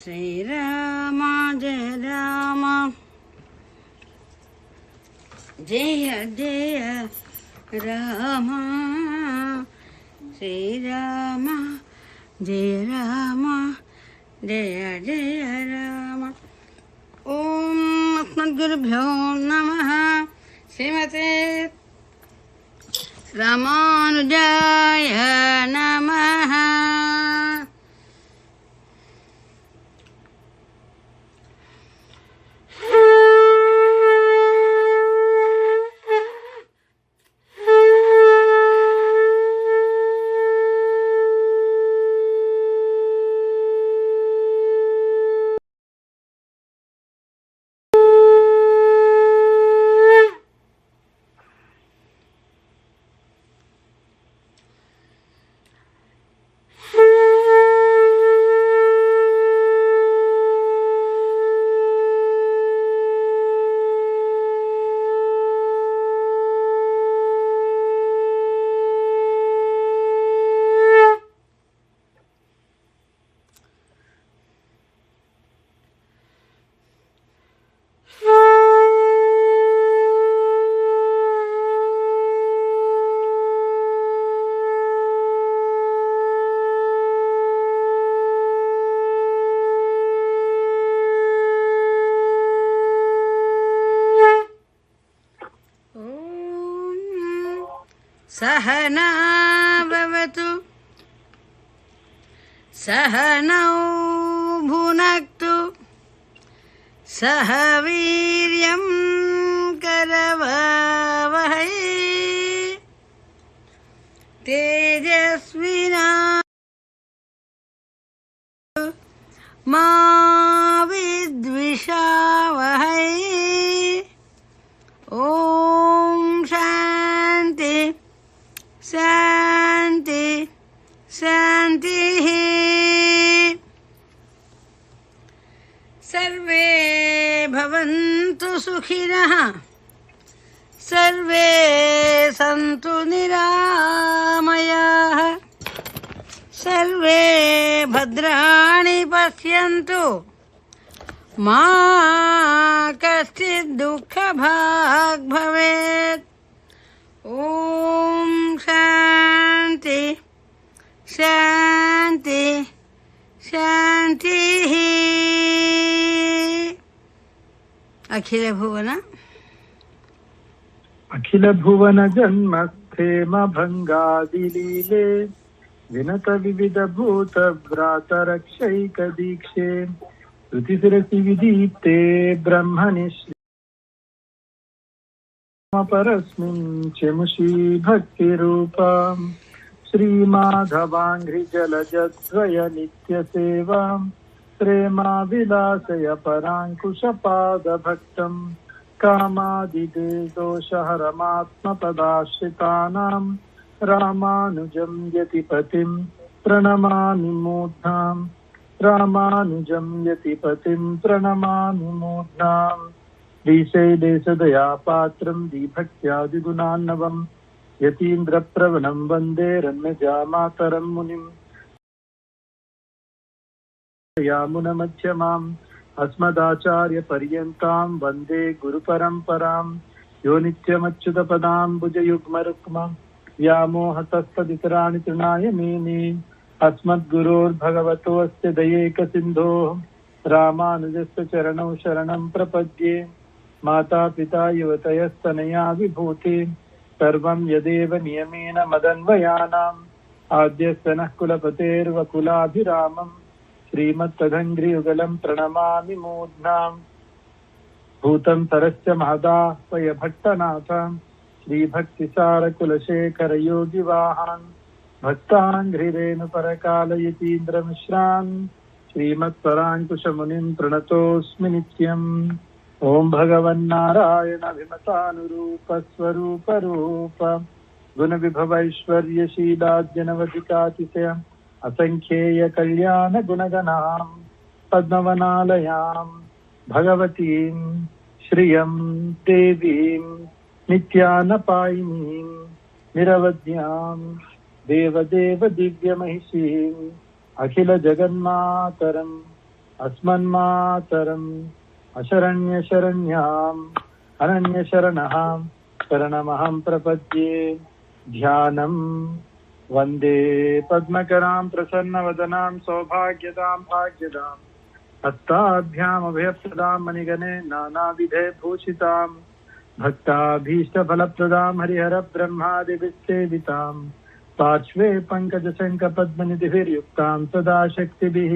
శ్రీరామ జయ రామ జయ జయ రామ శ్రీరామ జయ రామ జయ జయ రామ. ఓం అస్మద్గురుభ్యో నమః. శ్రీమతే రామానుజాయ నమః. सहना भवतु सहनौ भुनक्तु सह वीर्यं करवावहै तेजस्विना मा विद्विषावहै. ओम शांति शांति शांति. सर्वे भवन्तु सुखिनः सर्वे सन्तु निरामयाः सर्वे भद्राणि पश्यन्तु मा कश्चित् दुःखभाग् भवेत्. ओम शांति शांति शांति. अखिल भुवन जन्म क्षेम भंगादिलीले विनत विविध भूत व्रात रक्षैक दीक्षे श्रुतिशिरसि विदीप्ते ब्रह्मणि परस्मिन् चमुषी भक्ति रूपां श्रीमाधवांघ्रि जलजद्वय नित्य सेवां प्रेमा विलासय परांकुश पाद भक्तं कामादिदेशोषहरमात्मपदाश्रितानां रामानुजं यतिपतिं प्रणमामि मूढाम् रामानुजं यतिपतिं प्रणमामि मूढाम्. श्रीशैलेशदयापात्रं दीभक्त्यादिगुणान्नवं यतीन्द्रप्रवणं वन्दे रम्यजामातरं मुनिम्. यामुनमध्यमाम् अस्मदाचार्यपर्यन्तां वन्दे गुरुपरम्परां यो नित्यमच्युतपदाम्बुजयुग्मरुक्मं व्यामोहतस्तदितराणि तृणाय मेने अस्मद्गुरोर्भगवतोऽस्य दयैकसिन्धोः रामानुजस्य चरणौ शरणं प्रपद्ये. माता पिता युवतयस्तनया विभूति सर्वं यदेव नियमेन मदन्वयानाम् आद्यस्य नः कुलपतेर्वकुलाभिरामम् श्रीमत्तदङ्घ्रियुगलं प्रणमामि मूढाम्. भूतं सरश्च महदाह्वय भट्टनाथां श्रीभक्तिसारकुलशेखरयोगिवाहान् भक्ताङ्घ्रिरेणुपरकालयतीन्द्रमिश्रान् श्रीमत्पराङ्कुशमुनिं प्रणतोऽस्मि नित्यम्. ओम भगवन्नारायण अभिमतानुरूप स्वरूप रूप गुण विभवैश्वर्यशीलाद्यनवधिकातिशय असंख्येय कल्याण गुणगणां पद्मवनालयां भगवतीं श्रियं देवीं नित्यानपायिनीं निरवध्यां देवदेव दिव्यमहिषीं अखिल जगन्मातरं అస్మన్మాతరం అశరణ్యశరణ్యాం అనన్యశరణః శరణమహం ప్రపద్యే. ధ్యానం వందే పద్మకరాం ప్రసన్నవదనాం సౌభాగ్యదాం భాగ్యదాం హస్తాభ్యామభయప్రదాం మణిగణే నానావిధే భూషితాం భక్తాభీష్టఫలప్రదాం హరిహర బ్రహ్మాదిభిస్సేవితాం పార్శ్వే పంకజశంఖపద్మనిధిభిర్యుక్తాం సదా శక్తిభిః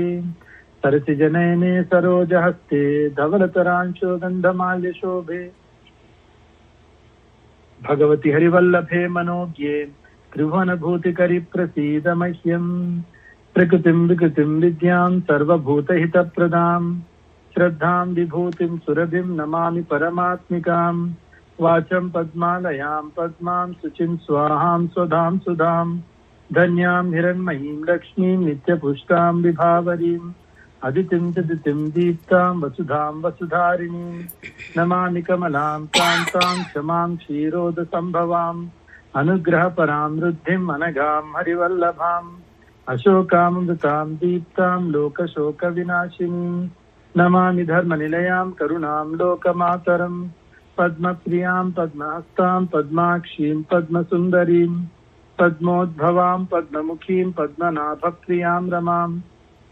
సరసిజనయనే సరోజహస్తే ధవళతరాంశో గంధమాల్యశోభే. భగవతి హరివల్లభే మనోజ్ఞే త్రిభువనభూతికరి ప్రసీద మహ్యం. ప్రకృతిం వికృతిం విద్యాం సర్వభూతహితప్రదాం శ్రద్ధాం విభూతిం సురభిం నమామి పరమాత్మికాం. వాచం పద్మాలయాం పద్మాం శుచిం స్వాహాం స్వధాం సుధాం ధన్యాం హిరణ్మయీం లక్ష్మీం నిత్యపుష్టాం విభావరీం అదితిం చదితిం దీప్తాం వసుధాం వసుధారిణీం. నమామి కమలాం కాంతాం క్షమాం క్షీరోద సంభవాం అనుగ్రహపరాం వృద్ధిం అనఘాం హరివల్లభాం. అశోకామృతాం దీప్తాం లోకశోక వినాశినీం. నమామి ధర్మనిలయాం కరుణాం లోకమాతరం పద్మప్రియాం పద్మహస్తాం పద్మాక్షీం పద్మసుందరీం పద్మోద్భవాం పద్మముఖీం పద్మనాభప్రియాం రమాం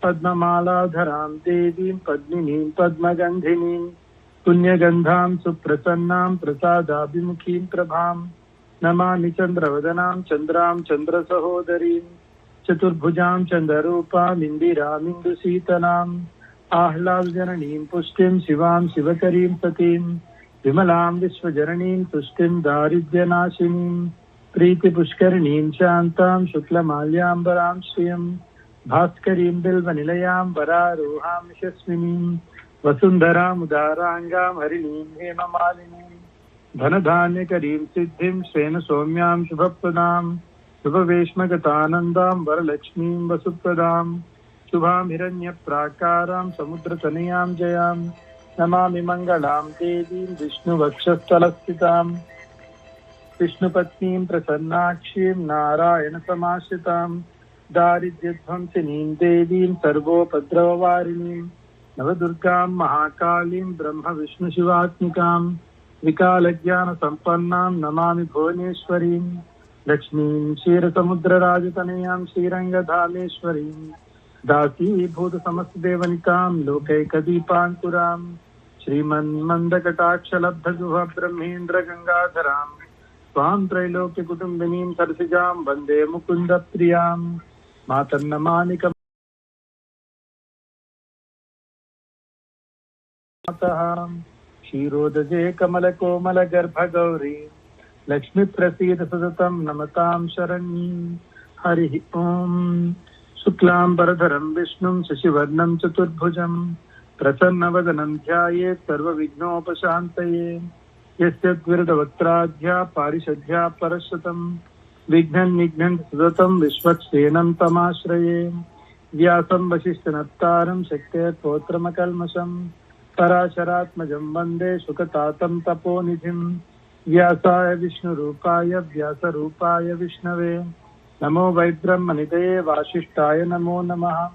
పద్మమాలాధరాం దేవీం పద్మినీం పద్మగంధినీం పుణ్యగంధాం సుప్రసన్నాం ప్రసాదాభిముఖీం ప్రభాం. నమామి చంద్రవదనాం చంద్రాం చంద్రసహోదరీం చతుర్భుజాం చంద్రరూపాం ఇందిరామిందుశీతలాం ఆహ్లాదజననీం పుష్టిం శివాం శివకరీం సతీం విమలాం విశ్వజననీం తుష్టిం దారిద్ర్యనాశినీం ప్రీతిపుష్కరిణీం శాంతాం శుక్లమాల్యాంబరాం శ్రియం భాస్కరీం బిల్వనిలయాం వరారోహాం యశస్వినీం వసుంధరాముదారాంగాం హరిణీం హేమమాలినీం ధనధాన్యకరీం సిద్ధిం శ్రేణ సౌమ్యాం శుభప్రదాం శుభవేష్మగతానందాం వరలక్ష్మీం వసుప్రదాం శుభాం హిరణ్యప్రాకారాం సముద్రతనయాం జయాం. నమామి మంగళాం దేవీం విష్ణువక్షస్థలస్థితాం విష్ణుపత్నీం ప్రసన్నాక్షీం నారాయణ సమాశ్రితాం దారిద్ర్యధ్వంసినీం దేవీం సర్వోపద్రవవారిణీం నవదుర్గాం మహాకాళీం బ్రహ్మ విష్ణు శివాత్మికాం వికాలజ్ఞాన సంపన్నాం నమామి భువనేశ్వరీం లక్ష్మీం క్షీరసముద్రరాజతనయాం శ్రీరంగధామేశ్వరీం దాసీభూత సమస్తదేవనితాం లోకైకదీపాంకురాం శ్రీమన్మందకటాక్షలబ్ధగుహ బ్రహ్మేంద్ర గంగాధరాం స్వాం త్రైలోక్య కుటుంబినీం సరసిజాం వందే ముకుంద ప్రియాం. మాతన్నమాని క్షీరోదజే కమల కోమల గర్భ గౌరీ లక్ష్మీ ప్రసీద సతతం నమతాం శరణ్యీం. హరి ఓం. శుక్లాంబరధరం విష్ణుం శశివర్ణం చతుర్భుజం ప్రసన్నవదనం ధ్యాయేత్ సర్వవిఘ్నోపశాంతయే. యస్య ద్విరదవక్త్రాధ్యా పారిషద్ధ్యా పరశతం విఘ్నం నిఘ్నం సుదతం విశ్వక్సేనం తమాశ్రయే. వ్యాసం వశిష్ఠనప్తారం శక్తే పౌత్రమకల్మషం పరాశరాత్మజం వందే శుకతాతం తపోనిధిం. వ్యాసాయ విష్ణురూపాయ వ్యాసరూపాయ విష్ణవే నమో వైబ్రహ్మనిధయే వాసిష్ఠాయ నమో నమః.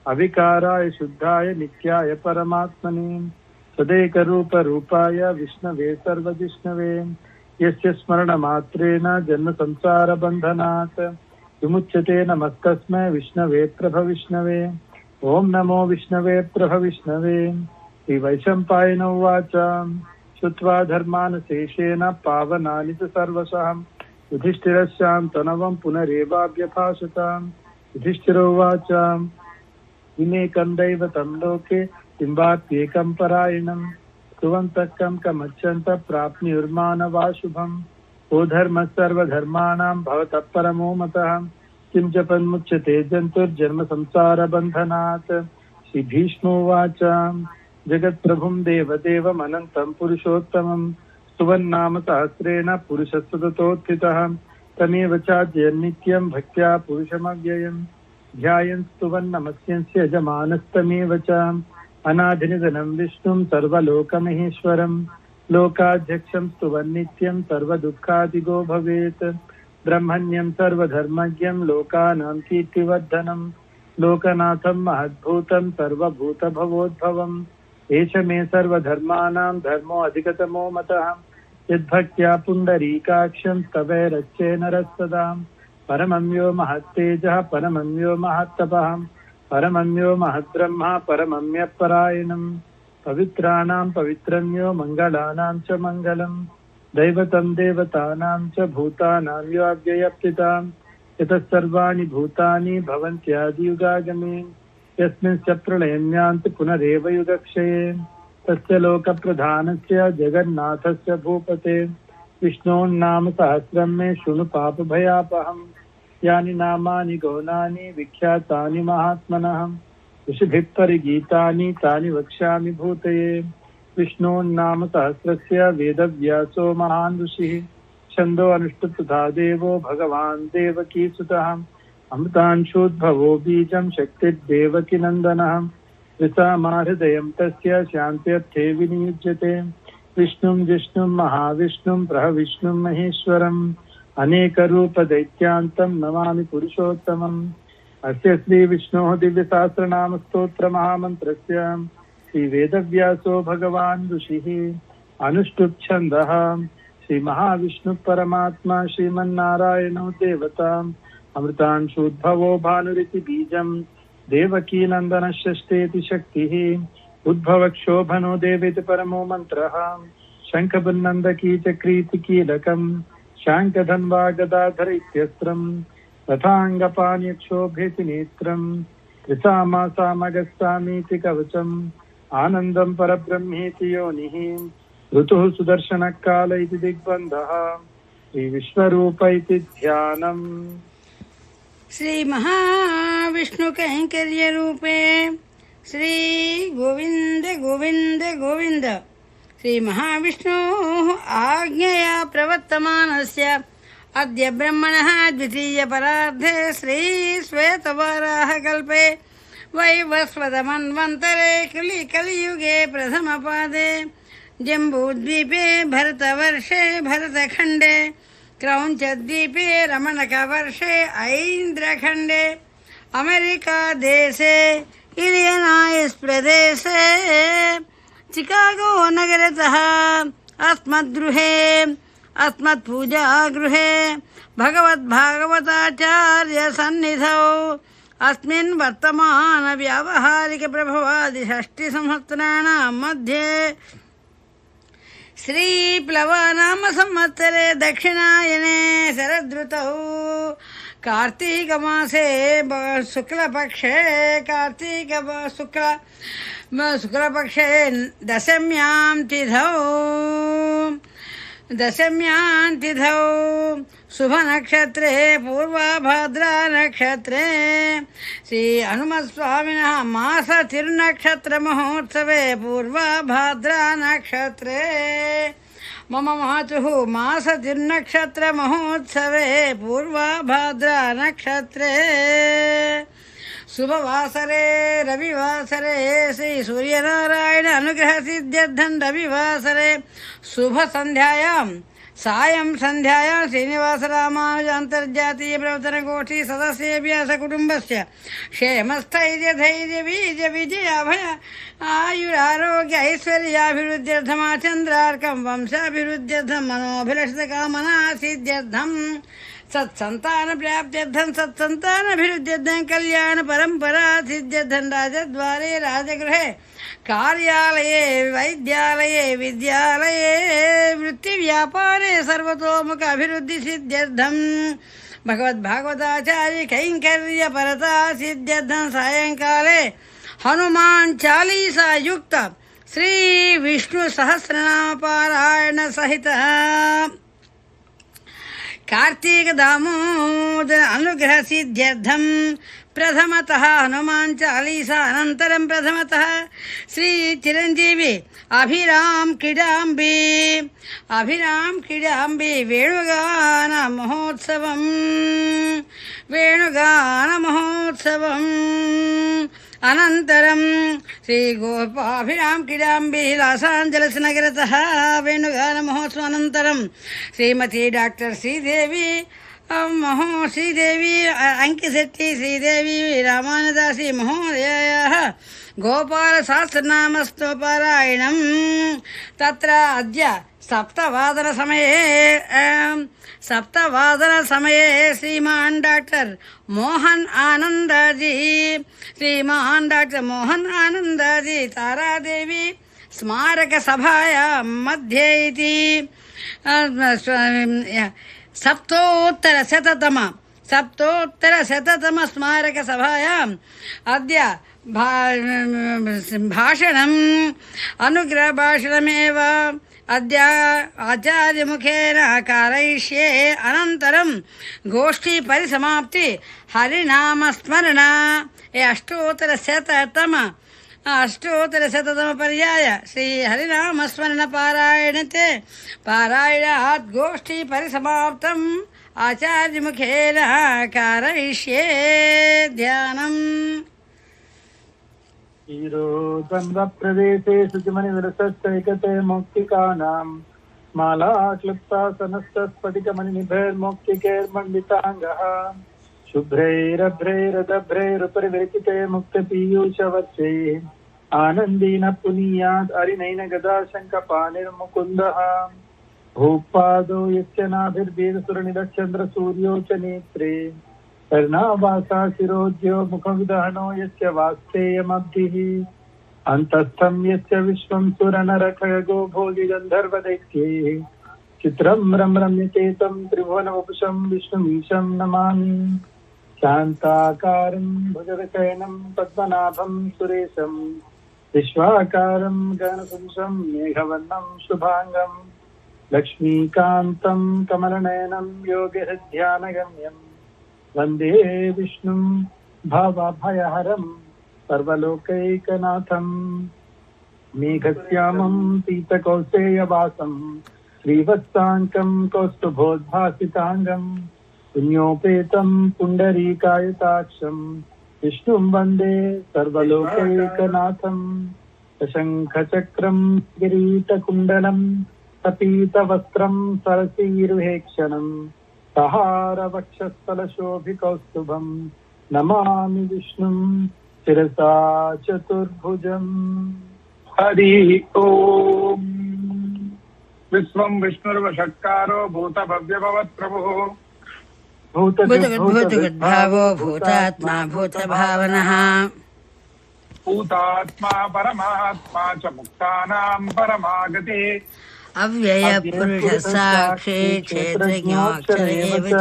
అవికారాయ శుద్ధాయ నిత్యాయ పరమాత్మనే సదేకరూపరూపాయ విష్ణవే సర్వజిష్ణవే. యస్య స్మరణమాత్రేణ జన్మ సంసార బంధనాత్ విముచ్యతే. నమస్తస్మై విష్ణవే ప్రభ విష్ణవే. ఓం నమో విష్ణవే ప్రభ విష్ణవే. శ్రీ వైశంపాయన ఉవాచ శ్రుత్వా ధర్మాన్ శేషేణ పావనాని చ సర్వశః యుధిష్ఠిరస్యాంతనవం పునరేవాభ్యభాషత. యుధిష్ఠిరోవాచ వినేకం దైవతం లోకే కింవాప్యేకం పరాయణం కుర్వంతః కం కమచ్చంత ప్రాప్నుర్మానవా శుభం. ఓ ధర్మ సర్వధర్మాణాం భవతః పరమో మతః కిం జపన్ముచ్యతే జంతుర్జన్మ సంసార బంధనాత్. శ్రీ భీష్మోవాచ జగత్ప్రభుం దేవదేవమనంతం పురుషోత్తమం స్తువన్నామ సహస్రేణ పురుషస్తతోత్థితః తమేవ చాద్యన్నిత్యం భక్త్యా పురుషమవ్యయం ధ్యాయన్ స్తువన్ నమస్యంస్య యజమానస్తమేవ చ. అనాధినిధనం విష్ణుం సర్వలోకమహేశ్వరం లోకాధ్యక్షం స్తువన్ నిత్యం సర్వదుఃఖాదిగో భవేత్. బ్రహ్మణ్యం సర్వధర్మజ్ఞం లోకానాం కీర్తివర్ధనం लोकनाथं महद्भूतं सर्वभूतभवोद्भवम् एष मे सर्वधर्माणां धर्मो अधिकतमो मतः यद्भक्त्या पुण्डरीकाक्षं स्तवैरच्चेन रस्तदां परमं यो महत्तेजः परमं यो महत्तपः परमं यो महद्ब्रह्मा परमम्यपरायणं पवित्राणां पवित्रं यो मङ्गलानां च मङ्गलं दैवतं देवतानां च भूतानां यो अव्ययप्तितां यतः सर्वाणि भूतानि भवन्त्यादियुगागमे यस्मिंश्च प्रलयं यान्ति पुनरेव युगक्षये तस्य लोकप्रधानस्य जगन्नाथस्य भूपते विष्णोन्नाम सहस्रं मे शृणु पापभयापहम् यानि नामानि गौणानि विख्यातानि महात्मनः ऋषिभिः परिगीतानि तानि वक्ष्यामि भूतये विष्णोन्नाम सहस्रस्य वेदव्यासो महान् ऋषिः छन्दो अनुष्टुप् तथा देवो भगवान् देवकीसुतः अमृतांशोद्भवो बीजं शक्तिर्देवकीनन्दनः विसामाहृदयं तस्य शान्त्यर्थे विनियुज्यते विष्णुं जिष्णुं महाविष्णुं प्रहविष्णुं महेश्वरम् अनेकरूपदैत्यान्तं नमामि पुरुषोत्तमम् अस्य श्रीविष्णोः दिव्यसहस्रनाम स्तोत्रमहामन्त्रस्य श्रीवेदव्यासो भगवान् ऋषिः अनुष्टुप् छन्दः श्रीमहाविष्णुः परमात्मा श्रीमन्नारायणो देवता अमृतांशोद्भवो भानुरिति बीजम् देवकीनन्दनः षष्ठेति शक्तिः उद्भवक्षोभनो देवेति परमो मन्त्रः शङ्खबन्नन्दकी चक्रीति कीलकम् शाङ्खधन्वा गदाधर इत्यस्त्रम् तथाङ्गपाण्यक्षोभेति नेत्रम् त्रिसामासामगस्सामीति कवचम् आनन्दम् परब्रह्मेति योनिः ऋतुः सुदर्शनकाल इति दिग्बन्धः श्रीविश्वरूप इति ध्यानम्। श्री महाविष्णु कैंकर्य रूपे श्री गोविंद गोविंद गोविंद श्री महाविष्णु आज्ञया प्रवर्तमानस्य अद्य ब्रह्मणः द्वितीय परार्धे श्री श्वेतवाराह कल्पे वैवस्वतमन्वन्तरे कलियुगे प्रथमपादे जम्बूद्वीपे भरतवर्षे भरतखण्डे क्रौञ्चद्वीपे रमणकवर्षे ऐन्द्रखण्डे अमेरिका देशे इलियनायस् प्रदेशे चिकागो नगरतः अस्मद्गृहे अस्मत्पूजागृहे भगवद्भागवताचार्य सन्निधौ अस्मिन् वर्तमान व्यावहारिक प्रभवादि 6 संवत्सराणां मध्ये श्री प्लवानाम संवत्सरे दक्षिणायने शरदृतौ कार्तिक मासे शुक्लपक्षे शुक्लपक्षे दशम्यां तिथौ शुभ नक्षत्रे पूर्वाभाद्रा नक्षत्रे श्री हनुमत्स्वामिनः मास तिरुनक्षत्र महोत्सवे पूर्वाभाद्रा नक्षत्रे मम मातुः मास तिरुनक्षत्र महोत्सवे पूर्वाभाद्रा नक्षत्रे शुभवासरे रविवासरे श्री सूर्यनारायण अनुग्रह सिद्ध्यर्थं रविवासरे शुभ संध्यायां सायं संध्यायां श्रीनिवास रामानुज अंतर्जातीय प्रवर्तन गोष्ठी सदस्येभ्यः सकुटुम्बस्य क्षेमस्थैर्य धैर्य बीज विजयाभय आयुरारोग्य ऐश्वर्याभिवृद्ध्यर्थमाचन्द्रार्कं वंशाभिवृद्ध्यर्थं मनोभिलषितकामना सिद्ध्यर्थं सत्संतान प्राप्त्यर्थं सत्संतानाभिवृद्ध्यर्थं कल्याण परंपरा सिद्ध्यर्थं राजद्वारे राजगृहे कार्यालये वैद्यालये विद्यालये वृत्तिव्यापारे सर्वतोमुख अभिवृद्धि सिद्ध्यर्थं भगवद्भागवताचार्य कैंकर्य परता सिद्ध्यर्थं सायंकाले हनुमान चालीसा युक्त श्री विष्णु सहस्रनाम पारायण सहित कार्तिक दामोदर अनुग्रह सिद्ध्यर्थं प्रथमतः हनुमान चालीसा अनंतरं प्रथमतः श्री चिरंजीवी अभिराम किडाम्बी वेणुगान महोत्सवम् अनन्तरं श्री गोपाभिराम किडाम्बी लास एंजल्स नगरतः वेणुगान महोत्सव अनन्तरं श्रीमती डॉक्टर श्रीदेवी महो श्रीदेवी अंकिशेट्टी श्रीदेवी रामानुदासी महोदयाः गोपाल सहस्रनामस्तु पारायणं तत्र अद्य सप्तवादनसमये श्रीमान डॉक्टर मोहन आनंदाजी तारादेवी स्मारक सभायां मध्ये इति सप्तोत्तरशततम स्मारक सभायाम् अद्य भाषणम् अनुग्रहभाषणमेव अद्य आचार्यमुखेन कारयिष्ये अनन्तरं गोष्ठी परिसमाप्ति हरिनामस्मरण अष्टोत्तरशततम पर्याय श्री हरिनामस्मरण पारायणते पारायणात् गोष्ठी परिसमाप्तम् आचार्यमुखेन कारयिष्ये ध्यानम् प्रदेशे शुचिमणिविरसैकते मौक्तिकानां माला क्लुप्तासनस्तस्फटिकमणिनिभैर्मौक्तिकैर्मण्डिताङ्गः शुभ्रैरभ्रैरदभ्रैरुपरिविरचिते मुक्तपीयूषवत्सै आनन्दीन पुनीयात् अरिनैन गदा शङ्खपाणिर्मुकुन्दः भूपादो यस्य नाभिर्वीरसुरनिरश्चन्द्रसूर्यो च नेत्रे कर्णावासा शिरोज्यो मुखविदहनो यस्य वास्तेयमब्धिः अन्तस्थं यस्य विश्वं सुरनरखगो भोगिगन्धर्वदैत्ये चित्रं रम्यतेतं त्रिभुवनवपुषं विष्णुमीशं नमामि शान्ताकारं भुजगशयनं पद्मनाभं सुरेशं विश्वाकारं गगनसदृशं मेघवर्णं शुभांगं लक्ष्मीकान्तं कमलनयनं योगिहृद्यानगम्यं वन्दे विष्णुं भावाभयहरं सर्वलोकैकनाथं मेघश्यामं पीतकौसेयवासं श्रीवत्साङ्कं कौस्तुभोद्भासिताङ्गं पुण्योपेतं पुण्डरीकायताक्षं विष्णुं वन्दे सर्वलोकैकनाथं शङ्खचक्रं किरीटकुण्डलं सपीतवस्त्रं सरसीरुहेक्षणं सहारवक्षस्थलशोभिकौस्तुभं नमामि विष्णुं शिरसा चतुर्भुजम्। हरि ओम। विश्वं विष्णुर्वषट्कारो भूतभव्यभवत् प्रभुः भूतगद्भावो भूतात्मा भूतभावनः भूतात्मा परमात्मा च मुक्तानां परमागतिः अव्यय पुरुष साक्षी क्षेत्रज्ञोऽक्षर एव च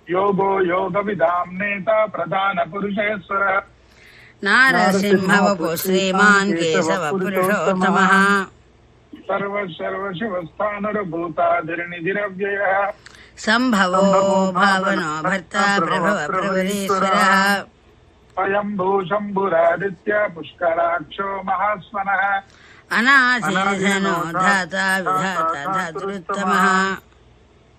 योगो योगविदां नेता प्रधान पुरुषेश्वरः नारसिंहवपु श्रीमान् केशव पुरुषोत्तमः सर्वशर्वशिवस्थानुर्भूताधिर्निधिरव्ययः सम्भवो भावनो भर्ता प्रभव प्रभुरीश्वरः स्वयंभू शम्भुरादित्य पुष्कराक्षो महास्वनः अनाशिधनो धाता विधाता धातृत्तमः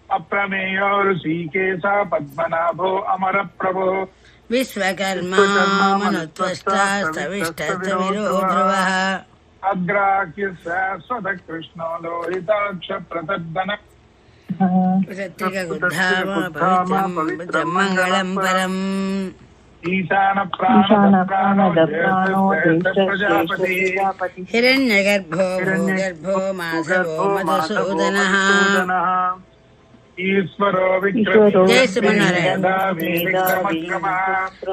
अप्रमेयो ऋषिकेश पद्मनाभो अमर प्रभो विश्वकर्मा मनुत्वष्टा स्तविष्टस्तविरो ध्रुवः अग्राह्य शाश्वत कृष्णो लोहिताक्ष प्रतर्दन मङ्गलं परम् ईशान प्राणो प्रजापति हिरण्यगर्भो भूगर्भो माधवो मधुसूदनः ईश्वरो विक्रमो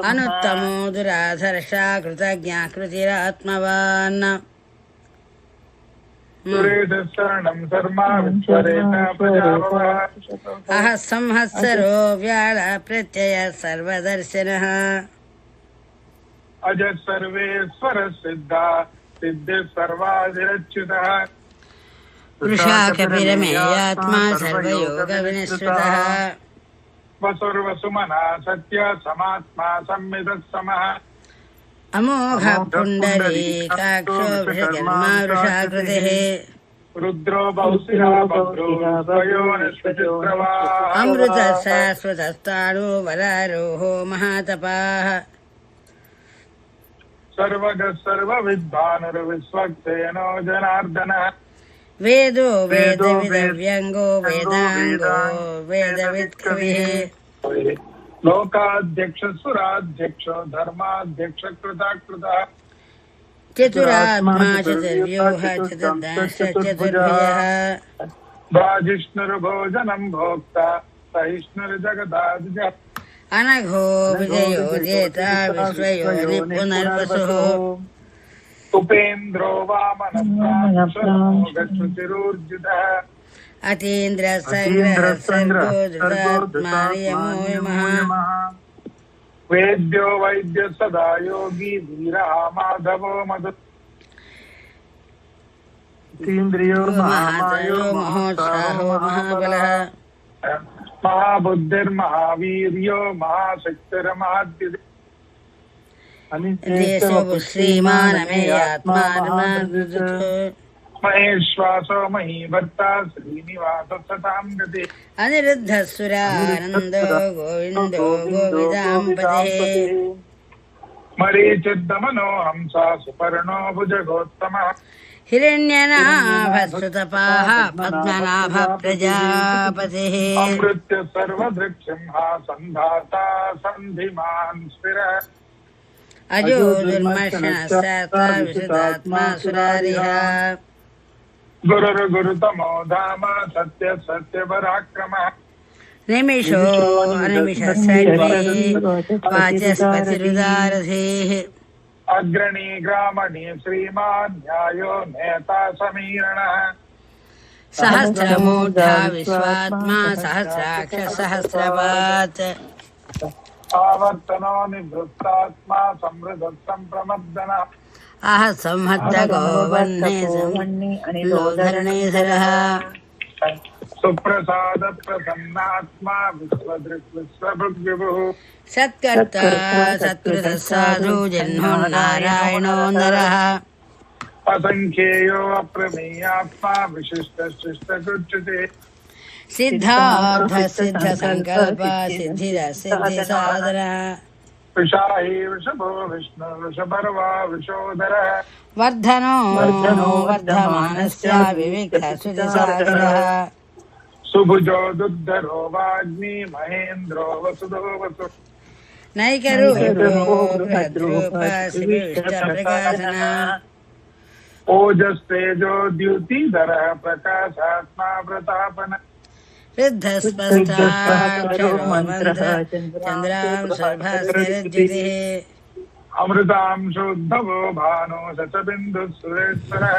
अनुत्तमो दुराधर्षा कृतज्ञाकृतिरात्मवान् शरणं शर्मा विश्वरेण प्रजाभवः अह संवत्सरो व्याळ प्रत्यय सर्वदर्शिनः अज सर्वेश्वर सिद्धा सिद्धि सर्वाधिरच्युतः वृषाकपिरमेयात्मा सर्वयोगविनिश्रुतः वसुर्वसुमना सत्य समात्मा संविदः समः अमोघ पुण्डरीकाक्षो वृषकर्मा वृषाकृतिः रुद्रो बहुशिरा भद्रो स्वयोनिष्ठचित्रवाः अमृत शाश्वतस्ताणो वरारोहो महातपाः सर्वगः सर्वविद्वानुर्विश्वक्सेनो जनार्दनः वेदो वेदविदव्यङ्गो वेदाङ्गो वेदवित्कविः लोकाध्यक्ष सुराध्यक्षो धर्माध्यक्ष कृताकृतः चतुरात्मा चतुर्व्यूह चतुर्दश चतुर्भुजः द्वाजिष्णुर्भोजनं भोक्ता सहिष्णुर्जगदादिजः अनघो विजयो जेता विश्वयोनि पुनर्वसुः उपेन्द्रो वामनप्राक्षुचिरूर्जितः अतीन्द्रः संग्रहः सर्गो धृतात्मा नियमो यमः वेद्यो वैद्य सदा योगी धीरः माधवो मधु इन्द्रियो महामायो महोत्साहो महाबलः महाबुद्धिर्महावीर्यो महाशक्तिर्महाद्युति देशो श्रीमानमे आत्मानमादुः महेश्वासो महीभर्ता श्रीनिवास सतां गति अनिरुद्धः सुरानन्दो गोविन्दो गोविदाम्पतिः मरीचिर्दमनो हंसा सुपर्णो भुजगोत्तमः हिरण्यनाभस्तुतपाः पद्मनाभ प्रजापतिः अमृत्य सर्वदृक्सिंहा सन्धाता सन्धिमान् स्थिरः अजो दुर्मर्शनस्यात्मा विशुद्धात्मा सुरारिः गुरुर्गुरुतमो धाम सत्य सत्य पराक्रमः निमिषो अनिमिषस्रग्वी वाचस्पतिरुदारधीः अग्रणी ग्रामणी श्रीमान् न्यायो नेता समीरणः सहस्रमूर्धा विश्वात्मा सहस्राक्ष सहस्रपात् आवर्तनो निवृत्तात्मा समृद्धः सम्प्रमर्दनः अह संहत्तगो वह्ने लोधरणेधरः सुप्रसाद प्रसन्नात्मा विश्वदृक् विश्वभृग्विभुः सत्कर्ता सत्कृतः साधु जन्मोन्नारायणो नरः असङ्ख्येयो अप्रमेयात्मा विशिष्टशिष्टकृच्यते सिद्धार्थः सिद्धसङ्कल्पः सिद्धिदः सिद्धिसाधनः वृषाही वृषभो विष्णु वृषपर्वा वृषोदरः वर्धनो वर्धमानस्य विविक्तः श्रुतिसागरः सुभुजो दुद्धरो वाग्मी महेन्द्रो वसुदो वसु नैकरूपो बृहद्रूपः शिविष्टप्रकाशनः ओजस्तेजो द्युतिधरः प्रकाशात्मा प्रतापन वृद्धस्पष्टाक्षरो मन्त्रः चन्द्रांशुर्भास्करज्योतिः अमृतांशोद्धवो भानो शतबिन्दुः सुरेश्वरः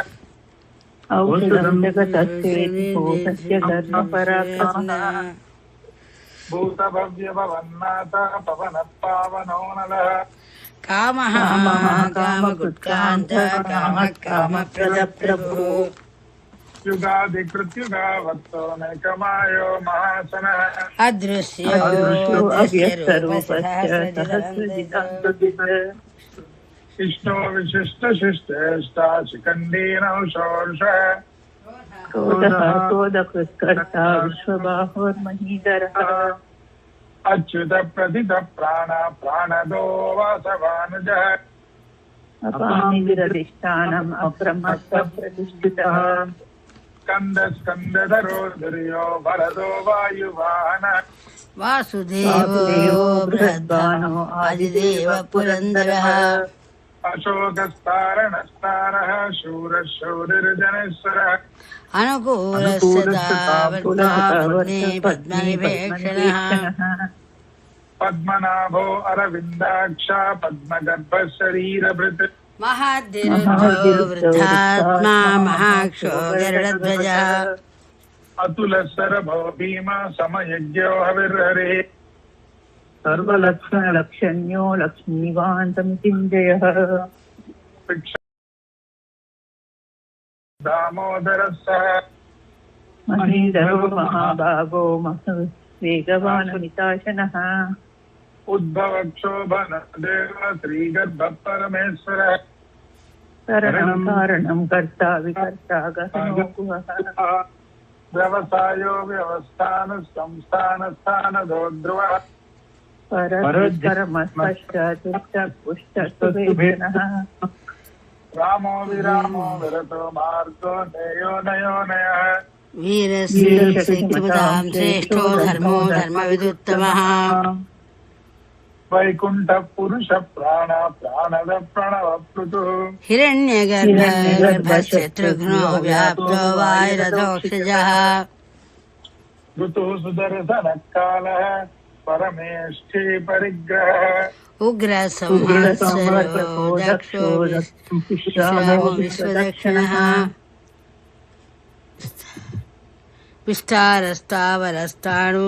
औषधं जगतस्तेति भूतस्य धर्मपराक्रमः भूतभव्यभवन्नाथः पवनः पावनो नलः कामः कामकुत्कान्तः कामः कामप्रदप्रभुः युगाधिकृत्युगावत्तो नैकमायो महासनः अदृश्यो विष्णो विशिष्टशिष्टेष्टा शिखण्डीनौ षोडशः क्रोधकृत्कर्ता विश्वबाहुर्महीधरः अच्युतप्रथित प्राणदो वासवानुजः अपामिविरधिष्ठानम् अप्रमत्तप्रतिष्ठितः स्कन्दधरो दुर्यो भरदो वायुवाहनः वासुदेवो बृहद्भानो आदिदेव पुरन्दरः अशोकस्तारणस्तारः शूरः शौरिर्जनेश्वरः अनुकूलस्तदावर्तावर्णे पद्मनिभेक्षणः पद्मनाभो अरविन्दाक्षा पद्मगर्भः शरीरभृत् महाद्धिरुद्धो वृद्धात्मा महाक्षो गरुडध्वजः अतुलशरभो भीमा समयज्ञो हविर्हरिः सर्वलक्षणलक्षण्यो लक्ष्मीवान्तमितिञ्जयः दामोदरः सः महीधरो महाभागो वेगवानमिताशनः उद्भवक्षोभनदेव श्रीगर्भः परमेश्वरः करणं कारणं कर्ता विकर्ता गहनो गुहः व्यवसायो व्यवस्थान संस्थानस्थानदो ध्रुवः परमस्पष्टतुष्टपुष्टसुवेदनः రామో విరామో విరతో మార్గో నయో నయో నయ వీరశ్రేష్ఠిమతాం శ్రేష్ఠో ధర్మో ధర్మవిదుత్తమః వైకుంఠ పురుష ప్రాణ ప్రాణద ప్రణవ పృతు హిరణ్యగర్భశత్రుఘ్నో వ్యాప్తో వాయురథోక్షజః ఋతు సుదర్శన కాల పరమేష్ఠి పరిగ్రహ ఉగ్రసంహారో దక్షో విశ్వదక్షిణః విస్తారస్తావరస్తాణు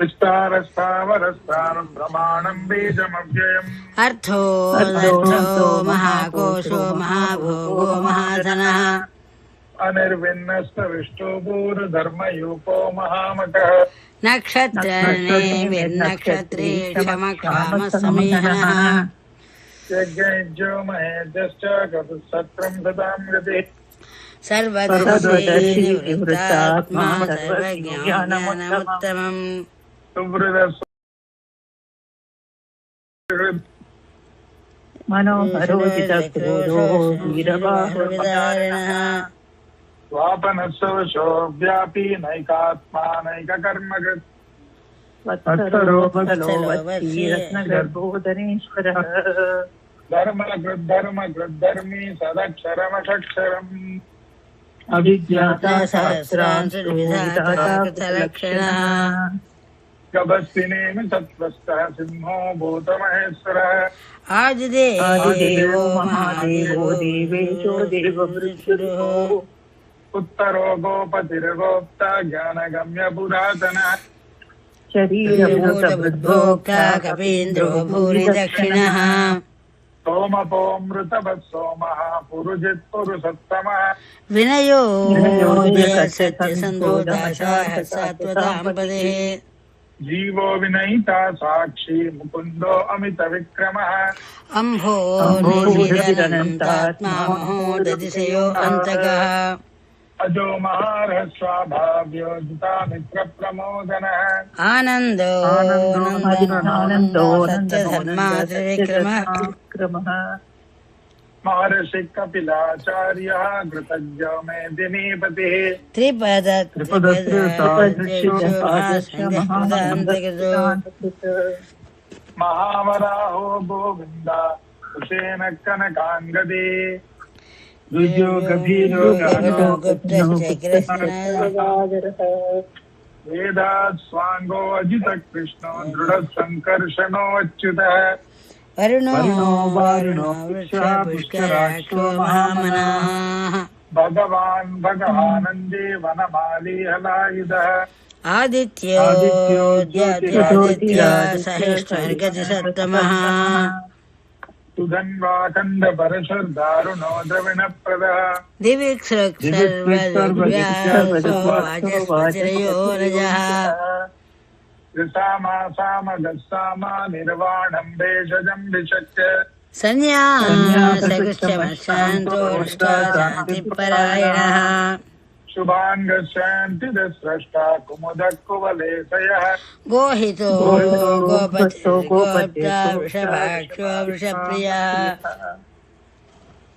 విస్తారస్థావరస్థానం ప్రమాణం బీజమవ్యయం అర్థో మహాకోశో మహాభోగో మహాధనః అనిర్విన్నస్త విష్ణుపూర్ ధర్మయూపో మహామక నక్షత్రనే విన్నక్షత్రే క్షమక్షామ సమీహః యజ్ఞో మహేజశ్చ గతసత్రం దదాం గతి సర్వదర్శీ నివృత్తాత్మా సర్వజ్ఞానముత్తమం మనోహరోజితక్రోధో వీరబాహువిదారిణః స్వాపనశోషో వ్యాపీ నైకాత్మా నైకకర్మకృత్ వత్సరో వత్సీ రత్నగర్భోదనేశ్వరః ధర్మకృద్ధర్మీ సదక్షరమషక్షరం అవిజ్ఞాతా సహస్రాంశుర్విధాతలక్షణః గభస్తినేమి సత్వస్థ సింహో భూతమహేశ్వర ఆదిదేవో మహాదేవో దేవేశో దేవవృద్ధుః ఉత్తరో గోపతిర్గోప్త జ్ఞానగమ్య పురాతన శరీరభూతబుద్భోక్త కపీంద్రో భూరి దక్షిణః సోమపోమృతవత్ సోమః పురుజిత్ పురుషోత్తమ వినయో సత్యసంధో దాశాః సాత్వతాం పదే జీవో వినయిత సాక్షి ముకుందో అమిత విక్రమ అంభో నిర్విదనంతాత్మా మహోదతిశయో అంతకః అజో మహారః స్వాభావ్యోజితా మిత్ర ప్రమోదన ఆనందో ఆనందో సత్యధర్మా త్రివిక్రమః మహర్షి కపిలాచార్య కృతజ్ఞో మే దినీపతి మహావరాహో గోవింద కుశేన కనకాంగదే వేదాత్ స్వాంగో అజిత కృష్ణో దృఢ సంకర్షణో అచ్యుత వరుణో పుష్కరాక్షో మహామనాః భగవాన్ భగవానందే వనమాలి హలాయుధ ఆదిత్యో సహిష్ణుర్గతి సత్తమః సుగన్వాఖండ పరశుర్దారుణో ద్రవిణ ప్రద దివిక్షరయో రజః త్రిసామా నిర్వాణం భేషజం విశక్య సన్యాసగుశ్చమశాంతో శాంతిపరాయణః శుభాంగశాంతి స్రష్ట కుముద కువలేశయ గోహితో గోప్తా వృషభాక్షో వృషప్రియః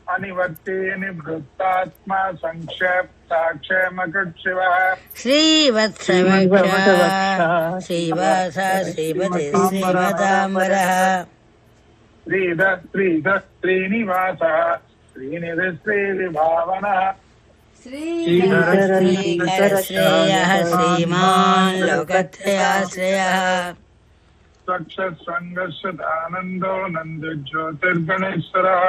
అనివర్తే నివృత్తాత్మా సంక్షేప్తాక్షేమకృత్శివ శ్రీవత్సవక్ష శ్రీవాస శ్రీపతి శ్రీమతాంబరః శ్రీనివాస శ్రీనిధి శ్రీవిభావన శ్రీకరశ్రేయః శ్రీమాన్ లోకత్రయాశ్రయః స్వచ్ఛస్వంగస్వదానందో నందజ్యోతిర్గణేశ్వరః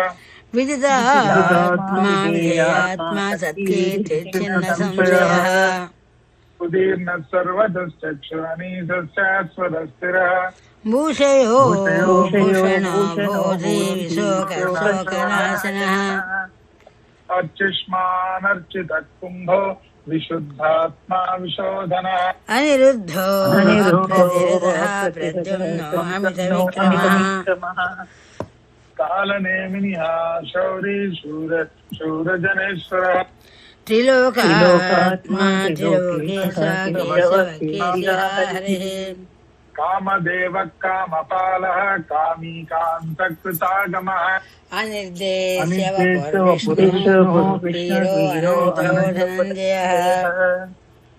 విదితాత్మా విజయాత్మా సత్కీర్తిర్చిన్న సంశయః ఉదీర్ణ సర్వదశ్చక్షురనీశాశ్వతస్థిరః భూషయో భూషణో భోజీ విశోకశోకనాశనః అర్చిష్మానర్చిత కుంభో విశుద్ధాత్మా విశోధన అనిరుద్ధో ప్రతిరుధః ప్రద్యుమ్నో అమిత విక్రమః కాలనేమిని శౌరీ శూరజనేశ్వర త్రిలోకాత్మా త్రిలోకేశ కేశవ కేశిహ హరిః కామదేవ కామపాలః కామీ కాంతకృతాగమః అనిర్దేశ్య పురుషో వీరో అనంతో ధనంజయః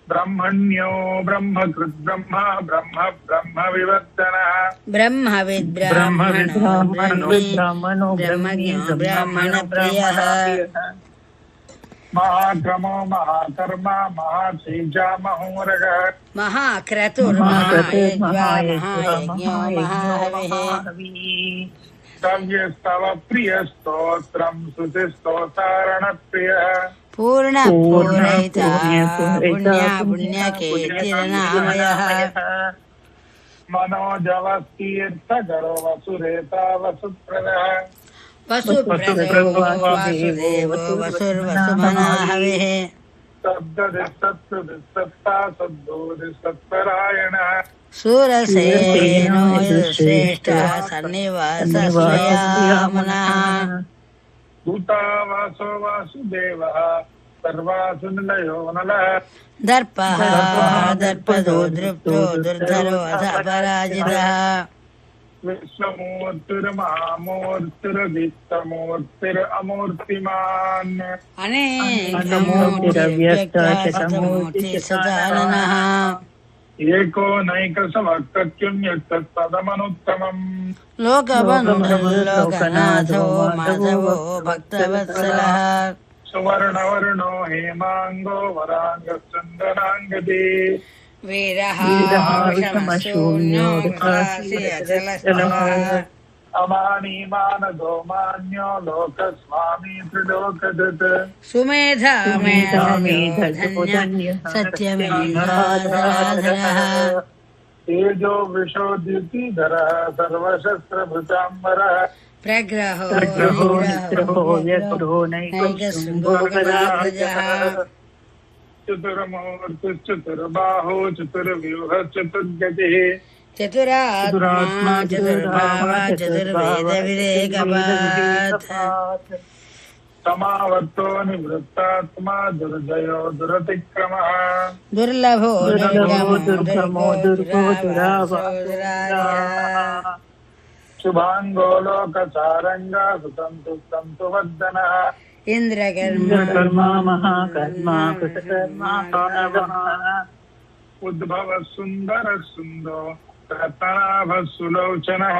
బ్రహ్మణ్యో బ్రహ్మకృద్ బ్రహ్మ బ్రహ్మ బ్రహ్మ వివర్ధనః బ్రహ్మవిద్ బ్రాహ్మణో బ్రహ్మజ్ఞో బ్రాహ్మణ ప్రియః మహాక్రమో మహాకర్మ మహాతేజ మహోరగః మహాక్రతుర్మహాయజ్ఞో మహాహవిః సవ్యస్తవ ప్రియ స్తోత్రం శృతిస్తోతారణ ప్రియః పూర్ణ పూరైత పుణ్యకీర్తిర్నామయః మనోజవస్తీర్థకరో వసురేత వసుప్రదః వసుప్రదో వాసుదేవో వసుర్వసుమనాహవిః శబ్దదిస్తత్సత్తా సద్దోదిస్తత్పరాయణః శూరసేనో శ్రేష్ఠః సన్నివాసస్వయామనః భూతావాసో వాసుదేవః సర్వాసు నిలయో నలః దర్పః దర్పదో దృప్తో దుర్ధరో అపరాజితః విశ్వమూర్తిర్మహామూర్తిరవిత్తమూర్తిరమూర్తిమాన్ అనేకమూర్తిరవ్యక్తశతమూర్తి సదాననః ఏకో నైకసమక్కత్యున్యత్తదమనుత్తమం లోకబంధుర్లోకనాథో మాధవో భక్తవత్సలః సువర్ణవర్ణో హేమాంగో వరాంగచందనాంగదే వీరః విషమశూన్యో అచలస్థలః అమానీమానదో మాన్యో లోకస్వామి త్రిలోకదత్ సుమేధా మేధధన్య సత్యమేధాధరః తేజో విశోద్యుతిధరః సర్వశస్త్రభృతాంబరః ప్రగ్రహో నిగ్రహో వ్యగ్రో నైకశృంగోగదాగ్రజః చతుర్మూర్తిశ్చతుర్బాహో చతుర్వ్యూహ చతుర్గతిః చతురాత్మా చతుర్భావ చతుర్వేద వివేకపాత్ సమావర్తో నివృత్తాత్మా దుర్జయో దురతిక్రమః దుర్లభో దుర్గమో దుర్గో శుభాంగో లోకచారంగా సుతంతు వర్ధనః ఇంద్రకర్మ మహాకర్మా కృతకర్మా ఉద్భవ సుందర సుందో రతనాభ సులోచనః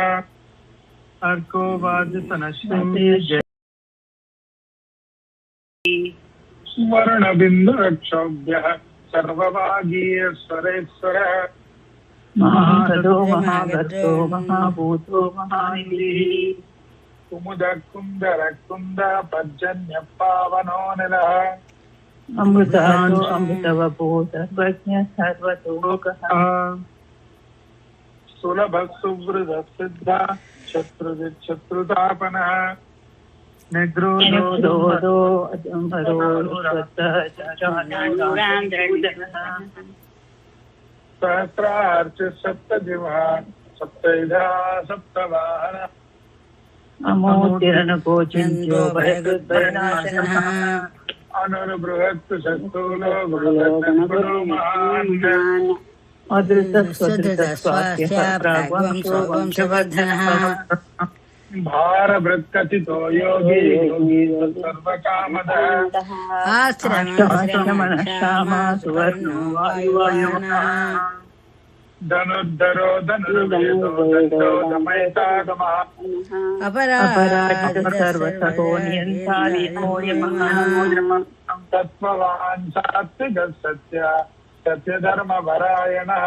అర్కో వాజసనశ్వంతి సువర్ణ బిందు రక్షోభ్యః సర్వభాగీయేశ్వరేశ్వరః మహాగదో మహాగర్తో మహాభూతో మహానిధిః కుముద కుందర కుంద పర్జన్య పావనో నిలః అమృతాతో అమృతవపో సర్వజ్ఞ సర్వతోకః సులభ సువృద సిద్ధ శత్రుతాపనః నిగ్రోధో అజంబరో సహస్రార్చ సప్తజిహ్వ సప్తైధా సప్తవాహన అమోతిరనుకోచించో భయగృద్భయనాశనః అనుర్బృహత్ శత్రులో బృహద్గురు మహాన్ సుధృతస్వాస్య ప్రాగ్వంశో వంశవర్ధనః భారభృత్కథితో యోగి సర్వకామదః ఆశ్రమశ్యామ సువర్ణో వాయువాయునః ధనుర్ధరో ధనుర్వేదో దండోదమయతాగమః అపరాజిత సర్వసహో నియంతాలీనో యమః తత్వవాన్ సాత్విక సత్య సత్యధర్మపరాయణః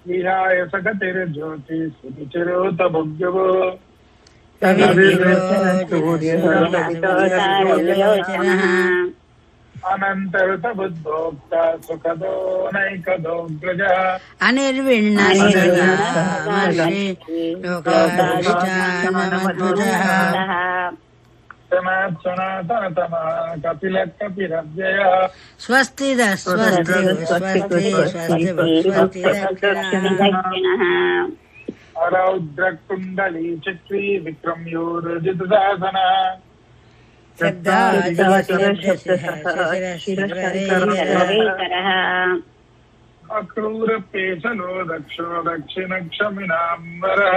విహాయ సగతిర్జ్యోతి సురుచిరోత భుగ్యవో అనంతరుత బుద్ధోక్త సుఖదో నైకదోగ్రజః అనిర్విణ్ణశ్రీ లోకాధిష్టానమద్భుతః సనాతనతమః కపిల కపిరవ్యయః స్వస్తిద స్వస్తి స్వస్తి స్వస్తి స్వస్తి దక్షిణః రౌద్రకుండలీ చక్రీ విక్రమ్యోర్జితశాసనః అక్రూరపేశలో దక్షో దక్షిణ క్షమినాంబరః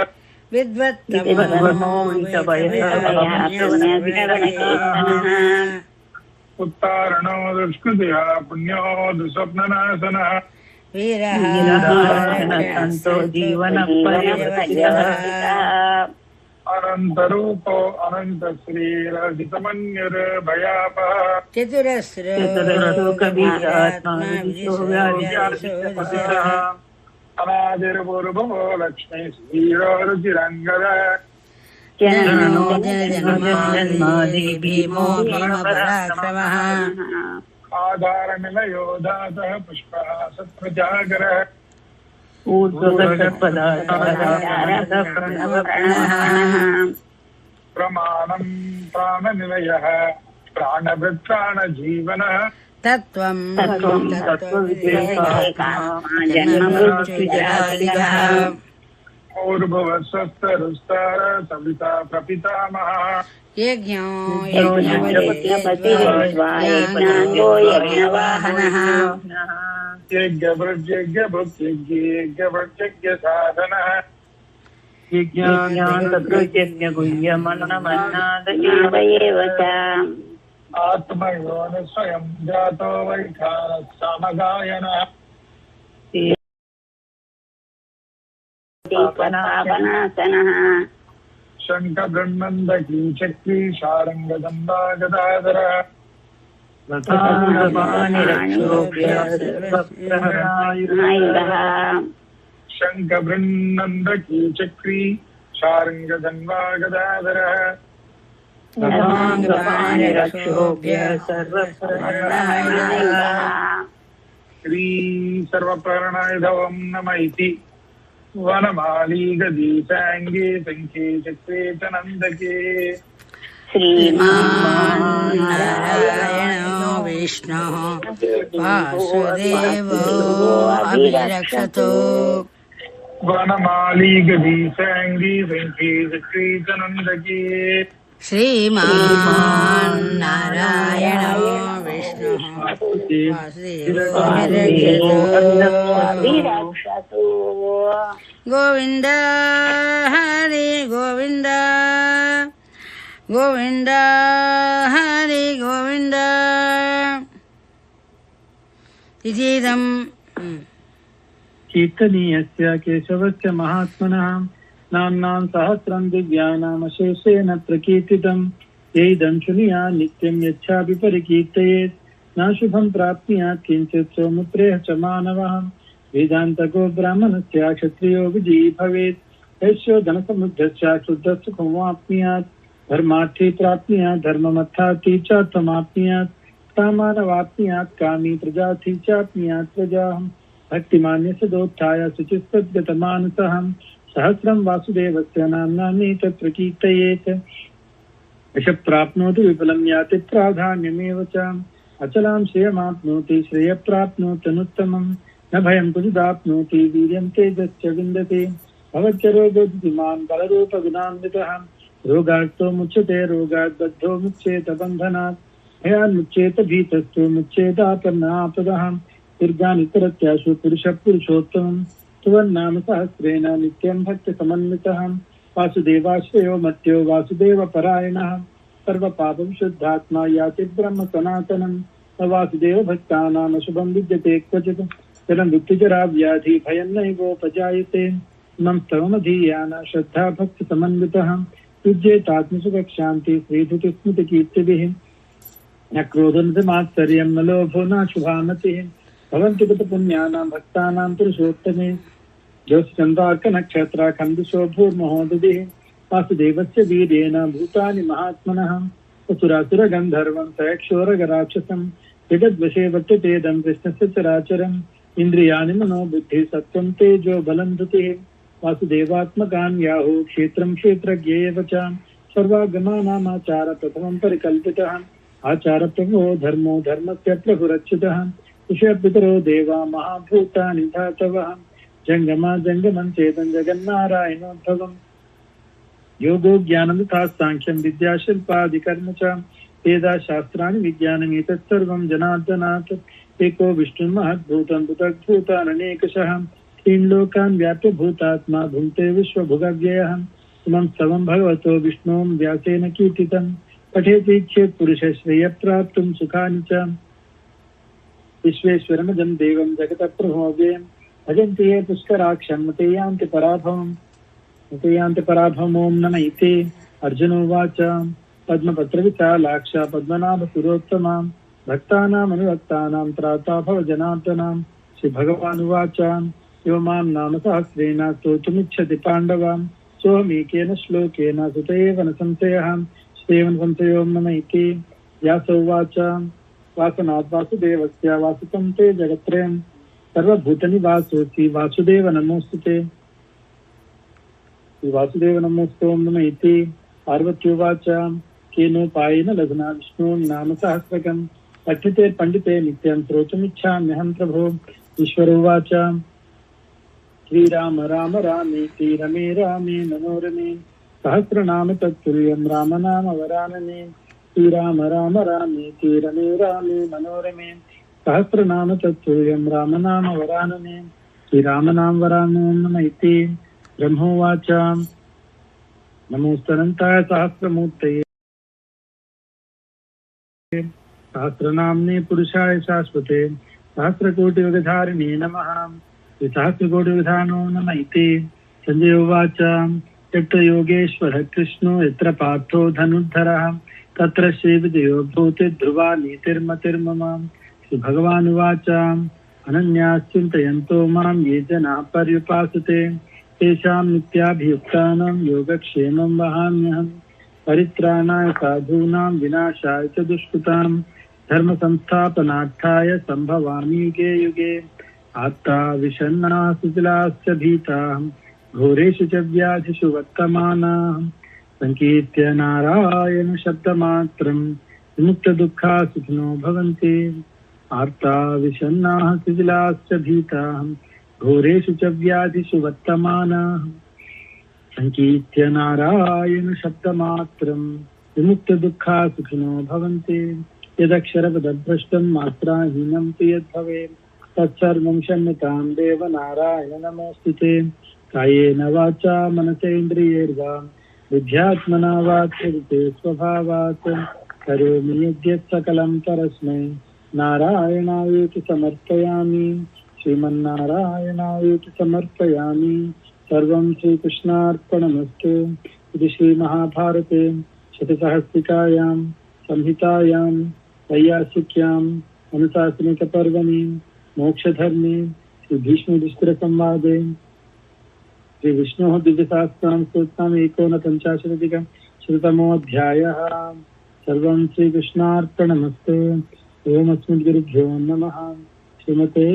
ఉత్తారణో దుష్కృతిః పుణ్యో దుస్వప్ననాశనః సంతో జీవన అనంతరూపో అనంత శ్రీరజితమన్యుర్భయాపః అనాదిర్భుర్భువో లక్ష్మీ శ్రీరో రుచిరంగద ఆధార నిలయో దాతః పుష్పః సత్ప్రజాగరః ప్రమాణం ప్రాణనిలయః ప్రాణభృత్ప్రాణజీవనః తత్వం ఊర్భువస్వస్తరుస్తార సవితా ప్రపితామహ యజ్ఞో యజ్ఞభృజ్యజ్ఞభృత్యజ్ఞ సాధనః ఆత్మయోని స్వయం జాతో వైఖాన సమగాయనః శంఖ బ్రహ్మందకీ చక్రీ శారంగదండా గదాధరః శంఖ బృందందకీ చక్రీ శారంగదండా గదాధరః శ్రీ సర్వప్రాణాయుధవం నమ ఇతి వనమాలీ గదీ సాంగే శంఖే చక్రే చ నందకే శ్రీమన్నారాయణో విష్ణు వాసుదేవో అభిరక్షతు వనమాలీ గదీ సాంగే శంఖే చక్రే చ నందకే శ్రీమన్నారాయణో విష్ణు వాసుదేవో అభిరక్షతు గోవింద హరి గోవింద గోవింద హరి గోవింద ఇదం కీర్తనీయస్య కేశవస్య మహాత్మనః నామ్నాం సహస్రం దివ్యానామశేషేణ ప్రకీర్తితం యైదం శృణుయాత్ నిత్యం యచ్ఛాపి పరికీర్తయేత్ न शुभं प्राप्नुयात् किञ्चित् सौमित्रेः च मानवः वेदान्तको ब्राह्मणस्य क्षत्रियो विजयी भवेत् यस्यो धनसमुद्धस्य शुद्धः सुखमाप्नुयात् धर्मार्थी प्राप्नुयात् धर्ममर्थार्थी च त्वमाप्नुयात् कामानवाप्नुयात् कामी प्रजार्थी चाप्नुयात् प्रजाम् भक्तिमान्यस्य दोत्थाय शुचिस्तद्गतमानसः सहस्रं वासुदेवस्य नाम्नानि तत्र कीर्तयेत् यश प्राप्नोति विपुलं याति प्राधान्यमेव च अचलां श्रियमाप्नोति श्रेय प्राप्नोत्यनुत्तमं न भयं कुजिदाप्नोति वीर्यं तेजश्च विन्दते भवच्चरोगोदिमान् बलरूपगुणान्वितः रोगार्तो मुच्यते रोगात् बद्धो मुच्येत बन्धनात् भयान्मुच्येत भीतस्तु मुच्येतापन्नापदः दीर्घानितरत्याशु पुरुषः पुरुषोत्तमं सुवर्णाम सहस्रेण नित्यं भक्तसमन्वितः वासुदेवाश्रयो मत्यो वासुदेवपरायणः सर्वपापविशुद्धात्मा याति ब्रह्म सनातनं वासुदेव भक्तानां शुभं विद्यते क्वचित् जलं मृत्युजरा व्याधि भयं नैवोपजायते मम स्तवमधीयान श्रद्धा भक्तिसमन्वितः युज्येतात्मसुखशान्ति श्रीधुतिस्मृतिकीर्तिभिः न क्रोधं च मात्सर्यं न लोभो न शुभामतिः भवन्ति पुण्यानां भक्तानां पुरुषोत्तमे ज्योतिचन्द्रार्कनक्षत्राखण्डिशो भूर्महोदधिः वासुदेवस्य वीर्येण भूतानि महात्मनः असुरासुरगन्धर्वं सयक्षोरगराक्षसं जगद्वशे वर्ततेदं कृष्णस्य चराचरम् इन्द्रियाणि मनोबुद्धिः सत्त्वं तेजो बलं धृतिः वासुदेवात्मकान् याहुः क्षेत्रं क्षेत्रज्ञ एव च सर्वागमानामाचारप्रथमं परिकल्पितः आचारप्रभो धर्मो धर्मस्य प्रभुरच्युतः ऋषयपितरो देवा महाभूतानि धातवः जङ्गमा जङ्गमं चेदं जगन्नारायणोद्भवम् योगो ज्ञानं तथा साङ्ख्यं विद्याशिल्पादिकर्म च वेदा शास्त्राणि विज्ञानमेतत् सर्वं जनार्दनात् एको विष्णुर्महद्भूतं पृथग्भूताननेकशः तीन् लोकान् व्याप्य भूतात्मा भुङ्क्ते विश्वभुगव्ययः इमं सर्वं भगवतो विष्णुं व्यासेन कीर्तितं पठेति चेत् पुरुषश्रेयः सुखानि च विश्वेश्वरमजं देवं जगतः प्रभोव्यं भजन्ति ये पुष्कराक्षं ते यान्ति पराभवम् ॐ नमः इति अर्जुनोवाच पद्मपत्रविशालाक्ष पद्मनाभसुरोत्तमां भक्तानामनुरक्तानां त्राता भव जनार्दनां श्रीभगवानुवाच यो मां नाम सहस्रेण स्तोतुमिच्छति पाण्डवां सोऽहमेकेन श्लोकेन सुत एव न संशयः श्रीमन् संशयो नमः इति व्यासोवाच वासनात् वासुदेवस्य वासुतं ते जगत्त्रयं सर्वभूतनिवासोऽसि वासुदेव नमोऽस्तुते वासुदेव नमोऽस्तु नमः इति पार्वत्युवाच केनोपायेन लघुना विष्णुं नाम सहस्रकं पठ्यते पण्डिते नित्यं श्रोतुमिच्छाम्यहं प्रभो ईश्वरोवाच श्रीराम राम रामेति रमे रामे मनोरमे सहस्रनाम तत्तुल्यं रामनाम वरानने श्रीराम राम रामेति रमे रामे मनोरमे सहस्रनाम तत्तुल्यं रामनाम वरानने श्रीरामनाम वरानो नमः इति ब्रह्मोवाच नमोस्तनन्ताय सहस्रमूर्तये सहस्रनाम्ने पुरुषाय शाश्वते सहस्रकोटियुगधारिणे नमः सहस्रकोटियुगधानो नमः इति संजय उवाच यत्र योगेश्वरः कृष्णो यत्र पार्थो धनुर्धरः तत्र श्रीविजयो भूति ध्रुवा नीतिर्मतिर्मम श्रीभगवानुवाच अनन्याश्चिन्तयन्तो मां ये जनाः पर्युपासते तेषां नित्याभियुक्तानां योगक्षेमं वहाम्यहम् परित्राणाय साधूनां विनाशाय च दुष्कृतां धर्म संस्थापनार्थाय संभवामि युगे युगे आत्ता विषण्णाः सुजलाश्च भीताः घोरेषु च व्याधिषु वर्तमानाः संकीर्त्य नारायण शब्दमात्रं विमुक्तदुःखाः सुखिनो भवन्ति आर्ता विषण्णाः सुजलाश्च भीताः घोरेषु च व्याधिषु वर्तमानाः संकीर्त्य नारायण शब्दमात्रं विमुक्तदुःखाः सुखिनो भवन्ति यदक्षरपदभ्रष्टं मात्राहीनं तु यद्भवेत् तत्सर्वं क्षम्यतां देव नारायण नमोऽस्तुते कायेन वाचा मनसेन्द्रियैर्वा बुद्ध्यात्मना वा कृते स्वभावात् करोमि यद्यत् सकलं परस्मै नारायणायेति समर्पयामि श्रीमन्नारायणायेति समर्पयामि सर्वं श्रीकृष्णार्पणमस्तु इति श्रीमहाभारते शतसहस्रिकायां संहितायां वैयासिक्याम् अनुशासनिकपर्वणि मोक्षधर्मे श्रीभीष्मयुधिष्ठिरसंवादे श्रीविष्णोः दिव्यसहस्रनाम स्तोत्रम् 1,59,100तमोऽध्यायः। सर्वं श्रीकृष्णार्पणमस्तु। ओम अस्मद्गुरुभ्यो नमः। श्रीमते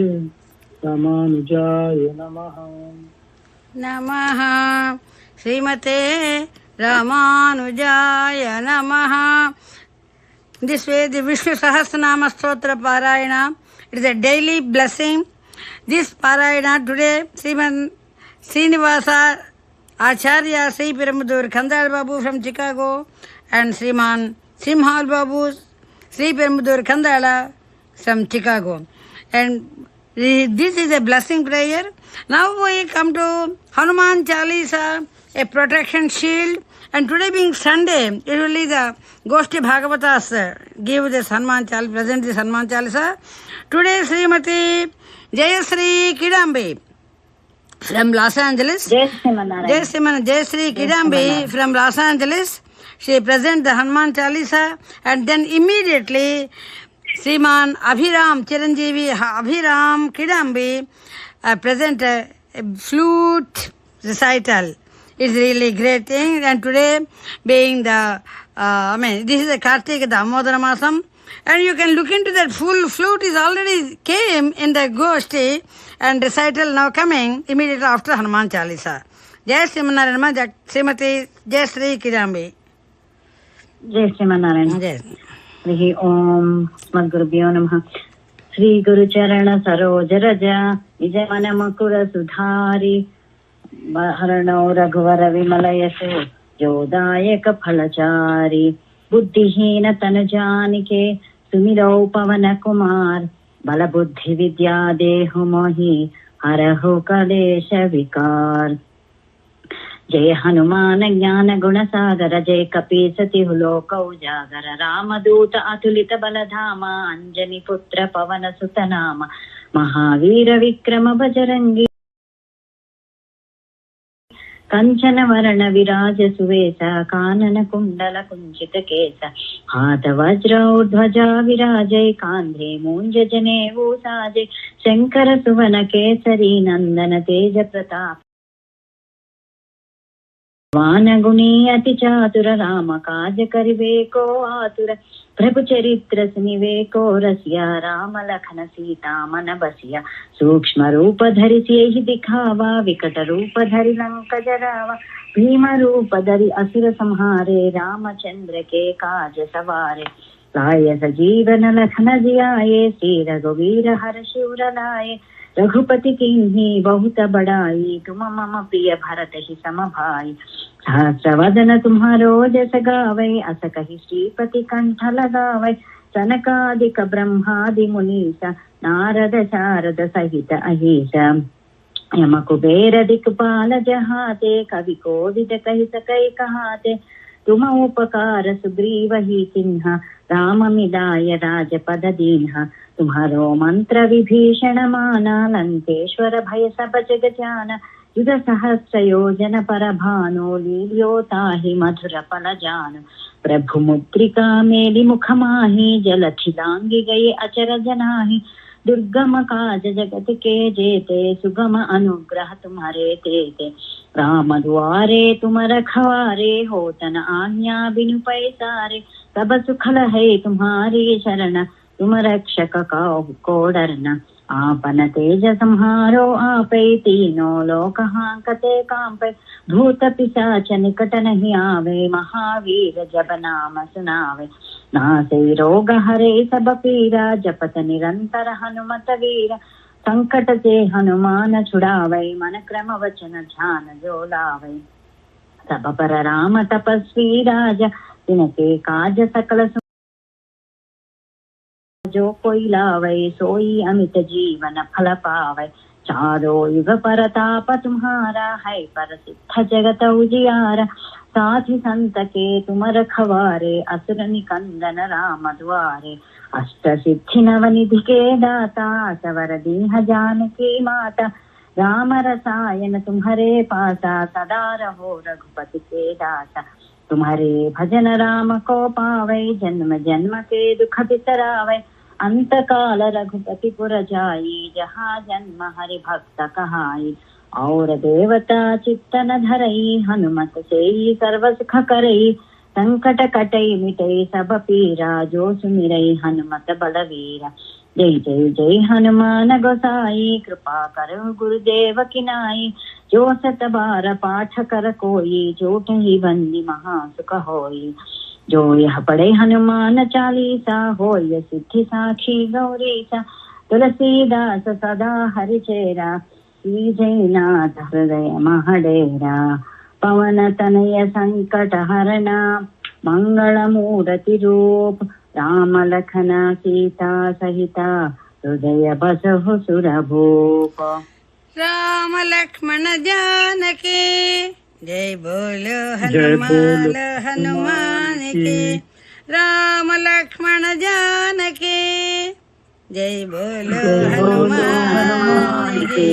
रामानुजाय नमः। नमः श्रीमते रामानुजाय नमः। This way the Vishnusahasranama Stotra Parayana, it is a daily blessing. This Parayana today, Sriman Srinivasa Acharya Sri Perambudur Kandal Babu from Chicago and Sriman Simhal Babu Sri Perambudur Kandala from Chicago. And this is a blessing prayer. Now we come to Hanuman Chalisa, a protection shield. And today being Sunday, usually the Goshti Bhagavatas give this Hanuman Chalisa, present this Hanuman Chalisa. Today Srimati Jayasri Kidambi from Los Angeles. Jayasri Kidambi from Los Angeles. She present the Hanuman Chalisa, and then immediately Sriman Abhiram Chiranjeevi Abhiram Kidambi present a flute recital. It's really great thing. And today being the, this is the Kartika Damodara Masam. And you can look into that full flute is already came in the Goshti and recital now coming immediately after Hanuman Chalisa. Jai Srimanarayana, Srimati Jai Sri Kidambi. Jai Srimanarayana. Jai. Hri Om Smadgurubhyo Namaha. Sri Guru Charana Saroja Raja Vijayana Makura Sudhari Haranau Raghavara Vimalayashu Jodayaka Phalachari बुद्धिहीन तनु जानिके सुमिरौ पवन कुमार बल बुद्धि विद्या देहु मोहि हरहु कलेश विकार। जय हनुमान ज्ञान गुण सागर जय कपीसति लोक उजागर रामदूत अतुलित बल धामा अंजनी पुत्र पवन सुत नाम महावीर विक्रम बजरंगी कंचन वर्ण विराज सुवेश कानन कुंडल कुंचित केश हाथ वज्र ध्वजा विराजय कांधे मूंज जनेऊ साजे शंकर सुवन केसरी नंदन तेज प्रताप वान गुणी अति चातुर राम काज करिवे को आतुर प्रभु चरित्र सुनिवे को रसिया राम लखन सीता मन बसिया सूक्ष्म रूप धरि सियहि दिखावा विकट रूप धरि लंक जरावा भीम रूप धरि असुर संहारे रामचंद्र के काज सवारे लाय सजीवन लखन जियाए श्री रघुवीर हर्षि उर लाए रघुपति कीन्ही बहुत बड़ाई तुम मम प्रिय भरत ही सम भाई सहस्रवदन तुम्हारो जस गावै अस कहि श्रीपति कंठ लगावै सनकादिक ब्रह्मादि मुनीश नारद शारद सहित अहिष यम कुबेर दिक्पाल जहाते कवि कोविद कहि सकै कहाते तुम उपकार सुग्रीव ही किन्हा राम मिलाय राजपद दीन्हा तुम्हारो मंत्र विभीषण माना लंकेश्वर भय सब जग जाना युग सहस्र योजन पर भानो लील्यो ताहि मधुर फल जान प्रभु मुद्रिका मेलि मुख माहि जल खिलांगी गए अचर जनाहि दुर्गम काज जगत के जेते सुगम अनुग्रह तुम्हारे तेते राम द्वारे तुम रखवारे होतन आज्ञा बिनु पैसारे सब सुखल है तुम्हारी शरण तुम रक्षक को डरना आपन तेज संहारो आपै तीनों लोक हांकते कांपै भूत पिशाच निकट नहीं आवे महावीर जब नाम सुनावे नासे रोग हरे सब पीरा जपत निरंतर हनुमत वीर संकट से हनुमान छुड़ावै मन क्रम वचन ध्यान जो लावै सब पर राम तपस्वी राजा तिनके काज सकल जो कोई लावै सोई अमित जीवन फल पावै चारो युग परताप तुम्हारा है पर सिद्ध जगत उजियारा साथी संत के तुम रखवारे असुर निकंदन राम द्वारे अष्ट सिद्धि नवनिधि के दाता सवर दीह जानकी माता राम रसायन तुम्हारे पासा सदा रहो रघुपति के दासा तुम्हारे भजन राम को पावै जन्म जन्म के दुख बिसरावै अंत काल रघुपति पुर जाई जहाँ जन्म हरि भक्त कहाई और देवता चित्तन धरई हनुमत से सर्व सुख करई संकट कटई मिटई सब पीरा जो सुमिरई हनुमत बलवीरा जय जय जय हनुमान गोसाई कृपा करो गुरुदेव की नाई जो सत बार पाठ कर कोई जो ही बंदी महा सुख होई जो यह पढ़े हनुमान चालीसा होय सिद्धि साखी गौरीसा तुलसीदास सदा हरिचेरा श्रीजयनाथ हृदय महडेरा पवन तनय संकट हरणा मंगल मूर्ति रूप राम लखन सीता सहिता हृदय बसहु सुरभूप राम लक्ष्मण जानकी जय बोलो हनुमान हनुमान के राम लक्ष्मण जानकी जय बोलो हनुमान के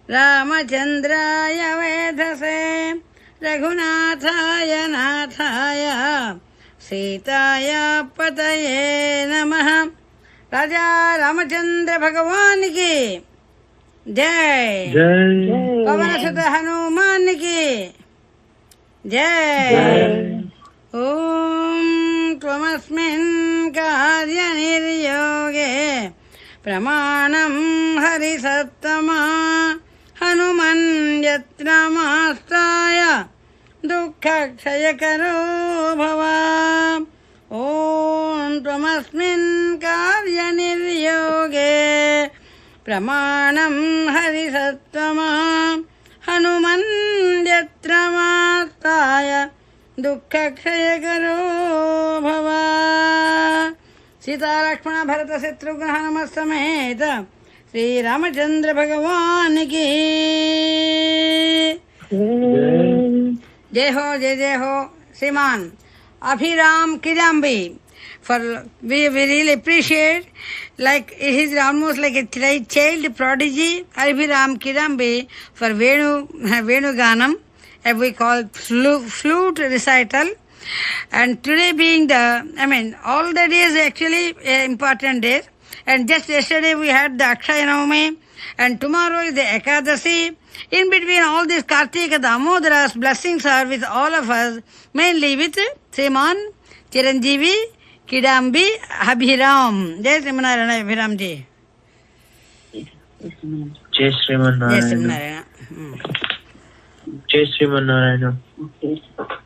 रामचंद्राय वेधसे रघुनाथाय नाथाय सीताय पतये नमः। राजा रामचंद्र भगवान की जय जय पवन सुत हनुमान की जय। ओम त्वमस्मिन् कार्य निर्योगे प्रमाणं हरिसत्तमा हनुमन् यत्र मास्ताय दुःखक्षयकरो भव। ओम त्वमस्मिन् कार्य निर्योगे प्रमाणं हरिसत्तमा हनुमन् यत्र मास्ताय Samastaya Dukkha Kshayakaro Bhava. Sita Lakshmana Bharata Shatrugna Namasameta Sri Ramachandra Bhagavan ki Jai Ho, Jai Ho, Siman Abhiram Kidambi. For we really appreciate, like it is almost like a child prodigy, Abhiram Kidambi for Venu Ganam, as we call flute recital. And today being all the days actually important days. And just yesterday we had the Akshaya Navami, and tomorrow is the Ekadasi. In between all these Kartika Damodaras, blessings are with all of us, mainly with Sriman, Chiranjeevi, Kidambi, Abhiram. Jai Srimanarayana, Abhiram ji. Jai Srimanarayana. Jai Srimanarayana. Jai Srimanarayana.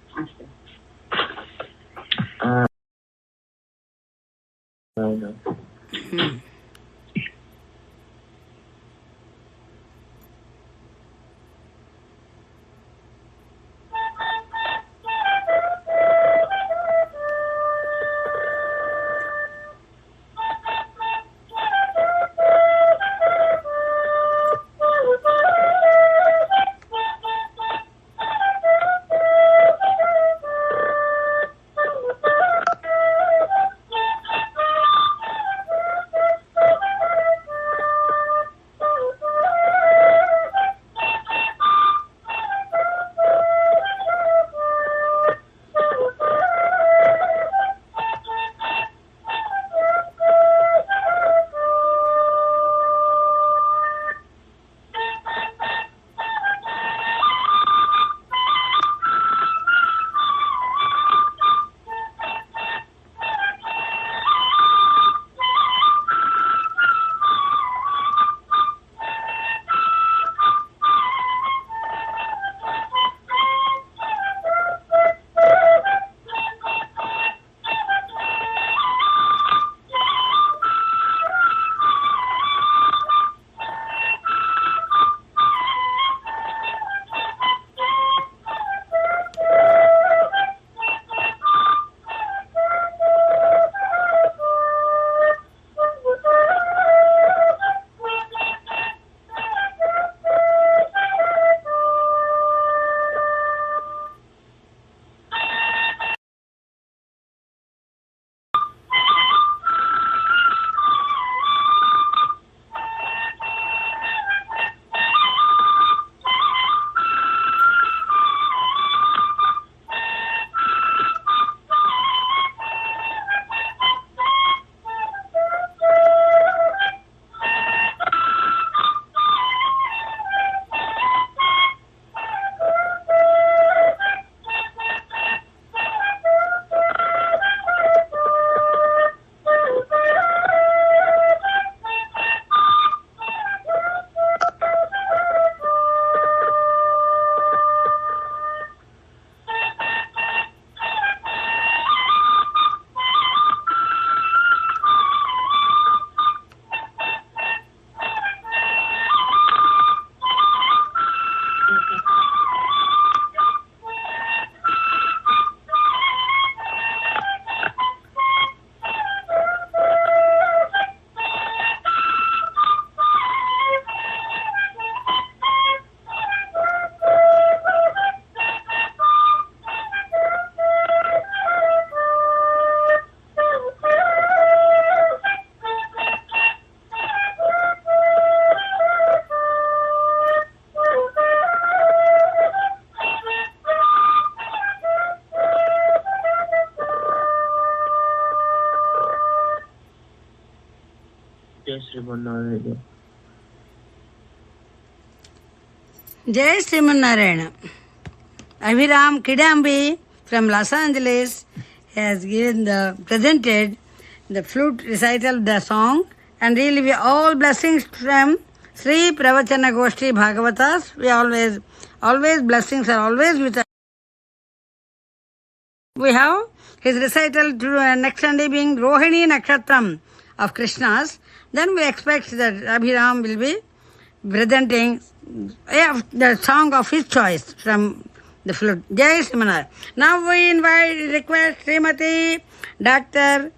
Jai Srimanarayana. Jai Srimanarayana. Abhiram Kidambi from Los Angeles has presented the flute recital of the song, and really we all blessings from Sri Pravachana Goshti Bhagavatas. We always blessings are always with us. We have his recital to next Sunday being Rohini Nakshatram of Krishna's. Then we expect that Abhiram will be presenting the song of his choice from the flute. Jai Srimanarayan. Now we request Srimati Dr.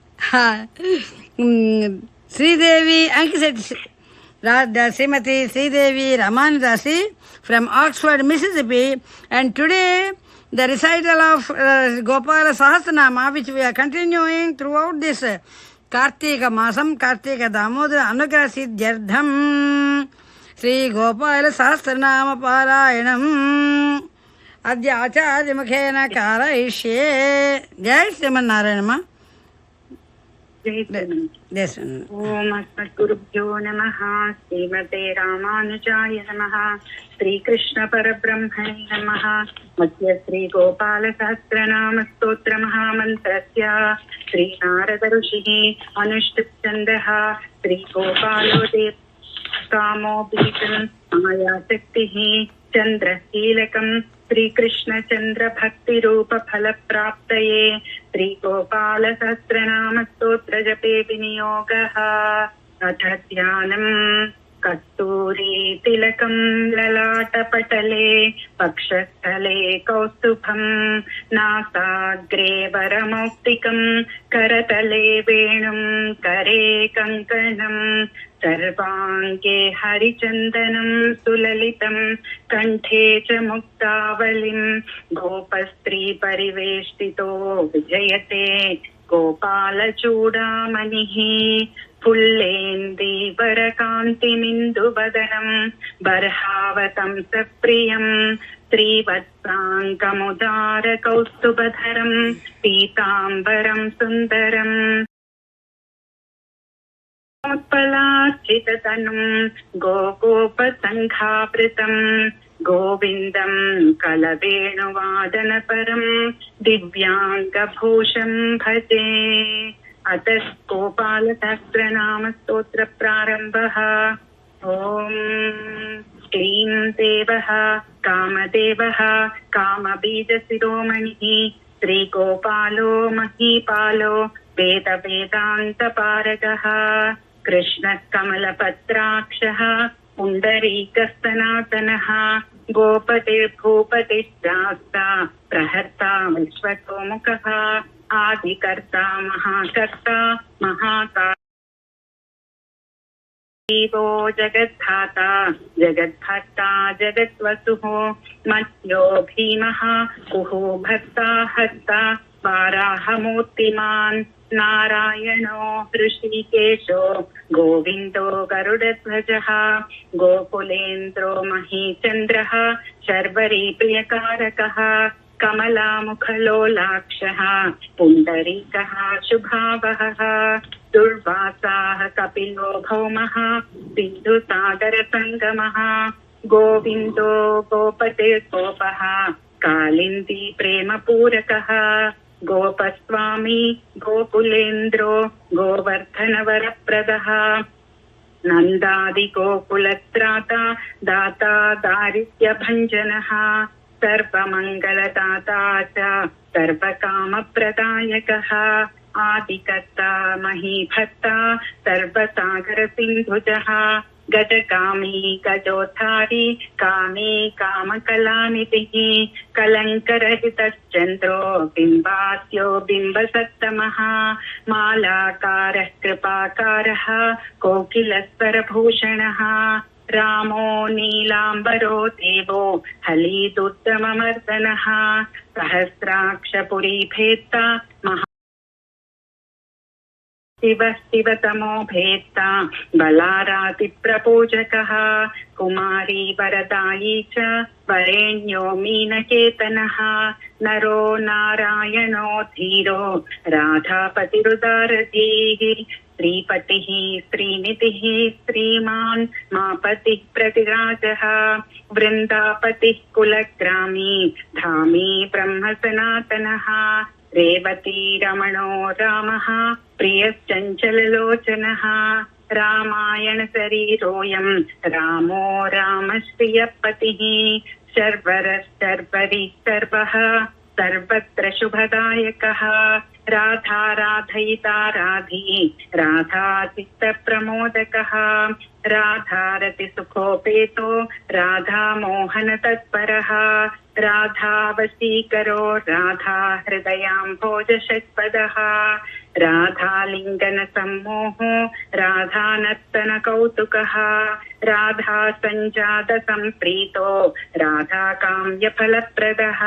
Sridevi Ankiseti Srimati Sridevi Ramanidasi from Oxford, Mississippi, and today the recital of Gopala Sahasranama, which we are continuing throughout this Kartika Masam, Kartika Damodara Anugrah Siddhyartham Sri Gopala Sahasranama Parayanam Adya Acharya Mukhena Karayishye. Jai Srimanarayanama. Yes. ओम अस्मद्गुरुभ्यो नमः श्रीमते रामानुजाय नमः श्री कृष्ण परब्रह्मणे नमः मध्य श्री गोपाल सहस्रनाम स्तोत्र महामन्त्रस्य श्री नारद ऋषिः अनुष्टुप् छन्दः श्री गोपालो देव कामो बीजं मायाशक्तिः चन्द्रकीलकम् श्रीकृष्ण चंद्र भक्ति रूप फल प्राप्तये श्री गोपाल सहस्रनाम स्तोत्र जपे विनियोगः। अथ ध्यानम् कस्तूरी तिलकं ललाटपटले पक्षस्थले कौस्तुभं नासाग्रे वरमौक्तिकं करतले वेणुं करे कङ्कणं सर्वाङ्गे हरिचन्दनं सुललितं कण्ठे च मुक्तावलिं गोपस्त्री परिवेष्टितो विजयते गोपालचूडामणिः फुल्लेन्दीवरकान्तिमिन्दुवदनं बर्हावतं सप्रियं श्रीवत्साङ्कमुदारकौस्तुभधरं पीताम्बरं सुन्दरम् उत्पलार्चिततनुं गोगोपसङ्घावृतं गोविन्दं कलवेणुवादनपरं दिव्याङ्गभूषं भजे। अत गोपालसहस्रनाम स्तोत्र प्रारम्भः। ॐ क्लीं देवः कामदेवः कामबीजशिरोमणिः श्रीगोपालो महीपालो वेदवेदान्तपारगः कृष्णः कमलपत्राक्षः पुण्डरीकस्तनातनः गोपतिर्भूपतिश्चास्ता प्रहर्ता विश्वतोमुखः आदिकर्ता महाकर्ता महाकाल देवो जगद्धाता जगद्भर्ता जगद्वसुः मत्यो भीमः कुहू भर्ता हर्ता वाराहमूर्तिमान् नारायणो ऋषिकेशो गोविन्दो गरुडध्वजः गोकुलेन्द्रो महीचन्द्रः शर्वरी प्रियकारकः कमलामुखलोलाक्षः पुण्डरीकः शुभावहः दुर्वासाः कपिलो भौमः सिन्धुसागरसङ्गमः गोविन्दो गोपतिर्गोपः कालिन्दी प्रेमपूरकः गोपस्वामी गोकुलेन्द्रो गोवर्धनवरप्रदः नन्दादिगोकुलत्राता दाता दारिद्र्यभञ्जनः सर्वमङ्गलदाता च सर्वकामप्रदायकः आदिकर्ता महीभर्ता सर्वसागरसिन्धुजः गजगामी गजोद्धारी कामी कामकलानिधिः कलङ्करहितश्चन्द्रो बिम्बास्यो बिम्बसत्तमः मालाकारः कृपाकारः कोकिलस्वरभूषणः रामो नीलाम्बरो देवो हलीदुत्तममर्दनः सहस्राक्षपुरीभेत्ता शिवः शिवतमो भेत्ता बलारातिप्रपूजकः कुमारी वरदायी च वरेण्यो मीनकेतनः नरो नारायणो धीरो राधापतिरुदारधीः श्रीपतिः श्रीनिधिः श्रीमान् मापतिः प्रतिराजः वृन्दापतिः कुलग्रामी धामी ब्रह्म सनातनः रेवती रमणो रामः प्रियश्चञ्चललोचनः रामायण शरीरोऽयं रामो रामश्रियपतिः शर्वरः शर्वरी सर्वः सर्वत्र शुभदायकः राधा राधयिता राधी राधा चित्तप्रमोदकः राधा रतिसुखोपेतो राधा मोहन तत्परः राधा वशीकरो राधा हृदयाम्भोजषट्पदः राधालिङ्गन सम्मोहो राधा नर्तन कौतुकः राधा सञ्जात सम्प्रीतो राधा काम्यफलप्रदः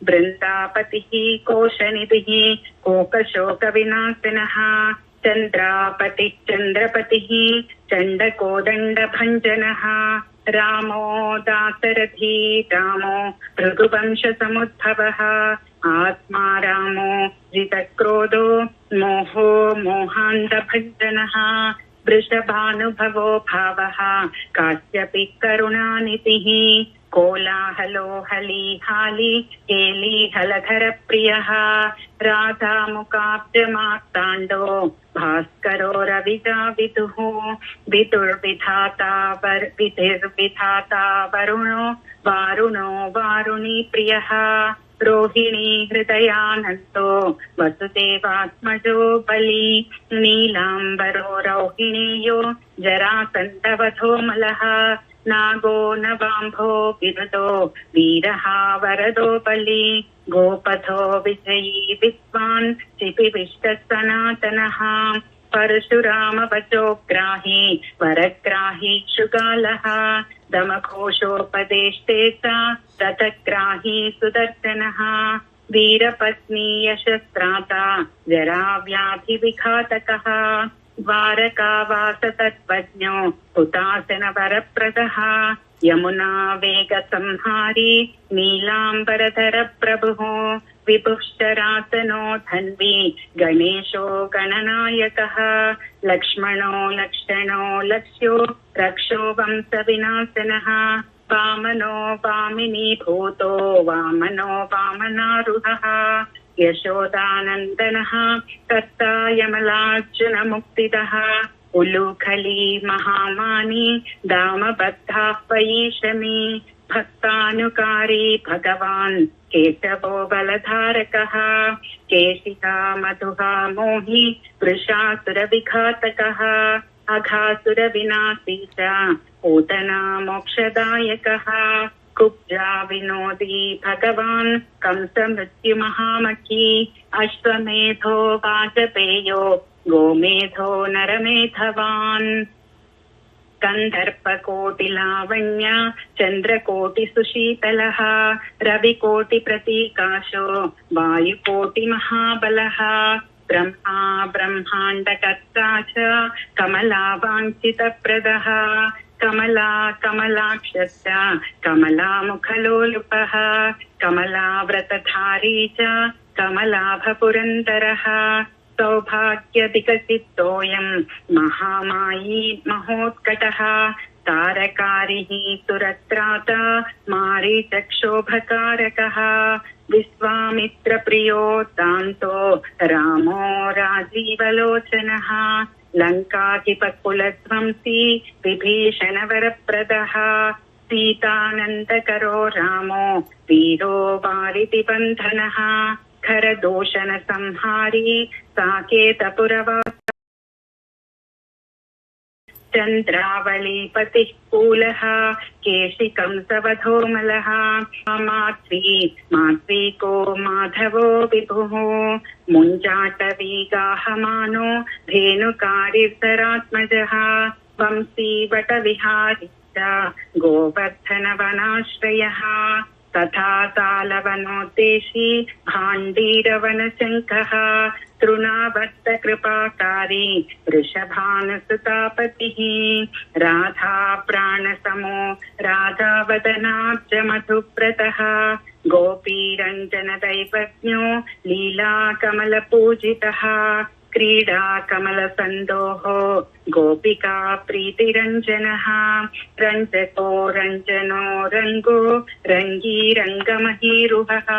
वृन्दापतिः कोशनिधिः कोकशोकविनाशिनः चन्द्रापतिः चन्द्रपतिः चण्डकोदण्डभञ्जनः रामो दाशरथी रामो भृगुवंशसमुद्भवः आत्मा रामो जितक्रोधो मोहो मोहान्धभञ्जनः वृषभानुभवो भावः काश्यपि करुणानिधिः कोलाहलो हलीहाली केलीहलधर प्रियः राधामुखाब्जमार्ताण्डो भास्करो रविजाविदुः विधिर्विधाता वरुणो वारुणी प्रियः रोहिणी हृदयानन्दो वसुदेवात्मजो बली नीलाम्बरो रोहिणीयो जरासन्दवधोमलः नागो नवाम्भो विरुदो वीरः वरदो बली गोपथो विजयी विद्वान् शिपिविष्टः सनातनः परशुरामवचोग्राही वरग्राही शुगालः दमघोषोपदेष्टे च रथग्राही सुदर्शनः वीरपत्नी यशस्त्राता जराव्याधिविघातकः द्वारकावास तत्त्वज्ञो हुतासन वरप्रदः यमुना वेगसंहारी नीलाम्बरधर प्रभुः विभुश्चरासनो धन्वी गणेशो गणनायकः लक्ष्मणो लक्षणो लक्ष्यो रक्षो वंशविनाशनः वामनो वामिनी भूतो वामनो वामनारूढः यशोदानन्दनः कर्ता यमलार्जुनमुक्तिदः उलूखली महामानी दामबद्धाः पयीशमी भक्तानुकारी भगवान् केशवो बलधारकः केशिका मधुहा मोही वृषासुरविघातकः अघासुरविनाशी च पूतना मोक्षदायकः कुब्जा विनोदी भगवान् कंसमृत्युमहामखी अश्वमेधो वाजपेयो गोमेधो नरमेधवान् गन्धर्पकोटिलावण्य चन्द्रकोटिसुशीतलः रविकोटिप्रतीकाशो वायुकोटिमहाबलः ब्रह्मा ब्रह्माण्डकर्ता च कमलावाञ्छितप्रदः कमलाक्षश्च कमलामुखलोलुपः कमलाव्रतधारी च कमलाभपुरन्दरः सौभाग्यविकसितोऽयम् महामायी महोत्कटः तारकारिः सुरत्राता मारीचक्षोभकारकः विश्वामित्रप्रियो दान्तो रामो राजीवलोचनः लङ्काधिपकुलध्वंसी विभीषणवरप्रदः सीतानन्दकरो रामो वीरो वारितिबन्धनः खरदूषण संहारी साकेतपुरवास चन्द्रावलीपतिः कूलः केशिकंसवधोमलः मात्वीको माधवो विभुः मुञ्जाटवीगाहमानो धेनुकारिर्धरात्मजः वंशीवटविहारी च गोवर्धनवनाश्रयः तथा तालवनोद्देशी भाण्डीरवनशङ्खः तृणावर्तकृपाकारी वृषभानुसुतापतिः राधा प्राणसमो राधावदनाब्जमधुव्रतः गोपीरञ्जनदैवज्ञो लीलाकमलपूजितः क्रीडा कमलसन्दोहो गोपिका प्रीतिरञ्जनः रञ्जको रञ्जनो रङ्गो रङ्गी रङ्गमहीरुहः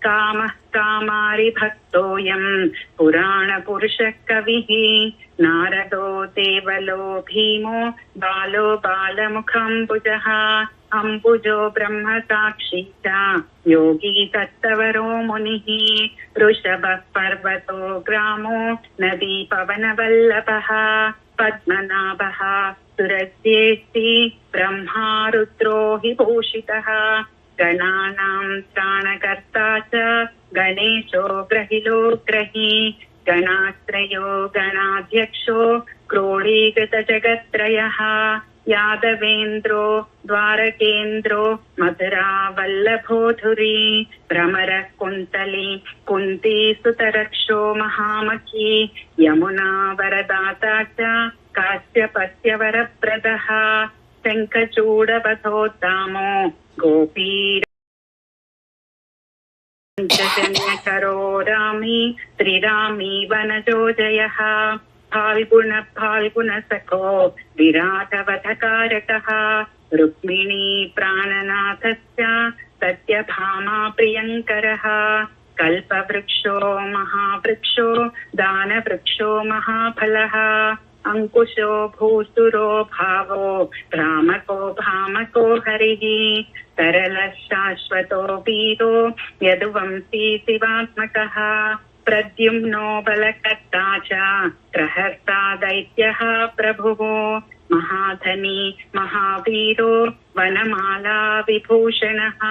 कामः कामारिभक्तोऽयं पुराणपुरुषः कविः नारदो देवलो भीमो बालो बालमुखम्बुजः अंबुजो ब्रह्म साक्षी च योगी तत्तवरो मुनिः वृषभः पर्वतो ग्रामो नदी पवनवल्लभः पद्मनाभः सुरस्येऽस्ति ब्रह्मा रुद्रो हि भूषितः गणानां त्राणकर्ता च गणेशो ग्रहिलो ग्रही गणात्रयो गणाध्यक्षो क्रोडीकृतजगत्त्रयः यादवेन्द्रो द्वारकेन्द्रो मधुरावल्लभोधुरी भ्रमरः कुन्तली कुन्ती सुतरक्षो महामखी यमुना वरदाता च काश्यपस्य वरप्रदः शङ्खचूडपथोत्तामो गोपी करो रामी त्रिरामी वनजो जयः भाविपुन सखो विराटवधकारकः रुक्मिणी प्राणनाथश्च सत्यभामा प्रियङ्करः कल्पवृक्षो महावृक्षो दानवृक्षो महाफलः अंकुशो भूसुरो भावो भ्रामको हरिः सरलः शाश्वतो वीरो यदुवंशी शिवात्मकः प्रद्युम्नो बलकर्ता च प्रहर्ता दैत्यः प्रभुः महाधनी महावीरो वनमाला विभूषणः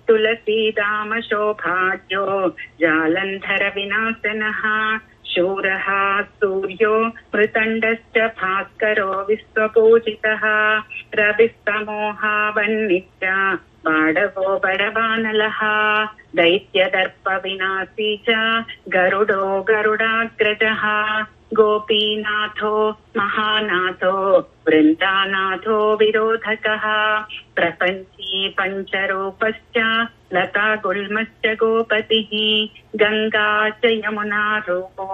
तुलसीदाम शोभाढ्यो जालन्धर विनाशनः शूरः सूर्यो मृतण्डश्च भास्करो विश्वपूजितः रविस्तमोहावन्निश्च बाडवो बडवानलः दैत्यदर्पविनाशी च गरुडो गरुडाग्रजः गोपीनाथो महानाथो वृन्दानाथो विरोधकः प्रपञ्ची पञ्चरूपश्च लता गुल्मश्च गोपतिः गङ्गा च यमुना रूपो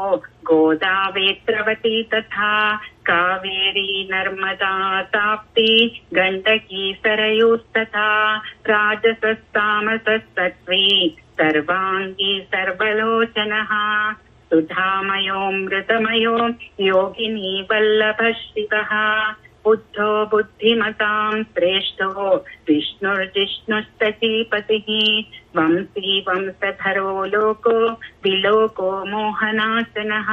गोदा वेत्रवती तथा कावेरी नर्मदा ताप्ती गण्डकी सरयूस्तथा राजसस्तामसस्सत्त्वी सर्वाङ्गी सर्वलोचनः सुधामयोऽमृतमयो योगिनी वल्लभः शिवः बुद्धो बुद्धिमतां श्रेष्ठो विष्णुर्जिष्णुस्तचीपतिः वंशी वंशधरो लोको विलोको मोहनाशनः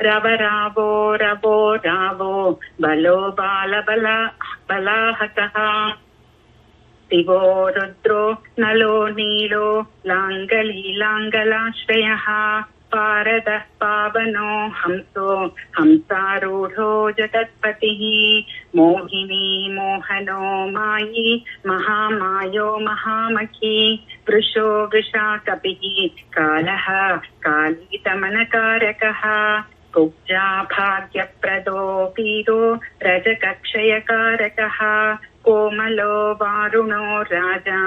रवरावो रवो रावो बलो बलाहकः शिवो रुद्रो नलो नीलो लाङ्गलीलाङ्गलाश्रयः पारदः पावनो हंसो हंसारूढो जगत्पतिः मोहिनी मोहनो मायी महामायो महामखी वृषो वृषाकपिः कालः कालीतमनकारकः कुब्जा भाग्यप्रदो वीरो रजकक्षयकारकः कोमलो वारुणो राजा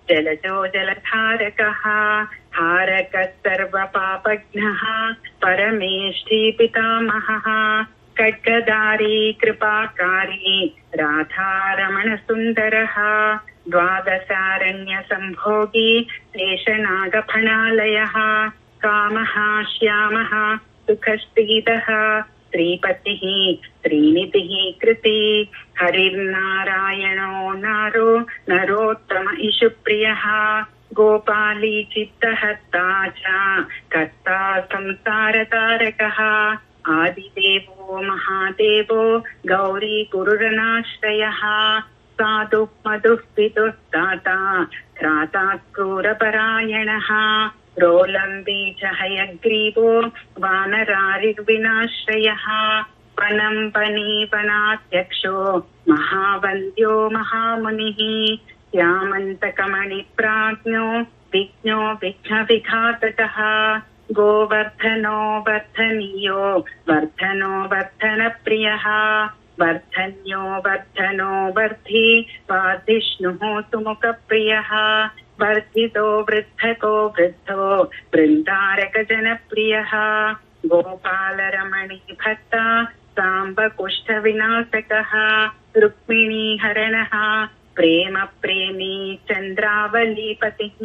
जलजो जलधारकः हारकः सर्वपापघ्नः परमेष्ठी पितामहः खड्गधारी कृपाकारी राधारमणसुन्दरः द्वादशारण्यसम्भोगी शेषनागफणालयः कामः श्यामः सुखस्तीदः श्रीपतिः श्रीनिधिः कृति हरिर्नारायणो नारो नरोत्तम इषुप्रियः गोपाली चित्तहर्ता च कर्ता संसारतारकः आदिदेवो महादेवो गौरी गुरुरनाश्रयः साधुः मधुः पितुः दाता त्राता क्रूरपरायणः रोलम्बी च हयग्रीवो वानरारिर्विनाश्रयः वनं वनीवनाध्यक्षो महावन्द्यो महामुनिः श्यामन्तकमणिप्राज्ञो विघ्नो विघ्नविघातकः गोवर्धनो वर्धनीयो वर्धनो वर्धनप्रियः वर्धन्यो वर्धनो वर्धी वाधिष्णुः सुमुखप्रियः वर्धितो वृद्धको वृद्धो वृन्दारकजनप्रियः गोपालरमणी भक्ता साम्बकुष्ठविनाशकः रुक्मिणीहरणः प्रेम प्रेमी चन्द्रावलीपतिः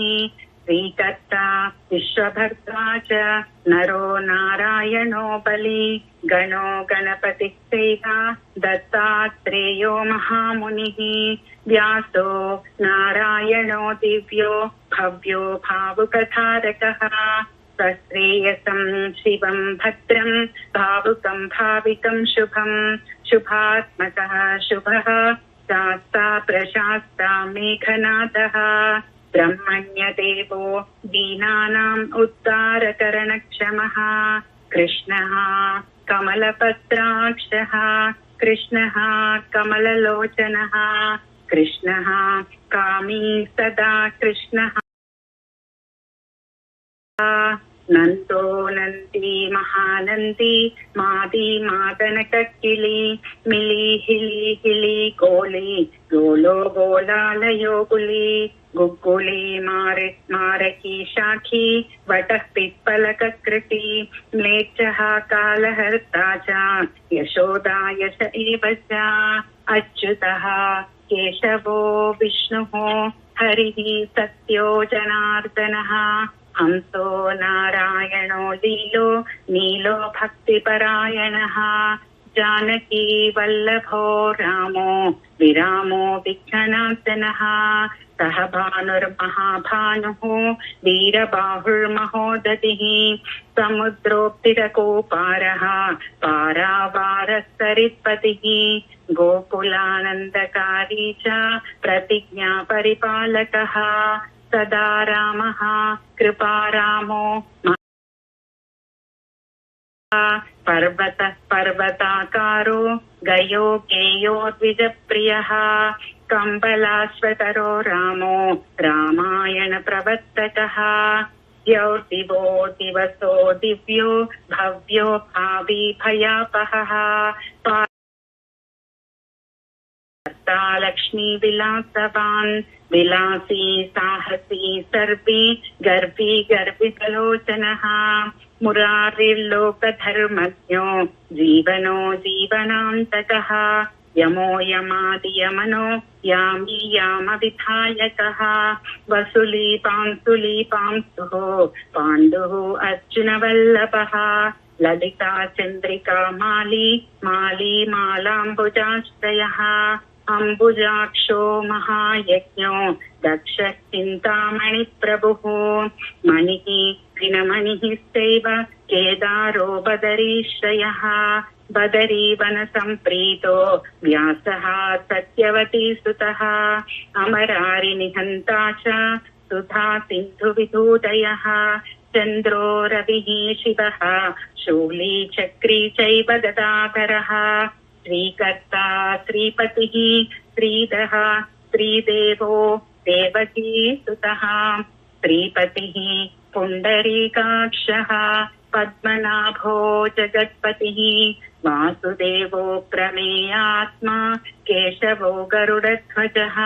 श्रीकर्ता विश्वभर्ता च नरो नारायणो बली गणो गणपतिः सेवा दत्तात्रेयो महामुनिः व्यासो नारायणो दिव्यो भव्यो भावुकधारकः स्वश्रेयसं शिवं भद्रं भावुकं भाविकं शुभं शुभात्मकः शुभः शास्ता प्रशास्ता मेघनादः ब्रह्मण्यदेवो दीनानाम् उद्धारकरणक्षमः कृष्णः कमलपत्राक्षः कृष्णः कमललोचनः कृष्णः कामी सदा कृष्णः नन्दो नन्दी महानन्दी मादी मादनकक्किली मिली हिली हिली गोली गोलो गोलालयो गुली गुग्गुली मारकी शाखी वटः पिप्पलककृति म्लेच्छः कालहर्ता च यशोदा यश एव च अच्युतः केशवो विष्णुः हरिः सत्यो जनार्दनः हंसो नारायणो लीलो नीलो भक्तिपरायणः जानकी वल्लभो रामो विरामो विघ्ननाशनः सह भानुर्महाभानुः वीरबाहुर्महोदधिः समुद्रोत्थितकोपारः पारावारस्तरित्पतिः गोकुलानन्दकारी च प्रतिज्ञा परिपालकः सदा रामः कृपारामो पर्वतः पर्वताकारो गयो गेयो द्विजप्रियः कम्बलाश्वतरो रामो रामायण प्रवर्तकः द्यौर्दिवो दिवसो दिव्यो भव्यो भावी भयापहः लक्ष्मी विलासवान् विलासी साहसी सर्वी गर्वी गर्वितलोचनः मुरारिर्लोकधर्मज्ञो जीवनो जीवनान्तकः यमो यमादियमनो यामी यामविधायकः वसुलीपांसुलीपांसुः पाण्डुः अर्जुनवल्लभः ललिता चन्द्रिका माली माली मालाम्बुजाश्रयः अम्बुजाक्षो महायज्ञो दक्षः चिन्तामणिप्रभुः मणिः दिनमणिः सैव केदारो बदरीश्रयः बदरीवनसम्प्रीतो व्यासः सत्यवती सुतः अमरारिनिहन्ता च सुधा सिन्धुविधूतयः चन्द्रो रविः शिवः शूली चक्री चैव गदाधरः श्रीकर्ता श्रीपतिः श्रीधः श्रीदेवो देवकी सुतः श्रीपतिः पुण्डरीकाक्षः पद्मनाभो जगत्पतिः वासुदेवो प्रमेयात्मा केशवो गरुडध्वजः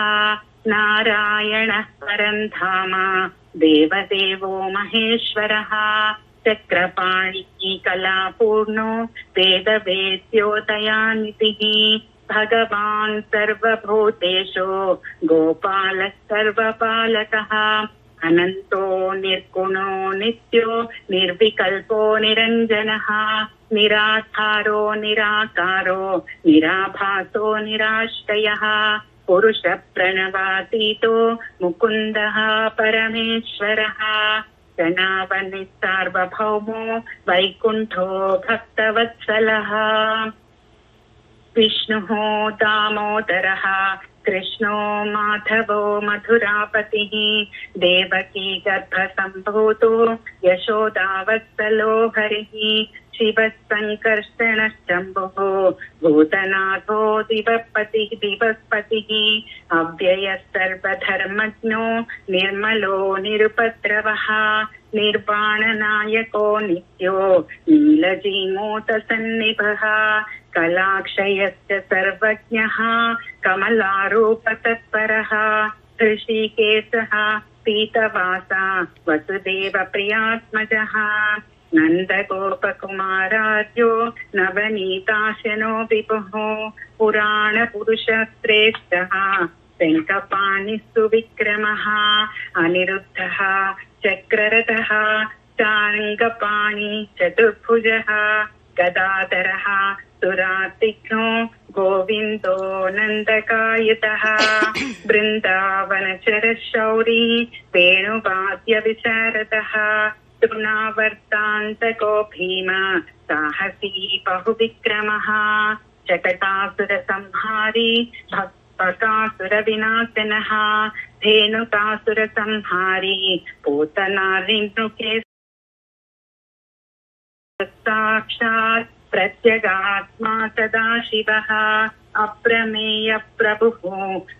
नारायणः परं धाम देवदेवो महेश्वरः चक्रपाणिः कलापूर्णो वेदवेद्यो दयानिधिः भगवान् सर्वभूतेषु गोपालः सर्वपालकः अनन्तो निर्गुणो नित्यो निर्विकल्पो निरञ्जनः निराधारो निराकारो निराभासो निराश्रयः पुरुषप्रणवातीतो मुकुन्दः परमेश्वरः जनावनिः सार्वभौमो वैकुण्ठो भक्तवत्सलः विष्णुः दामोदरः कृष्णो माधवो मधुरापतिः देवकी गर्भसम्भूतो यशोदावत्सलो हरिः शिवः सङ्कर्षणश्चम्बुः भूतनाथो दिवःपतिः अव्ययः सर्वधर्मज्ञो निर्मलो निरुपद्रवः निर्वाणनायको नित्यो नीलजीमूतसन्निभः कलाक्षयश्च सर्वज्ञः कमलारूपतत्परः ऋषिकेशः पीतवासा वसुदेवप्रियात्मजः नन्दगोपकुमारार्यो नवनीताशनो विभुः पुराणपुरुषश्रेष्ठः శంఖపాణిస్తు విక్రమః అనిరుద్ధః చక్రరథః చాంగపాణి చతుర్భుజః గదాధరః సురాతిఘ్నో గోవిందో నందకాయుతః బృందావనచర శౌరీ వేణువాద్య విశారదః తృణావర్తాంతకో భీమ సాహసీ బహువిక్రమః చకటాసుర సంహారీ బకాసుర వినాశనః ధేనుకాసుర సంహారీ పూతనారిణుకే సాక్షాత్ ప్రత్యగాత్మా సదాశివః అప్రమేయ ప్రభుః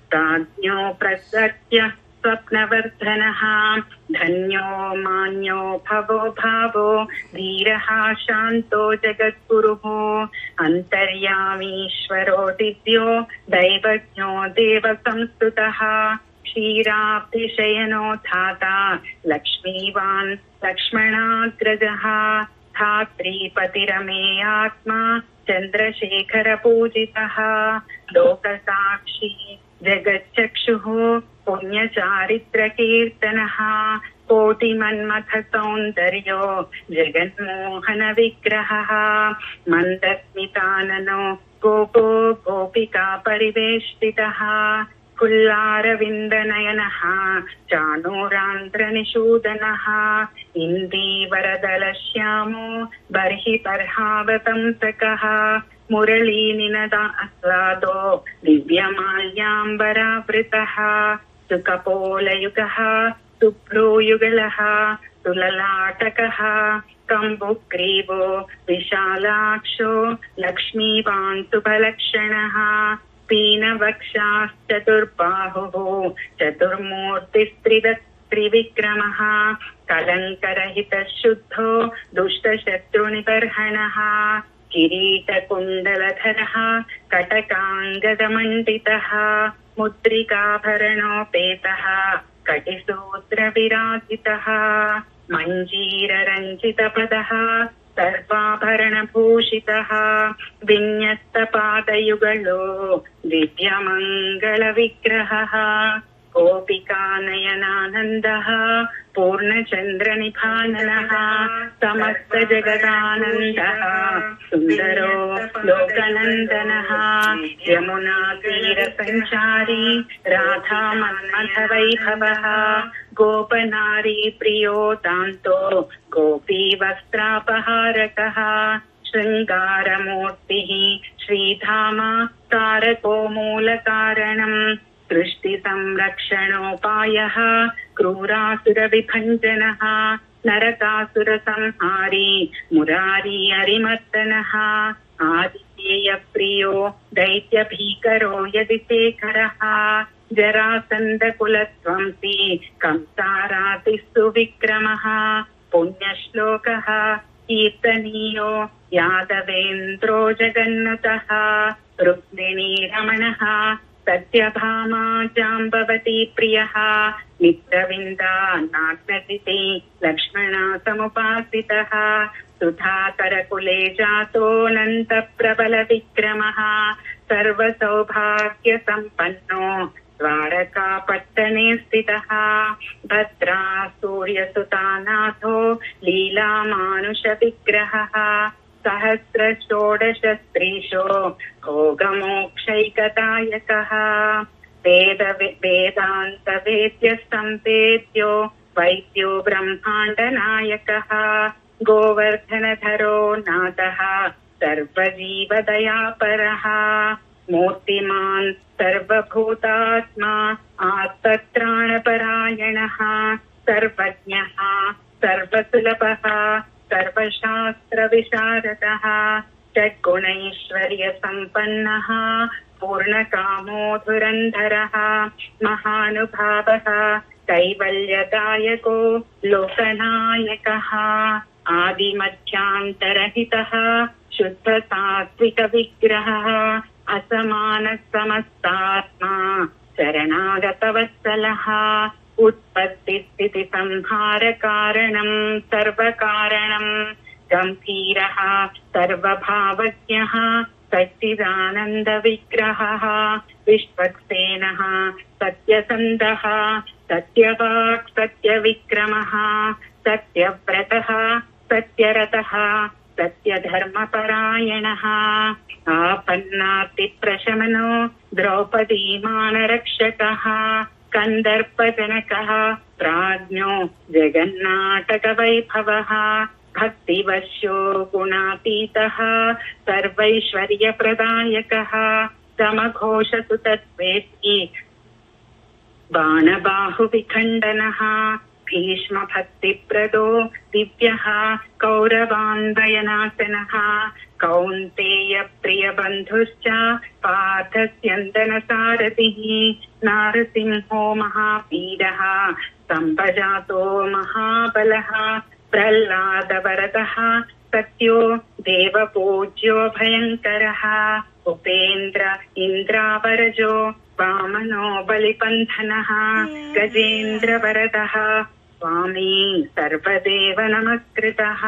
ప్రాజ్ఞో ప్రసత్య స్వప్నవర్ధనః ధన్యో మాన్యో భవో భావో ధీరః శాంతో జగద్గురుః అంతర్యామీశ్వరో దివ్యో దైవజ్ఞో దేవ సంస్తుతః క్షీరాబ్ధిశయనో ధాతా లక్ష్మీవాన్ లక్ష్మణాగ్రజః ధాత్రీపతిరమేయాత్మా చంద్రశేఖర పూజితః లోకసాక్షి జగచ్చక్షుః పుణ్యచారిత్రకీర్తనః కోటిమన్మథ సౌందర్యో జగన్మోహన విగ్రహః మందస్మితాననో గోపో గోపికా పరివేష్టితః ఫుల్లారవిందనయనః చాణూరాంధ్రనిషూదనః ఇందీవరదలశ్యామో బర్హి పర్హావతంసకః మురళీనినదాస్వాదో దివ్యమాల్యాంబరావృతః సుకపోలయుగః శుభ్రోయుగళః తులలాటకః కంబుగ్రీవో విశాలాక్షో లక్ష్మీవాన్ శుభలక్షణః పీనవక్షాశ్చతుర్బాహుః చతుర్మూర్తిస్త్రివిక్రమః కలంకరహితः శుద్ధో దుష్టశత్రునిబర్హణः కిరీటకుండలధరः కటకాంగదమండితः ముద్రికాభరణోపేతः కటిసూత్రవిరాజితः మంజీరరంజితపదः సర్వాభరణభూషితः విన్యస్తపాదయుగళో దివ్యమంగళవిగ్రహः గోపికానయనానందः పూర్ణచంద్రనిభాననः సమస్తజగదానందः సుందరో లోకనందనः యమునాతీరసంచారీ రాధామన్మథవైభవः గోపనారీ ప్రియో దాంతో గోపీవస్త్రాపహారకः శృంగారమూర్తిः శ్రీధామ తారకో మూలకారణం సృష్టి సంరక్షణోపాయః క్రూరాసుర విభంజనః నరకాసుర సంహారీ మురారీ హరిమర్దనః ఆదిత్యేయ ప్రియో దైత్య భీకరో యది శేఖరః జరాసంద కులధ్వంసీ కంసారాతిస్సు విక్రమః పుణ్యశ్లోకః కీర్తనీయో యాదవేంద్రో జగన్నుతః రుక్మిణీ రమణః సత్యభామా జాంబవతీ ప్రియః మిత్రవిందా నాగ్నజితే లక్ష్మణ సముపాసితః సుధాకరకులే జాతోనంత ప్రబల విక్రమః సర్వసౌభాగ్య సంపన్నో ద్వారకాపట్టణే స్థితః భద్రా సూర్యసుతానాథో లీలామానుష విగ్రహः సహస్రషోడశ స్త్రీషో భోగమోక్షైకదాయకः వేదాంత వేద్య సంవేద్యో వైద్యో బ్రహ్మాండనాయకः గోవర్ధనధరో నాథः సర్వజీవదయాపరः మూర్తిమాన్ సర్వభూతాత్మా ఆత్మత్రాణపరాయణः సర్వజ్ఞः సర్వసులభः సర్వశాస్త్ర విశారదః షడ్గుణైశ్వర్య సంపన్నః పూర్ణకామో ధురంధరః మహానుభావः కైవల్యదాయకో లోకనాయకः ఆదిమధ్యాంతరహితः శుద్ధ సాత్విక విగ్రహः అసమాన సమస్తాత్మా శరణాగతవత్సలः ఉత్పత్తి స్థితి సంహార కారణం సర్వకారణం గంభీరः సర్వభావజ్ఞः सच्चिदानन्दविग्रहः विश्वक्सेनः सत्यसन्धः सत्यवाक् सत्यविक्रमः सत्यव्रतः सत्यरतः सत्यधर्मपरायणः आपन्नातिप्रशमनो द्रौपदीमानरक्षकः कन्दर्पजनकः प्राज्ञो जगन्नाटकवैभवः भक्तिवश्यो गुणातीतः सर्वैश्वर्यप्रदायकः समघोषसुतत्वेऽस्ति बाणबाहुविखण्डनः भीष्मभक्तिप्रदो दिव्यः कौरवान्वयनाशनः कौन्तेयप्रियबन्धुश्च पार्थस्यन्दनसारथिः नारसिंहो महावीरः सम्पजातो महाबलः प्रह्लादवरदः सत्यो देवपूज्यो भयङ्करः उपेन्द्र इन्द्रावरजो वामनो बलिपन्थनः गजेन्द्रवरदः स्वामी सर्वदेव नमस्कृतः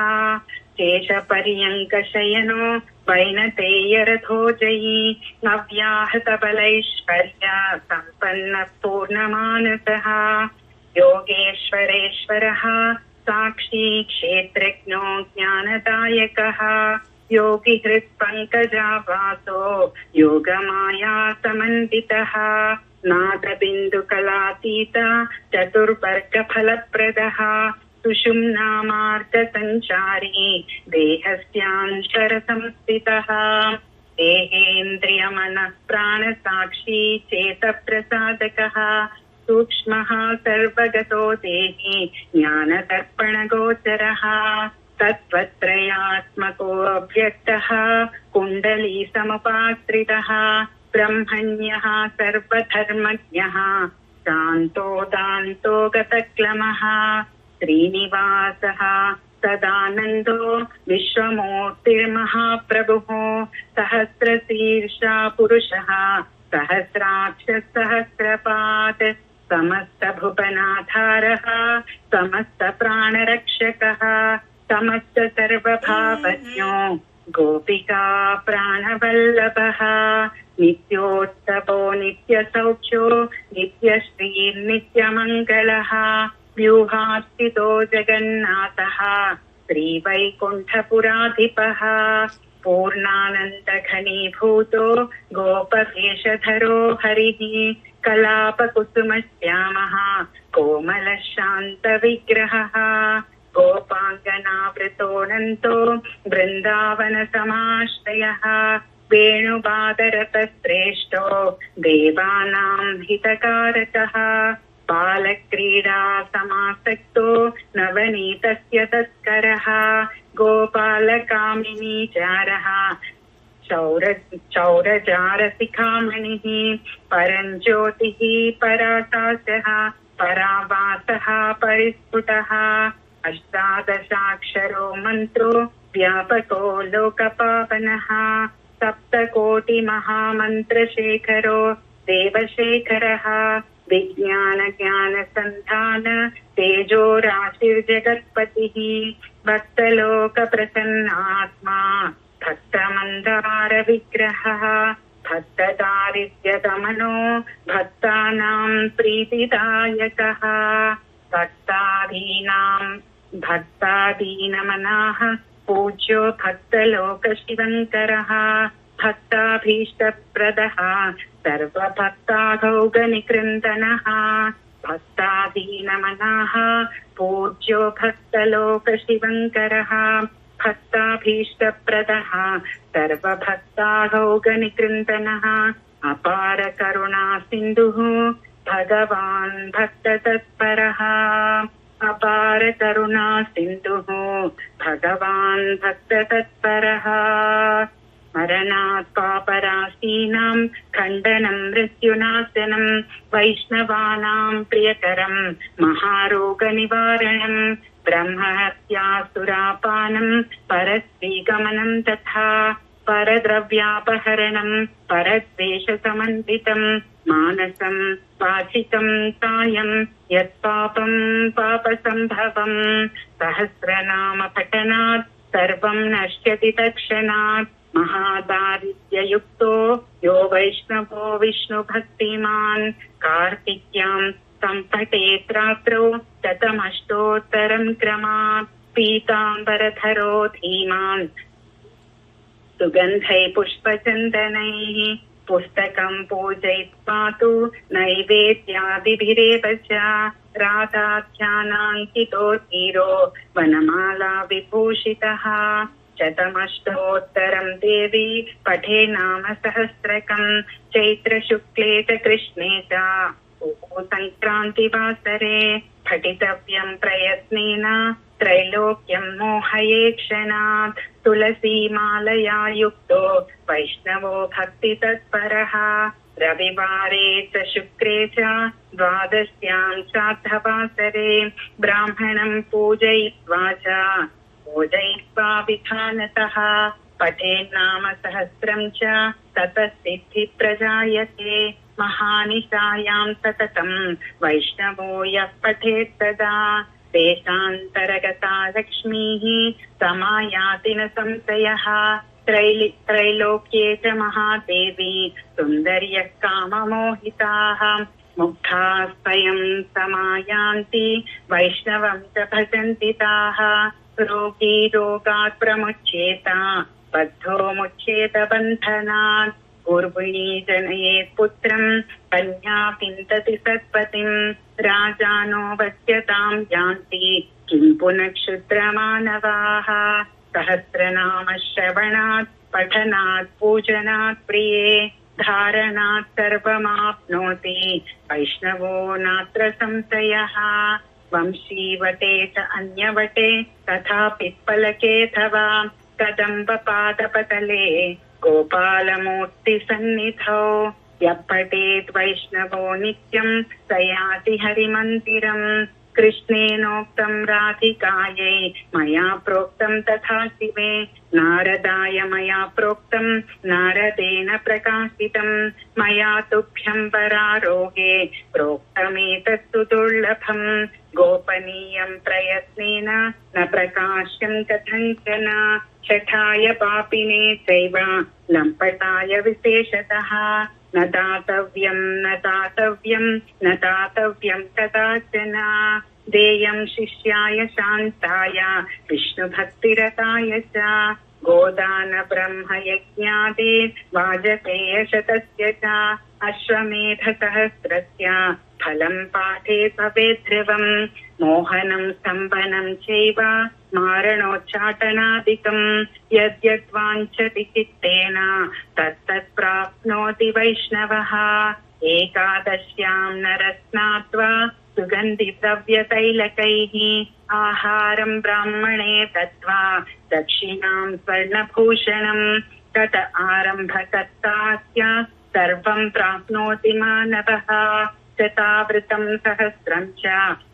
शेषपर्यङ्कशयनो वैनतेयरथो जयी नव्याहतबलैश्वर्य सम्पन्नः पूर्णमानसः योगेश्वरेश्वरः साक्षी क्षेत्रज्ञो ज्ञानदायकः योगिहृत्पङ्कजावासो योगमाया समन्वितः नादबिन्दुकलातीत चतुर्वर्गफलप्रदः सुषुम्नामार्गसञ्चारी देहस्यान्तरसंस्थितः देहेन्द्रियमनः प्राणसाक्षी चेतप्रसादकः सूक्ष्मः सर्वगतो देहि ज्ञानदर्पणगोचरः तत्त्वत्रयात्मको अव्यक्तः कुण्डली समुपाश्रितः ब्रह्मण्यः सर्वधर्मज्ञः शान्तो दान्तो गतक्लमः श्रीनिवासः सदानन्दो विश्वमूर्तिर्महाप्रभुः सहस्रशीर्षा पुरुषः सहस्राक्षः सहस्रपात् समस्तभुवनाधारः समस्तप्राणरक्षकः समस्तसर्वभावज्ञो गोपिका प्राणवल्लभः नित्योत्सवो नित्यसौख्यो नित्यश्रीर्नित्यमङ्गलः व्यूहास्थितो जगन्नाथः श्रीवैकुण्ठपुराधिपः पूर्णानन्दघनीभूतो गोपवेशधरो हरिः कलापकुसुमश्यामः कोमलशान्तविग्रहः गोपाङ्गनावृतोऽनन्तो वृन्दावनसमाश्रयः वेणुवादरतश्रेष्ठो देवानां हितकारकः बालक्रीडा समासक्तो नवनीतस्य तस्करः गोपालकामिनीचारः चौरजारशिखामणिः परञ्ज्योतिः पराकाशः परावासः परिस्फुटः अष्टादशाक्षरो मन्त्रो व्यापको लोकपावनः सप्तकोटिमहामन्त्रशेखरो देवशेखरः विज्ञानज्ञानसन्धान तेजो राशिर्जगत्पतिः भक्तलोकप्रसन्नात्मा भक्तमन्दारविग्रहः भक्तदारिद्र्यदमनो भक्तानां प्रीतिदायकः भक्तादीनमनाः पूज्यो भक्तलोकशिवङ्करः भक्ताभीष्टप्रदः सर्वभक्ताघौगनिकृन्दनः भक्तादीनमनाः पूज्यो भक्तलोकशिवङ्करः भक्ताभीष्टप्रदः सर्वभक्ताघौगनिकृन्दनः अपार करुणा सिन्धुः भगवान् भक्ततत्परः अपार करुणा सिन्धुः भगवान् भक्ततत्परः मरणात् पापराशीनां खण्डनं मृत्युनाशनं वैष्णवानां प्रियकरं महारोगनिवारणं ब्रह्महत्यासुरापानं परस्त्रीगमनं तथा परद्रव्यापहरणं परद्वेषसमन्वितं मानसं वाचिकं कायं यत्पापं पापसम्भवं सहस्रनाम पठनात् सर्वं नश्यति तत्क्षणात् महादारिद्र्ययुक्तो यो वैष्णवो विष्णुभक्तिमान् कार्तिक्यां सम्पठेत् रात्रौ शतमष्टोत्तरं क्रमात् पीताम्बरधरो धीमान् सुगन्धै पुष्पचन्दनैः पुस्तकं पूजयित्वा तु नैवेद्यादिभिरेव च राधाध्यानाङ्कितो धीरो वनमाला विभूषितः शतमष्टोत्तरं देवी पठे नाम सहस्रकं चैत्रशुक्ले च कृष्णे च सङ्क्रान्तिवासरे पठितव्यं प्रयत्नेन त्रैलोक्यं मोहये क्षणात् तुलसीमालया युक्तो वैष्णवो भक्तितत्परः रविवारे च शुक्रे च द्वादश्यां श्राद्धवासरे ब्राह्मणं पूजयित्वा विधानतः पठेन्नाम सहस्रं च ततः सिद्धिप्रजायते महानिशायां सततं वैष्णवो यः पठेत् तदा देशान्तरगता लक्ष्मीः समायाति न संशयः त्रैलोक्ये च महादेवी सुन्दर्यः काममोहिताः मुग्धाः स्वयं समायान्ति वैष्णवं च भजन्ति ताः रोगी रोगात् प्रमुच्येत बद्धो मुच्येत बन्धनात् गर्भिणी जनयेत् पुत्रं कन्या पिन्दति सत्पतिं राजानो वश्यतां यान्ति किं पुनः क्षुद्रमानवाः सहस्रनामश्रवणात् पठनात् पूजनात् प्रिये धारणात् सर्वमाप्नोति वैष्णवो नात्र संशयः वंशीवटे च अन्यवटे तथा पिप्पलकेऽथवा कदम्बपादपतले गोपालमूर्तिसन्निधौ यः पठेत् वैष्णवो नित्यं स याति हरिमन्दिरम् कृष्णेनोक्तं राधिकायै मया प्रोक्तं तथा शिवे नारदाय मया प्रोक्तं नारदेन प्रकाशितं मया तुभ्यं परारोगे प्रोक्तमेतत्तु दुर्लभम् गोपनीयं प्रयत्नेन न प्रकाश्यं कथञ्चन शठाय पापिने चैव लम्पटाय विशेषतः न दातव्यं न दातव्यं न दातव्यं कदाचन देयं शिष्याय शान्ताय विष्णुभक्तिरताय च गोदान ब्रह्मयज्ञादे वाजपेयशतस्य च अश्वमेधसहस्रस्य फलं पाठे भवेत् ध्रुवम् मोहनं स्तम्भनं चैव मारणोच्चाटनादिकं यद्यद्वाञ्छति चित्तेन तत्तत् प्राप्नोति वैष्णवः एकादश्यां नरस्नात्वा सुगन्धिद्रव्यतैलकैः आहारं ब्राह्मणे दत्त्वा दक्षिणां स्वर्णभूषणं तत आरम्भकर्तास्य सर्वं प्राप्नोति मानवः शतावृतं सहस्रं च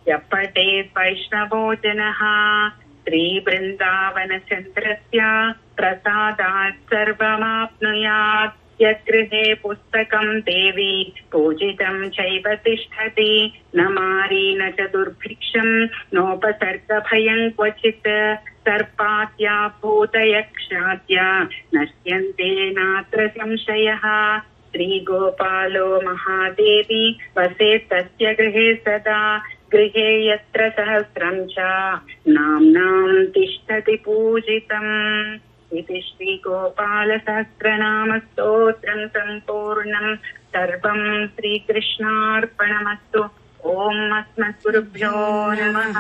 यः पठेत् वैष्णवो जनः श्रीवृन्दावनचन्द्रस्य प्रसादात् सर्वमाप्नुयात् यद्गृहे पुस्तकं देवी पूजितं चैव तिष्ठति न मारी न च दुर्भिक्षं नोपसर्गभयं क्वचित् सर्पाद्या भूतयक्षाद्य नश्यन्ते नात्र संशयः श्रीगोपालो महादेवी वसेत् तस्य गृहे सदा गृहे यत्र सहस्रं च नाम्नां तिष्ठति पूजितम् इति श्रीगोपालसहस्रनाम स्तोत्रं सम्पूर्णं सर्वं श्रीकृष्णार्पणमस्तु ओम अस्मद्गुरुभ्यो नमः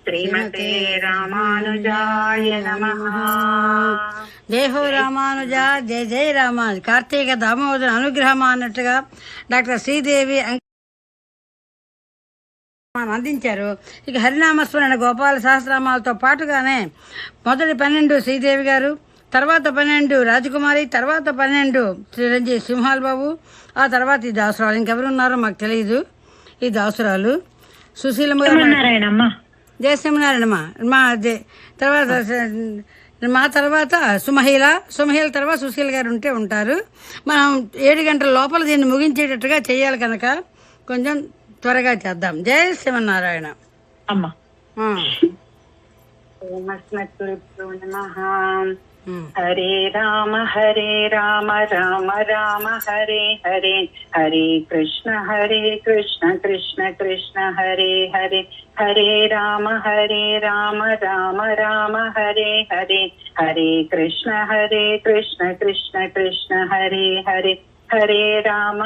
श्रीमते रामानुजाय नमः జై హో రామానుజ జయ జయ రామానుజ. కార్తీక దామోదర అనుగ్రహం అన్నట్టుగా డాక్టర్ శ్రీదేవి అందించారు. ఇక హరినామస్మరణ గోపాల సహస్రనామాలతో పాటుగానే మొదటి 12 శ్రీదేవి గారు, తర్వాత 12 రాజకుమారి, తర్వాత 12 చిరంజీవి సింహాల్ బాబు, ఆ తర్వాత ఈ దాసురాలు. ఇంకెవరున్నారో మాకు తెలియదు. ఈ దాసురాలు సుశీలమ్మ జయసింహనారాయణమ్మ తర్వాత మా తర్వాత సుమహిళ తర్వాత సుశీల గారు ఉంటారు. మనం 7 గంటల లోపల దీన్ని ముగించేటట్టుగా చేయాలి కనుక కొంచెం త్వరగా చేద్దాం. జయ శ్రీమన్నారాయణ అమ్మ. हरे राम राम राम हरे हरे, हरे कृष्ण कृष्ण कृष्ण हरे हरे, हरे राम राम राम हरे हरे, हरे कृष्ण कृष्ण कृष्ण हरे हरे, हरे राम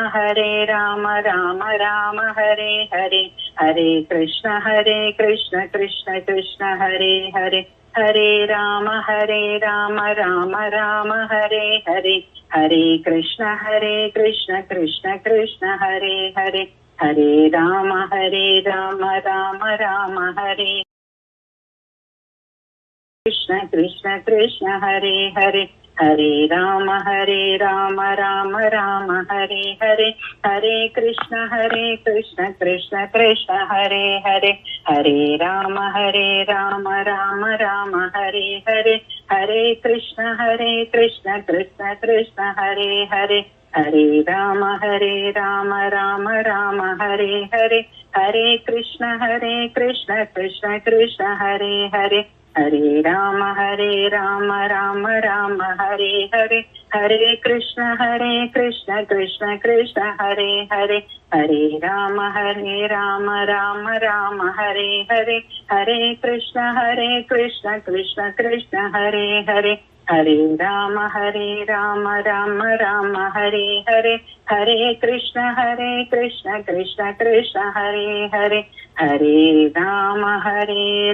राम राम हरे हरे, हरे कृष्ण कृष्ण कृष्ण हरे हरे, हरे राम राम राम हरे हरे, हरे कृष्ण कृष्ण कृष्ण हरे हरे, हरे राम राम राम हरे कृष्ण कृष्ण हरे हरे, हरे राम राम राम हरे हरे, हरे कृष्ण कृष्ण कृष्ण हरे हरे, हरे राम राम राम हरे हरे, हरे कृष्ण कृष्ण कृष्ण हरे हरे, हरे राम राम राम हरे हरे, हरे कृष्ण कृष्ण कृष्ण हरे हरे, हरे राम राम राम हरे हरे, हरे कृष्ण कृष्ण कृष्ण हरे हरे, हरे राम राम राम हरे हरे, हरे कृष्ण कृष्ण कृष्ण हरे हरे, हरे राम राम राम हरे हरे, हरे कृष्ण कृष्ण कृष्ण हरे हरे, हरे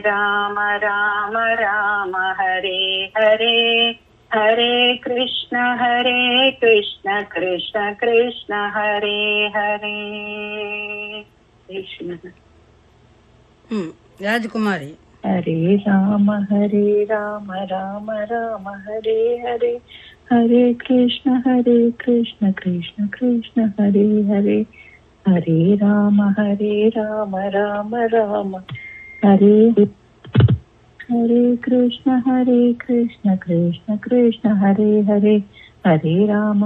राम राम राम हरे हरे, हरे कृष्ण कृष्ण कृष्ण हरे हरे. राजकुमारी. हरे राम राम राम हरे हरे, हरे कृष्ण कृष्ण कृष्ण हरे हरे, हरे राम राम राम हरे, हरे कृष्ण कृष्ण कृष्ण हरे हरे, हरे राम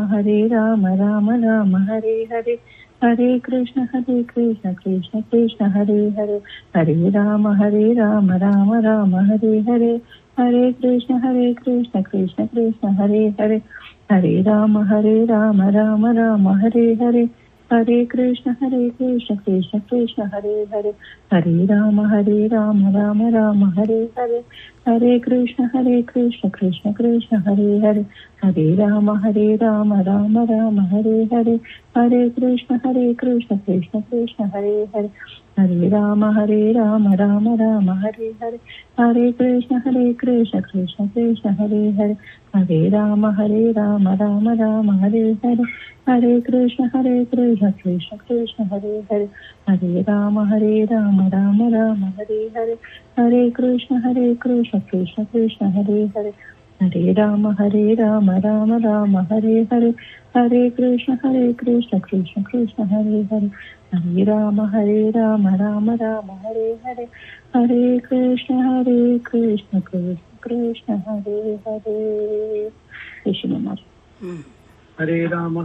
राम राम हरे हरे, हरे कृष्ण कृष्ण कृष्ण हरे हरे, हरे राम राम राम हरे हरे, हरे कृष्ण कृष्ण कृष्ण हरे हरे, हरे राम राम राम हरे हरे, हरे कृष्ण कृष्ण कृष्ण हरे हरे, हरे राम राम राम हरे हरे, हरे कृष्ण कृष्ण कृष्ण हरे हरे, हरे राम राम राम हरे हरे, हरे कृष्ण कृष्ण कृष्ण हरे हरे, हरे राम राम राम हरे हरे, हरे कृष्ण कृष्ण कृष्ण हरे हरे, हरे राम राम राम हरे हरे, हरे कृष्ण कृष्ण कृष्ण हरे हरे, हरे राम राम राम हरे हरे, हरे कृष्ण कृष्ण कृष्ण हरे हरे, हरे राम राम राम हरे हरे, हरे कृष्ण कृष्ण कृष्ण हरे हरे, हरे राम राम राम हरे हरे, हरे कृष्ण कृष्ण कृष्ण हरे हरे. कृष्ण. हरे राम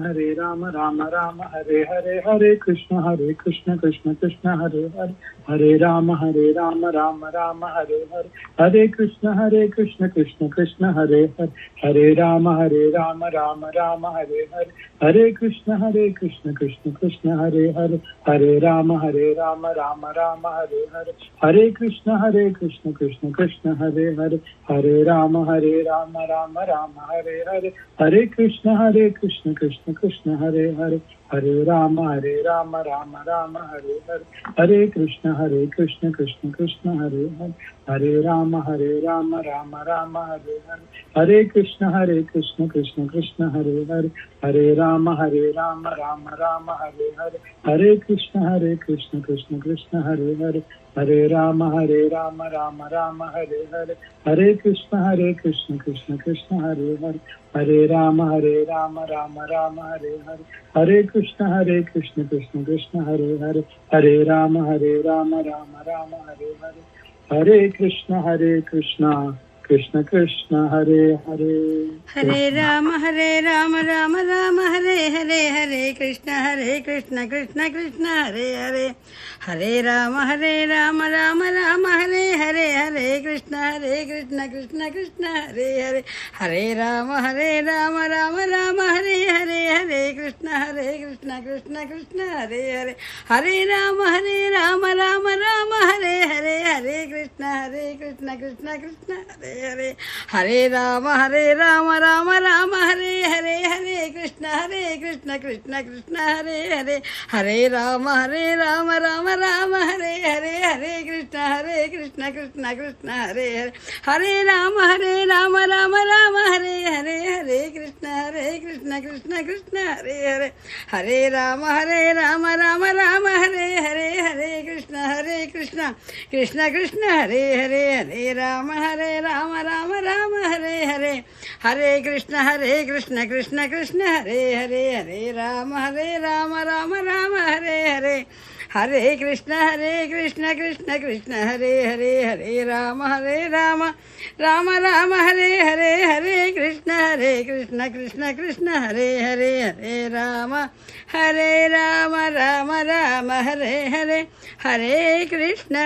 राम राम हरे हरे, हरे कृष्ण कृष्ण कृष्ण हरे हरे, हरे राम राम राम हरे हरे, हरे कृष्ण कृष्ण कृष्ण हरे हरे, हरे राम राम राम हरे हरे, हरे कृष्ण कृष्ण कृष्ण हरे हरे, हरे राम राम राम हरे हरे, हरे कृष्ण कृष्ण कृष्ण हरे हरे, हरे राम राम राम हरे हरे, हरे कृष्ण कृष्ण कृष्ण हरे हरे, हरे राम राम राम हरे हरे, हरे कृष्ण कृष्ण कृष्ण हरे हरे, हरे राम राम राम हरे हरे, हरे कृष्ण कृष्ण कृष्ण हरे हरे, हरे राम राम राम हरे हरे, हरे कृष्ण कृष्ण कृष्ण हरे हरे, हरे राम राम राम हरे हरे, हरे कृष्ण कृष्ण कृष्ण हरे हरे, हरे राम राम राम हरे हरे, हरे कृष्ण कृष्ण कृष्ण हरे हरे, हरे राम राम राम हरे हरे, हरे कृष्ण कृष्ण कृष्ण हरे हरे, हरे राम राम राम हरे हरे, हरे कृष्ण कृष्ण कृष्ण हरे हरे, हरे राम राम राम हरे हरे, हरे कृष्ण కృష్ణ కృష్ణ కృష్ణ హరే హరే హరే రామ రామ రామ హరే హరే హరే కృష్ణ కృష్ణ కృష్ణ హరే హరే హరే రామ రామ రామ హరే హరే హరే కృష్ణ కృష్ణ కృష్ణ హరే హరే హరే రామ రామ రామ హరే హరే హరే కృష్ణ కృష్ణ కృష్ణ హరే హరే హరే రామ రామ హరే హరే హరే కృష్ణ కృష్ణ కృష్ణ హరే హరే హరే రామ రామ హరే హరే హరే కృష్ణ కృష్ణ కృష్ణ హరే హరే హరే రామ రామ హరే హరే హరే కృష్ణ కృష్ణ కృష్ణ హరే హరే హరే రామ రామ హరే హరే హరే కృష్ణ కృష్ణ కృష్ణ హరే హరే హరే రామ రామ హరే హరే హరే కృష్ణ కృష్ణ కృష్ణ హరే హరే హరే రామ రామ హరే హరే హరే కృష్ణ కృష్ణ కృష్ణ హరే హరే హరే రామ రామ హరే హరే హరే కృష్ణ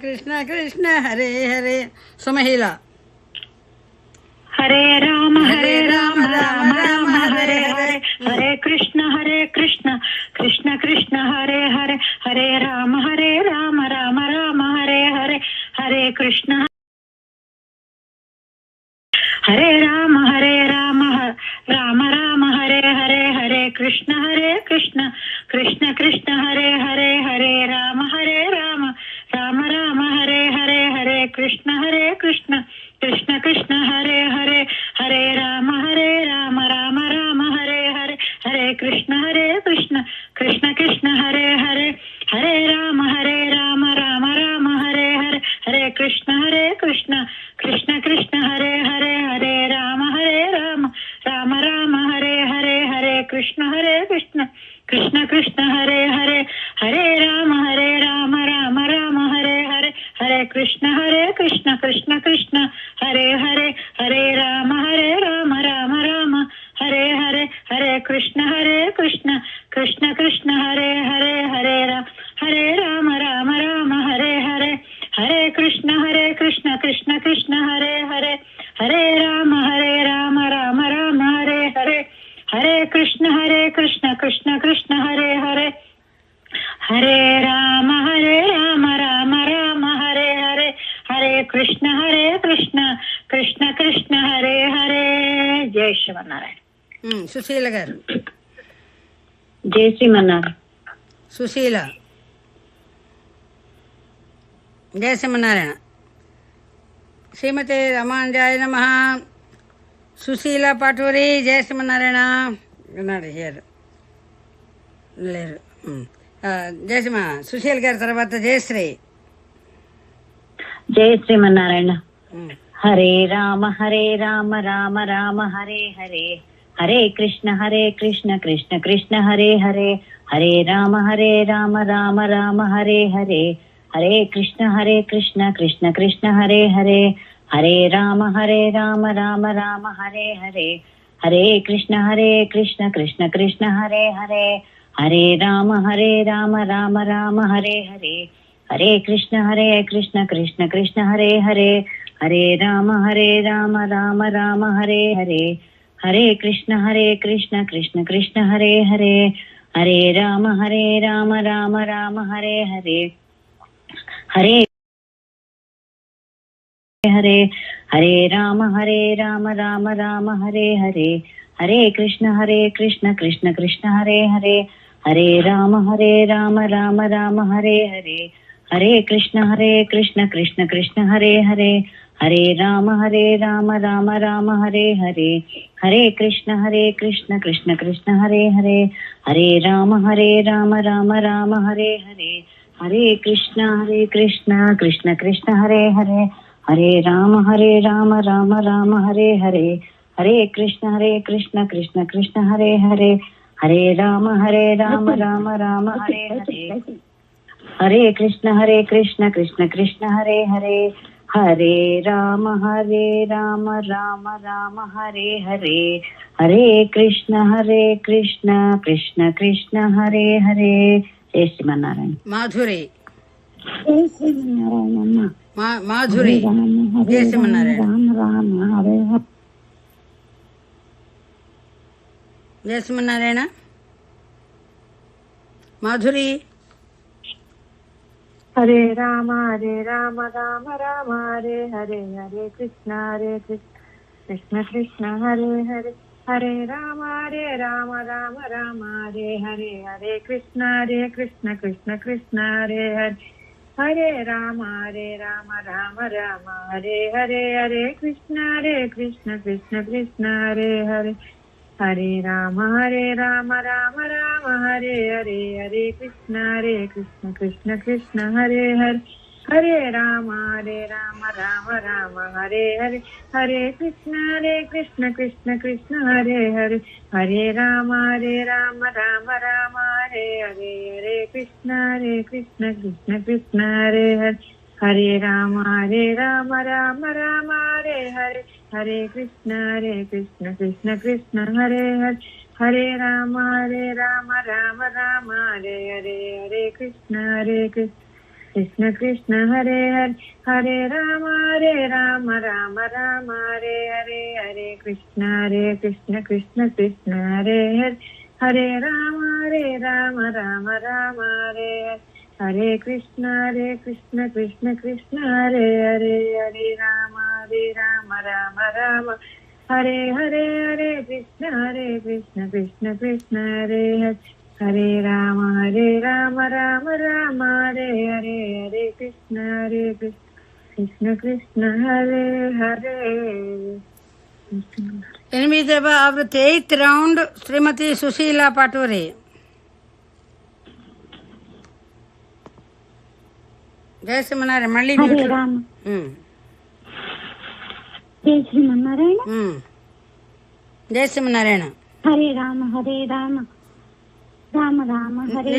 కృష్ణ కృష్ణ హరే హరే సుమహిళ హరే రామ రామ రామ హరే హరే హరే కృష్ణ కృష్ణ కృష్ణ హరే హరే హరే రామ రామ రామ హరే హరే హరే కృష్ణ హరే రామ రామ హరే హరే హరే కృష్ణ కృష్ణ కృష్ణ హరే హరే హరే రామ రామ హరే హరే హరే కృష్ణ కృష్ణ కృష్ణ హరే హరే హరే రామ రామ హరే హరే హరే కృష్ణ కృష్ణ హరే హరే హరే రామ రామ హరే హరే హరే కృష్ణ కృష్ణ హరే హరే హరే రామ రామ హరే హరే హరే కృష్ణ కృష్ణ హరే హరే హరే రామ రామ హరే హరే హరే కృష్ణ కృష్ణ కృష్ణ హరే హరే హరే రామ రామ హరే హరే హరే కృష్ణ కృష్ణ హరే హరే హరే రామ రామ హరే హరే హరే కృష్ణ కృష్ణ కృష్ణ హరే హరే హరే రామ రామ హరే హరే హరే కృష్ణ కృష్ణ కృష్ణ హరే హరే హరే రామ రామ హరే హరే హరే కృష్ణ కృష్ణ హరే హరే. జై శ్రీమన్నారాయణ. సుశీల గారు. జై శ్రీమన్నారాయణ. సుశీల. జయ శ్రీమన్నారాయణ. శ్రీమతి రమాంజాయ నమః. సుశీల పాటూరి. జయ శ్రీమన్నారాయణ. ఉన్నాడు హియర్ లేరు. జయశ్రీమ. సుశీల్ గారి తర్వాత జయశ్రీ. జయ శ్రీమన్నారాయణ. హరే రామ రామ రామ హరే హరే హరే కృష్ణ కృష్ణ కృష్ణ హరే హరే హరే రామ రామ రామ హరే హరే హరే కృష్ణ కృష్ణ కృష్ణ హరే హరే హరే రామ రామ రామ హరే హరే హరే కృష్ణ కృష్ణ కృష్ణ హరే హరే హరే రామ రామ రామ హరే హరే హరే కృష్ణ కృష్ణ కృష్ణ హరే హరే హరే రామ రామ రామ హరే హరే హరే కృష్ణ కృష్ణ కృష్ణ హరే హరే హరే రామ రామ రామ హరే హరే హరే హరే హరే రామ రామ రామ హరే హరే హరే కృష్ణ కృష్ణ కృష్ణ హరే హరే హరే రామ రామ రామ హరే హరే హరే కృష్ణ కృష్ణ కృష్ణ హరే హరే హరే రామ రామ రామ హరే హరే హరే కృష్ణ కృష్ణ కృష్ణ హరే హరే హరే రామ రామ రామ హరే హరే హరే కృష్ణ కృష్ణ కృష్ణ హరే హరే హరే రామ రామ రామ హరే హరే హరే కృష్ణ కృష్ణ కృష్ణ హరే హరే హరే రామ రామ రామ హరే హరే హరే కృష్ణ కృష్ణ కృష్ణ హరే హరే హరే రామ రామ రామ హరే హరే హరే కృష్ణ కృష్ణ కృష్ణ కృష్ణ హరే హరే. జై శ్రీమన్నారాయణ. మాధురి. జై శ్రీమన్నారాయణమ్మ. మాధురి జై శ్రీమన్నారాయణ. రామ రామ హరే హరే. జై శ్రీమన్నారాయణ. మాధురి. హరే రామ రామ రామ హరే హరే, హరే కృష్ణ కృష్ణ కృష్ణ హరే హరే, హరే రామ రామ రామ హరే హరే, హరే కృష్ణ కృష్ణ కృష్ణ హరే హరే, హరే రామ రామ రామ హరే హరే, హరే కృష్ణ కృష్ణ కృష్ణ హరే హరే, హరే రామ రామ రామ హరే హరే, హరే కృష్ణ కృష్ణ కృష్ణ హరే హరే, హరే రామ రామ హరే హరే, హరే కృష్ణ కృష్ణ కృష్ణ హరే హరే, హరే రామ రామ హరే హరే, హరే కృష్ణ కృష్ణ కృష్ణ హరే హరే, హరే రామ రామ హరే హరే, హరే కృష్ణ కృష్ణ కృష్ణ హరే హరే, హరే రామ రామ హరే హరే, హరే కృష్ణ కృష్ణ కృష్ణ హరే హరే, హరే రామ రామ హరే హరే, హరే కృష్ణ కృష్ణ కృష్ణ హరే హరే, హరే రామ రామ హరే హరే, హరే కృష్ణ కృష్ణ కృష్ణ హరే హరే, హరే రామ రామ హరే హరే, హరే కృష్ణ కృష్ణ కృష్ణ హరే హరే, హరే రామ రామ హరే హరే, హరే కృష్ణ కృష్ణ కృష్ణ హరే హరే. 8వ ఆవృత్తి 8th రౌండ్ శ్రీమతి సుశీల పటూరి. జై శ్రీమన్నారాయణ. మళ్ళీ హరే రామ. జై శ్రీమన్నారాయణ. జై శ్రీమన్నారాయణ. హరే రామ రామ రామ హరే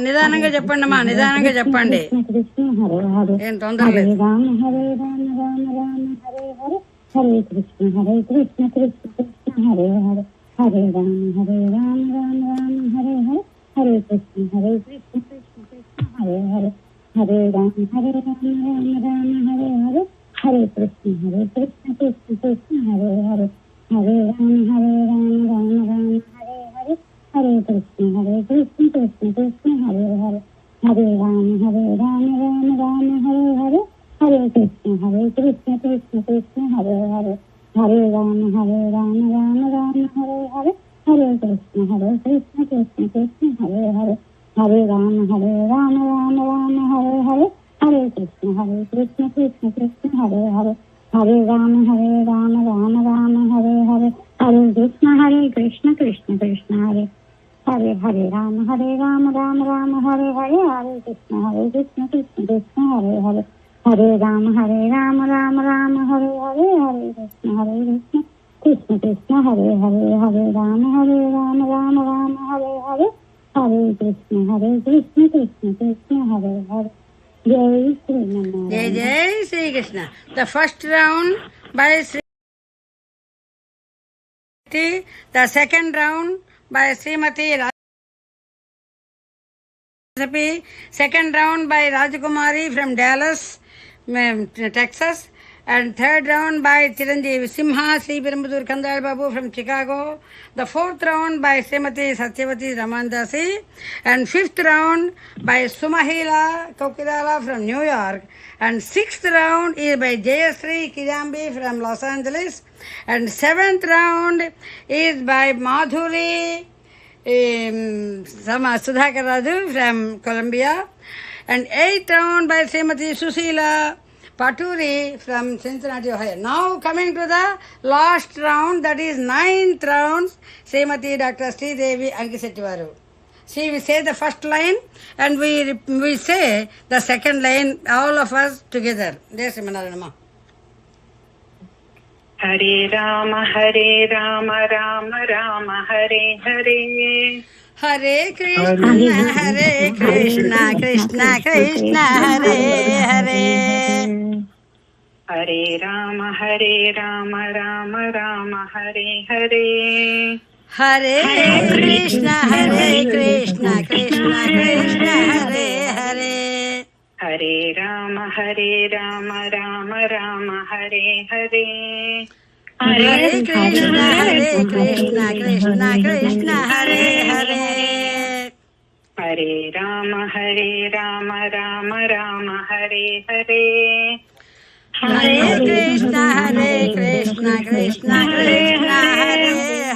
నిదానంగా చెప్పండి అమ్మా, నిదానంగా చెప్పండి, కృష్ణ హరే హరే, ఏం తొందర హరే లేదు. రామ రామ హరే హరే, హరే కృష్ణ కృష్ణ కృష్ణ హరే హరే, హరే రామ హరే హరే, హరే కృష్ణ కృష్ణ కృష్ణ హరే హరే, హరే రామ రామ హరే హరే, హరే కృష్ణ కృష్ణ కృష్ణ హరే హరే, హరే రామ రామ హరే హరే, హరే కృష్ణ కృష్ణ కృష్ణ హరే హరే, హరే రామ రామ హరే హరే, హరే కృష్ణ కృష్ణ కృష్ణ హరే హరే, హరే రామ రామ హరే హరే, హరే కృష్ణ కృష్ణ కృష్ణ హరే హరే, హరే రామ రామ హరే హరే, హరే కృష్ణ కృష్ణ కృష్ణ హరే హరే, హరే రామ రామ హరే హరే, హరే కృష్ణ కృష్ణ కృష్ణ హరే, హరే హరే రామ రామ హరే హరే, హరే కృష్ణ కృష్ణ కృష్ణ హరే హరే, హరే రామ రామ హరే హరే, హరే కృష్ణ కృష్ణ కృష్ణ హరే హరే, హరే రామ రామ హరే హరే, హరే కృష్ణ కృష్ణ కృష్ణ హరే హరే. జై శ్రీమన్నారాయణ. జై జై Srikrishna. The first round by Sri, the second round by Srimathi second round by Rajakumari from Dallas, Texas, and third round by Chiranjeevi Simha Sri Perumbudur Kandal Babu from Chicago. The fourth round by Srimati Satyavati Ramandasi, and fifth round by Sumahila Kokirala from New York, and sixth round is by Jayasri Kidambi from Los Angeles, and seventh round is by Madhuri Sudhakar Raju from Colombia, and eighth round by Srimati Susila Paturi from Cincinnati, Ohio. Now coming to the last round, that is 9th round, Srimati Dr. Sridevi Ankisettivaru. She will say the first line and we say the second line, all of us together. Jai Srimanarayana. हरे राम राम राम हरे हरे, हरे कृष्ण कृष्ण कृष्ण हरे हरे, हरे राम राम राम हरे हरे, हरे कृष्ण कृष्ण कृष्ण हरे हरे, హరే రామ రామ రామ హరే హరే హరే కృష్ణ కృష్ణ కృష్ణ హరే హరే హరే రామ రామ రామ హరే హరే హరే కృష్ణ కృష్ణ కృష్ణ హరే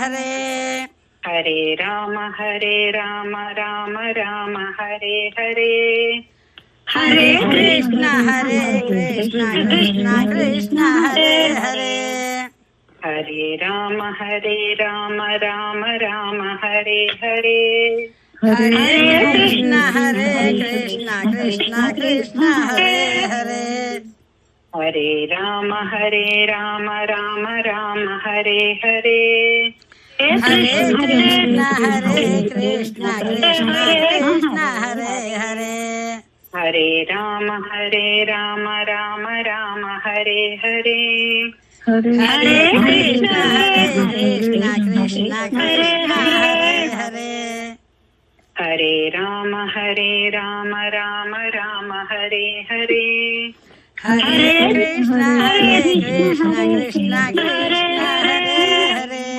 హరే హరే రామ రామ రామ హరే హరే హరే కృష్ణ కృష్ణ కృష్ణ హరే హరే హరే రామ రామ రామ హరే హరే హరే కృష్ణ కృష్ణ కృష్ణ హరే హరే హరే రామ రామ రామ హరే హరే హరే కృష్ణ కృష్ణ కృష్ణ హరే హరే హరే రామ రామ రామ హరే హరే హరే కృష్ణ కృష్ణ కృష్ణ హరే హరే హరే రామ రామ రామ హరే హరే హరే కృష్ణ కృష్ణ కృష్ణ హరే హరే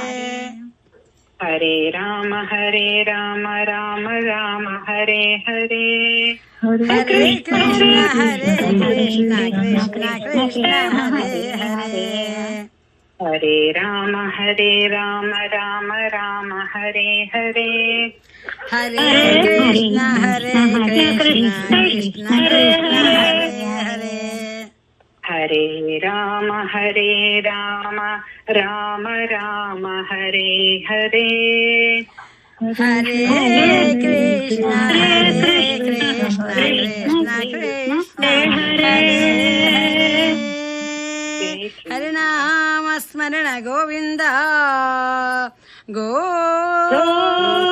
హరే రామ రామ రామ హరే హరే హరే కృష్ణ కృష్ణ కృష్ణ హరే హరే హరే రామ రామ రామ హరే హరే హరే కృష్ణ కృష్ణ కృష్ణ హరే హరే హరే రామ రామ రామ హరే హరే హరే కృష్ణ కృష్ణ కృష్ణ హరే హరే నామ స్మరణ గోవింద గోవింద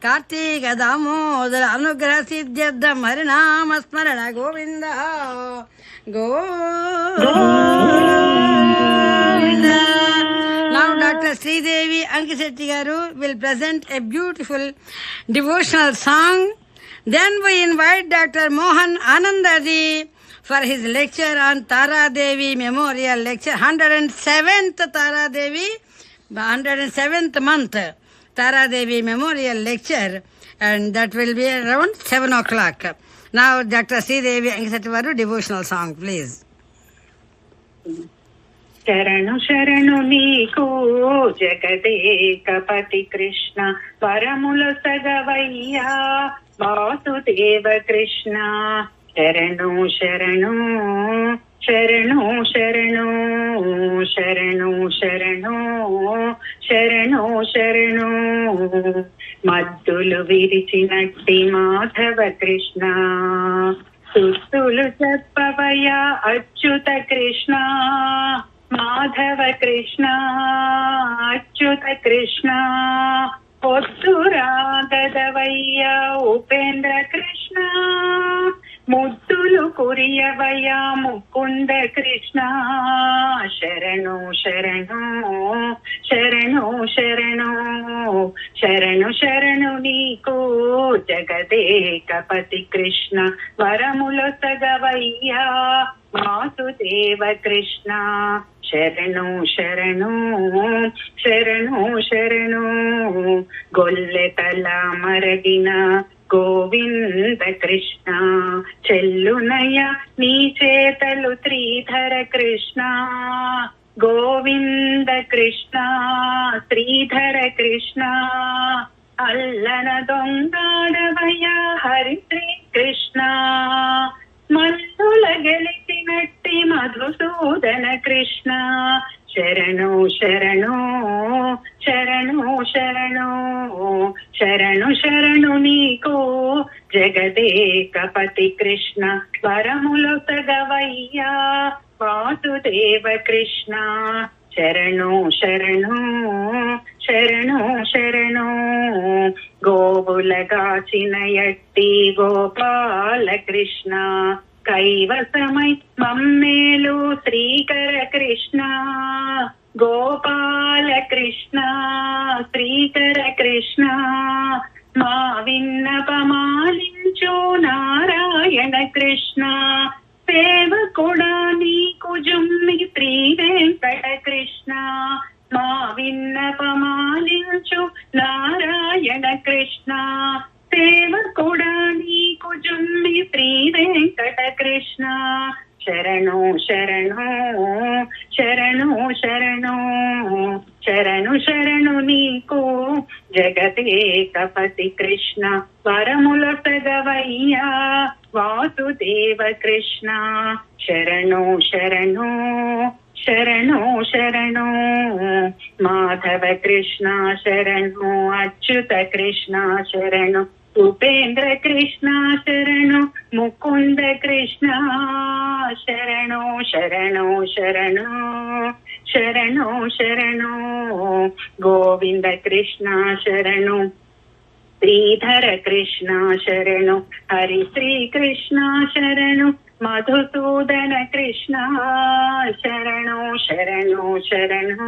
కార్తీక దామోదర అనుగ్రహ సిద్ధ్యర్థం హరినామ స్మరణ Govinda Govinda. Now Dr. Sridevi Ankisetti garu will present a beautiful devotional song. Then we invite Dr. Mohan Anandaji for his lecture on Tara Devi Memorial Lecture, 107th Tara Devi, 107th month Tara Devi Memorial Lecture, and that will be around 7 o'clock. Now Dr. Sridevi Ankisetti garu devotional song, please. శరణు శరణు నీకు జగదేకపతి కృష్ణ పరముల సగవయ్యా వాసుదేవ కృష్ణ శరణు శరణు శరణు శరణు శరణు శరణు శరణు శరణు మద్దులు విరిచినట్టి మాధవ కృష్ణ సుత్తులు చెప్పవయ్యా అచ్యుత కృష్ణ మాధవ కృష్ణ అచ్యుత కృష్ణ పొత్తురాగదవయ్యా ఉపేంద్ర కృష్ణ ముద్దులు కురియవయ్యా ముకుంద కృష్ణ శరణు శరణు శరణు శరణు శరణు శరణు నీకు జగదేకపతి కృష్ణ వరముల సగవయ్యా వాసుదేవ కృష్ణ శరణు శరణు శరణు శరణు గొల్లెతల మరగిన గోవింద కృష్ణ చెల్లునయ నీ చేతలు శ్రీధర కృష్ణ గోవింద కృష్ణ శ్రీధర కృష్ణ అల్లన దొంగాడవయ హరి శ్రీ కృష్ణ మల్లుల గెలిచినట్టి మధుసూదన కృష్ణ శరణు శరణు శరణు శరణు శరణు శరణు నీకు జగదేకపతి కృష్ణ వరములు సగవయ్యా వాసుదేవ కృష్ణ శరణు శరణు శరణు శరణు గోవులగాచిన ఎట్టి గోపాల కృష్ణ కైవసమై మమ్మేలు శ్రీకర కృష్ణ గోపాల కృష్ణ శ్రీకర కృష్ణ మా విన్నపమాలించు నారాయణ కృష్ణ సేవకుడా నీకు జుమ్మి శ్రీ వెంకట కృష్ణ మా విన్నపమాలించు నారాయణ కృష్ణ సేవకుడా నీకు జుమ్మి శ్రీ వెంకట కృష్ణ శరణు శరణు శరణు శరణు శరణు శరణు నీకు జగదేకపతి కృష్ణ వరముల సగవయ్యా వాసుదేవ కృష్ణ శరణు శరణు శరణు శరణు మాధవ కృష్ణ శరణు అచ్యుత కృష్ణ శరణు ఉపేంద్ర కృష్ణ శరణు ముకుంద కృష్ణ శరణు శరణు శరణు శరణు శరణు గోవింద కృష్ణ శరణు శ్రీధర కృష్ణ శరణు హరి శ్రీ కృష్ణ శరణు మధుసూదన కృష్ణ శరణు శరణు శరణు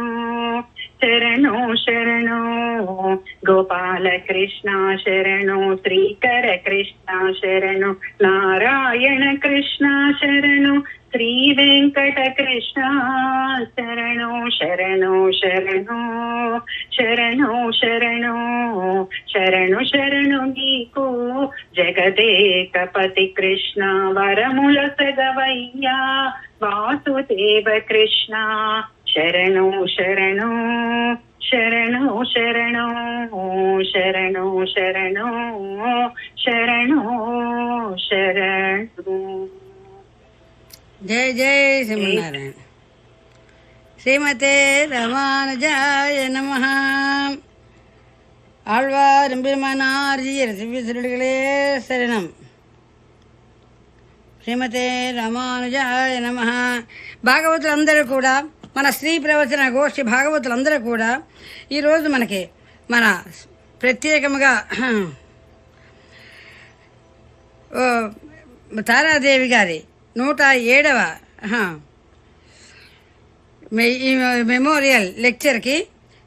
శరణు శరణు గోపాల కృష్ణ శరణు శ్రీకర కృష్ణ శరణు నారాయణ కృష్ణ శరణు శ్రీ వెంకట కృష్ణ శరణు శరణు శరణు శరణు శరణు శరణు శరణు నీకు జగదేకపతి కృష్ణ వరముల సగవయ్యా వాసుదేవ కృష్ణ శరణు శరణు శరణు శరణు శరణు శరణు శరణు శరణు. జయ జయ శ్రీమన్నారాయణ. శ్రీమతే రామానుజాయ నమః. ఆళ్వారెంబెరుమానార్జియర్ దివ్యశ్రీகளே శరణం. శ్రీమతే రామానుజాయ నమః. భాగవతులందరూ కూడా, మన స్త్రీ ప్రవచన గోష్ఠి భాగవతులందరూ కూడా ఈరోజు మనకి మన ప్రత్యేకముగా తారాదేవి గారి 107వ మెమోరియల్ లెక్చర్కి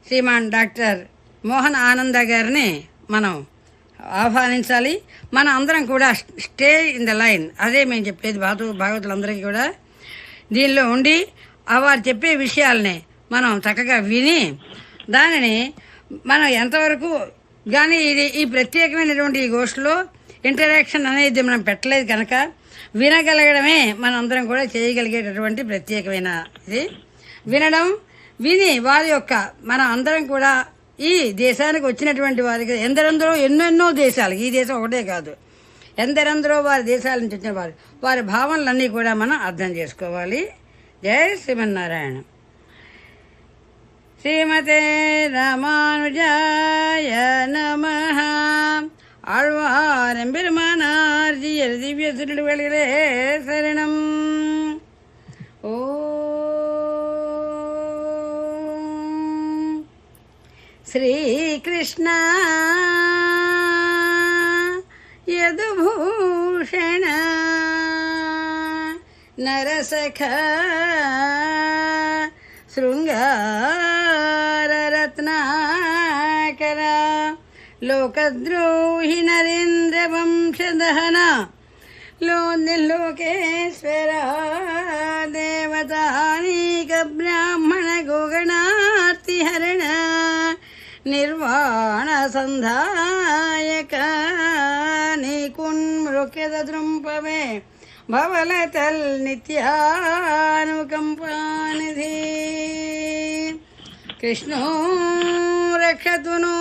శ్రీమాన్ డాక్టర్ మోహన్ ఆనంద గారిని మనం ఆహ్వానించాలి. మన అందరం కూడా స్టే ఇన్ ద లైన్, అదే మేము చెప్పేది భాగవతులందరికీ కూడా. దీనిలో ఉండి వారు చెప్పే విషయాలని మనం చక్కగా విని దానిని మనం ఎంతవరకు కానీ ఈ ప్రత్యేకమైనటువంటి ఈ గోష్ఠిలో ఇంటరాక్షన్ అనేది మనం పెట్టలేదు కనుక వినగలగడమే మనందరం కూడా చేయగలిగేటటువంటి ప్రత్యేకమైన ఇది. వినడం, విని వారి యొక్క మనం అందరం కూడా ఈ దేశానికి వచ్చినటువంటి వారికి ఎందరెందరో ఎన్నెన్నో దేశాలు, ఈ దేశం ఒకటే కాదు, ఎందరెందరో వారి దేశాల నుంచి వచ్చిన వారి భావనలన్నీ కూడా మనం అర్థం చేసుకోవాలి. జై శ్రీమన్నారాయణ. శ్రీమతే రామానుజాయ నమః. ఆళ్వారెంబెరుమానార్జియర్ దివ్యశ్రీகளே శరణం. ఓం శ్రీకృష్ణ యదుభూషణ నరసఖ శృంగారరత్నాకర లోకద్రోహి నరేంద్ర వంశదహన లోకేశ్వర దేవతానీక బ్రాహ్మణ గోగణార్తిహరణ నిర్వాణ సంధాయక నీకున్మృక్యదృంపమే భవలతల్ నిత్యానుకంపానిధి. కృష్ణో రక్షతును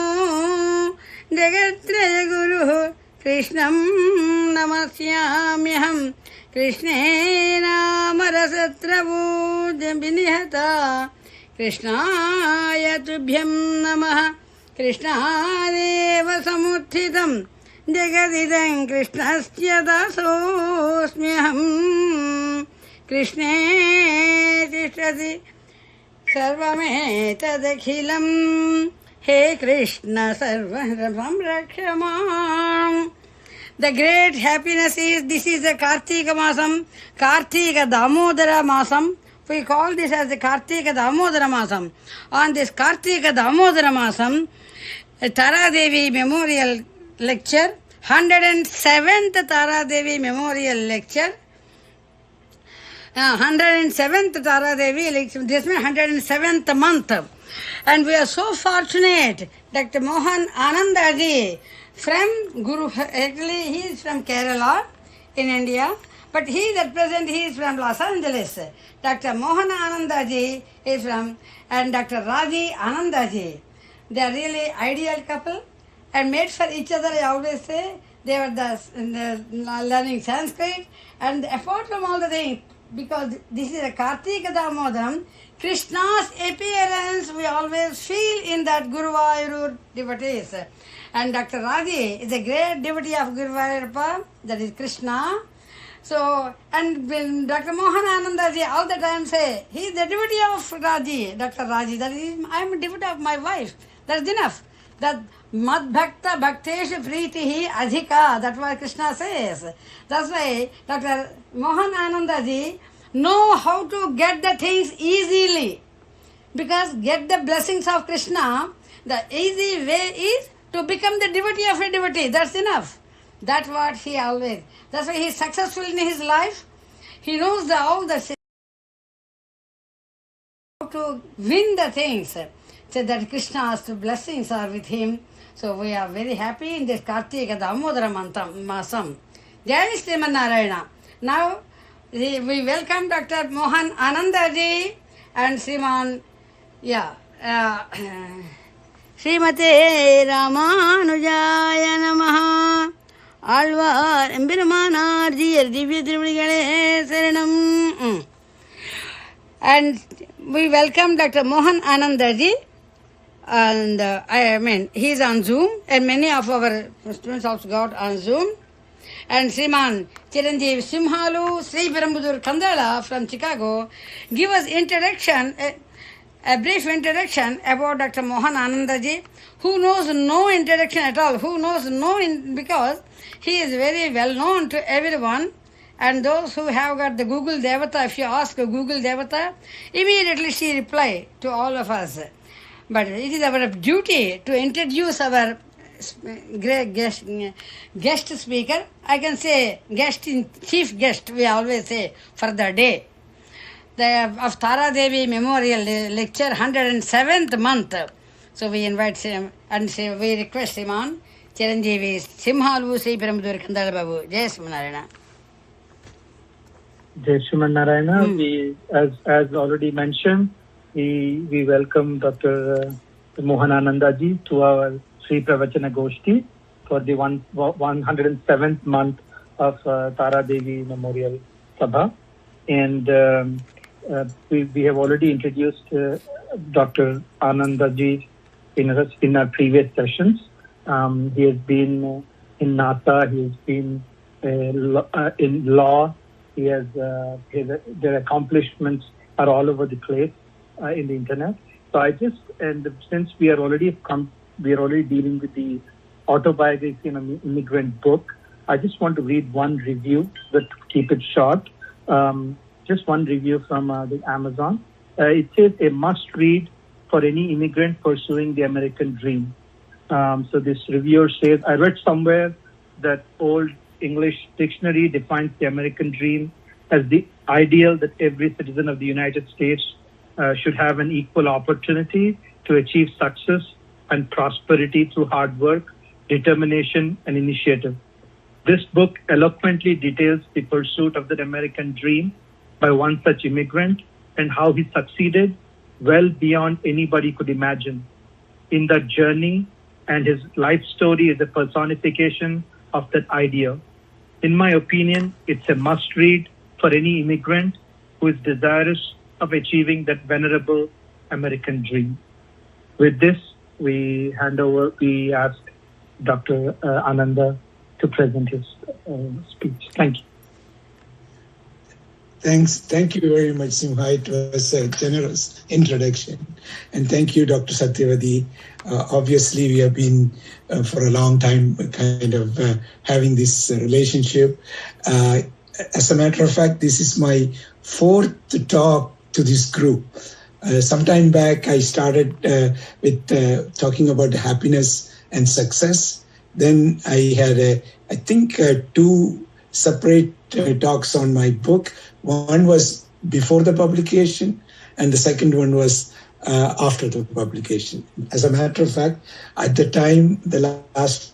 జగత్రయ గురు కృష్ణం నమస్యామ్యహం. కృష్ణే నామరసత్రవూజనిహత కృష్ణాయ తుభ్యం నమః. కృష్ణాదేవ సముత్థితం జగదిదం కృష్ణస్య దాసోస్మ్యహం. కృష్ణే తిష్టతి సర్వమేతదఖిలం. హే కృష్ణ సర్వం రక్ష మాం. The great happiness is, this is the Kartika Masam, Kartika Damodara Masam. We call this as the Kartika Damodara Masam. On this Kartika Damodara Masam, Taradevi Memorial lecture, 107th Tara Devi Memorial Lecture. 107th Tara Devi lecture. This means 107th month. And we are so fortunate, Dr. Mohan Anandaji from Guru, actually he is from Kerala in India, but he is at present, he is from Los Angeles. Dr. Mohan Anandaji is from, and Dr. Raji Anandaji. They are really ideal couple and made for each other, I always say. They were learning Sanskrit, and apart from all the things, because this is a Kartika Damodaram, Krishna's appearance we always feel in that Guruvayur devotees. And Dr. Raji is a great devotee of Guruvayurappa, that is Krishna. So, and when Dr. Mohan Anandaji all the time say, he is the devotee of Raji, Dr. Raji, that is, I am a devotee of my wife. That's enough. That Mad Bhakta Bhakteshu Preetihi Adhika, that's what Krishna says. That's why Dr. Mohan Anandaji know how to get the things easily. Because get the blessings of Krishna, the easy way is to become the devotee of a devotee. That's enough. That's what he always. That's why he is successful in his life. He knows how to win the things. So that Krishna's blessings are with him. So we are very happy in this Kartika Damodara Masam. Jai Sriman Narayana. Now we welcome Dr. Mohan Anandaji and Sriman, Srimate Ramanujaya Namaha. Alvar Embiramanar Divya Trivigale Saranam. And we welcome Dr. Mohan Anandaji. And he is on Zoom, and many of our students also got on Zoom. And Sriman Chiranjeev Simhalu, Sri Perambudur Kandala from Chicago, give us introduction, a brief introduction about Dr. Mohan Anandaji, who knows no introduction at all, because he is very well known to everyone. And those who have got the Google Devata, if you ask Google Devata, immediately she reply to all of us. But it is our duty to introduce our great guest speaker. I can say chief guest, we always say, for the day. Of Tara Devi Memorial Lecture, 107th month. So we invite him and we request him on Chiranjeevi Simhalu Sri Perambudur Kandala Babu. Jai Srimanarayana. Jai Sriman Narayana. We, as already mentioned, we welcome Dr. Mohan Anandaji to our Sri Pravachana Goshti for the 107th month of Tara Devi Memorial Sabha. And we have already introduced Dr. Anandaji in our previous sessions. He has been in NASA, he has been in law. Their accomplishments are all over the place in the internet. So since we are already dealing with the autobiography in an immigrant book, I just want to read one review, but keep it short. Just one review from the Amazon. It says a must-read for any immigrant pursuing the American dream. So this reviewer says, I read somewhere that old English dictionary defines the American dream as the ideal that every citizen of the United States should have an equal opportunity to achieve success and prosperity through hard work, determination, and initiative. This book eloquently details the pursuit of the American dream by one such immigrant and how he succeeded well beyond anybody could imagine. In that journey, and his life story is a personification of that idea. In my opinion, it's a must-read for any immigrant who is desirous of achieving that venerable American dream. With this, we ask Dr. Ananda to present his speech. Thank you. Thank you very much, Simha. It was a generous introduction. And thank you, Dr. Satyavati. Obviously, we have been for a long time kind of having this relationship. As a matter of fact, this is my fourth talk to this group. Some time back, I started with talking about happiness and success. Then I had, I think, two separate talks on my book. One was before the publication, and the second one was after the publication. As a matter of fact, at the time, the last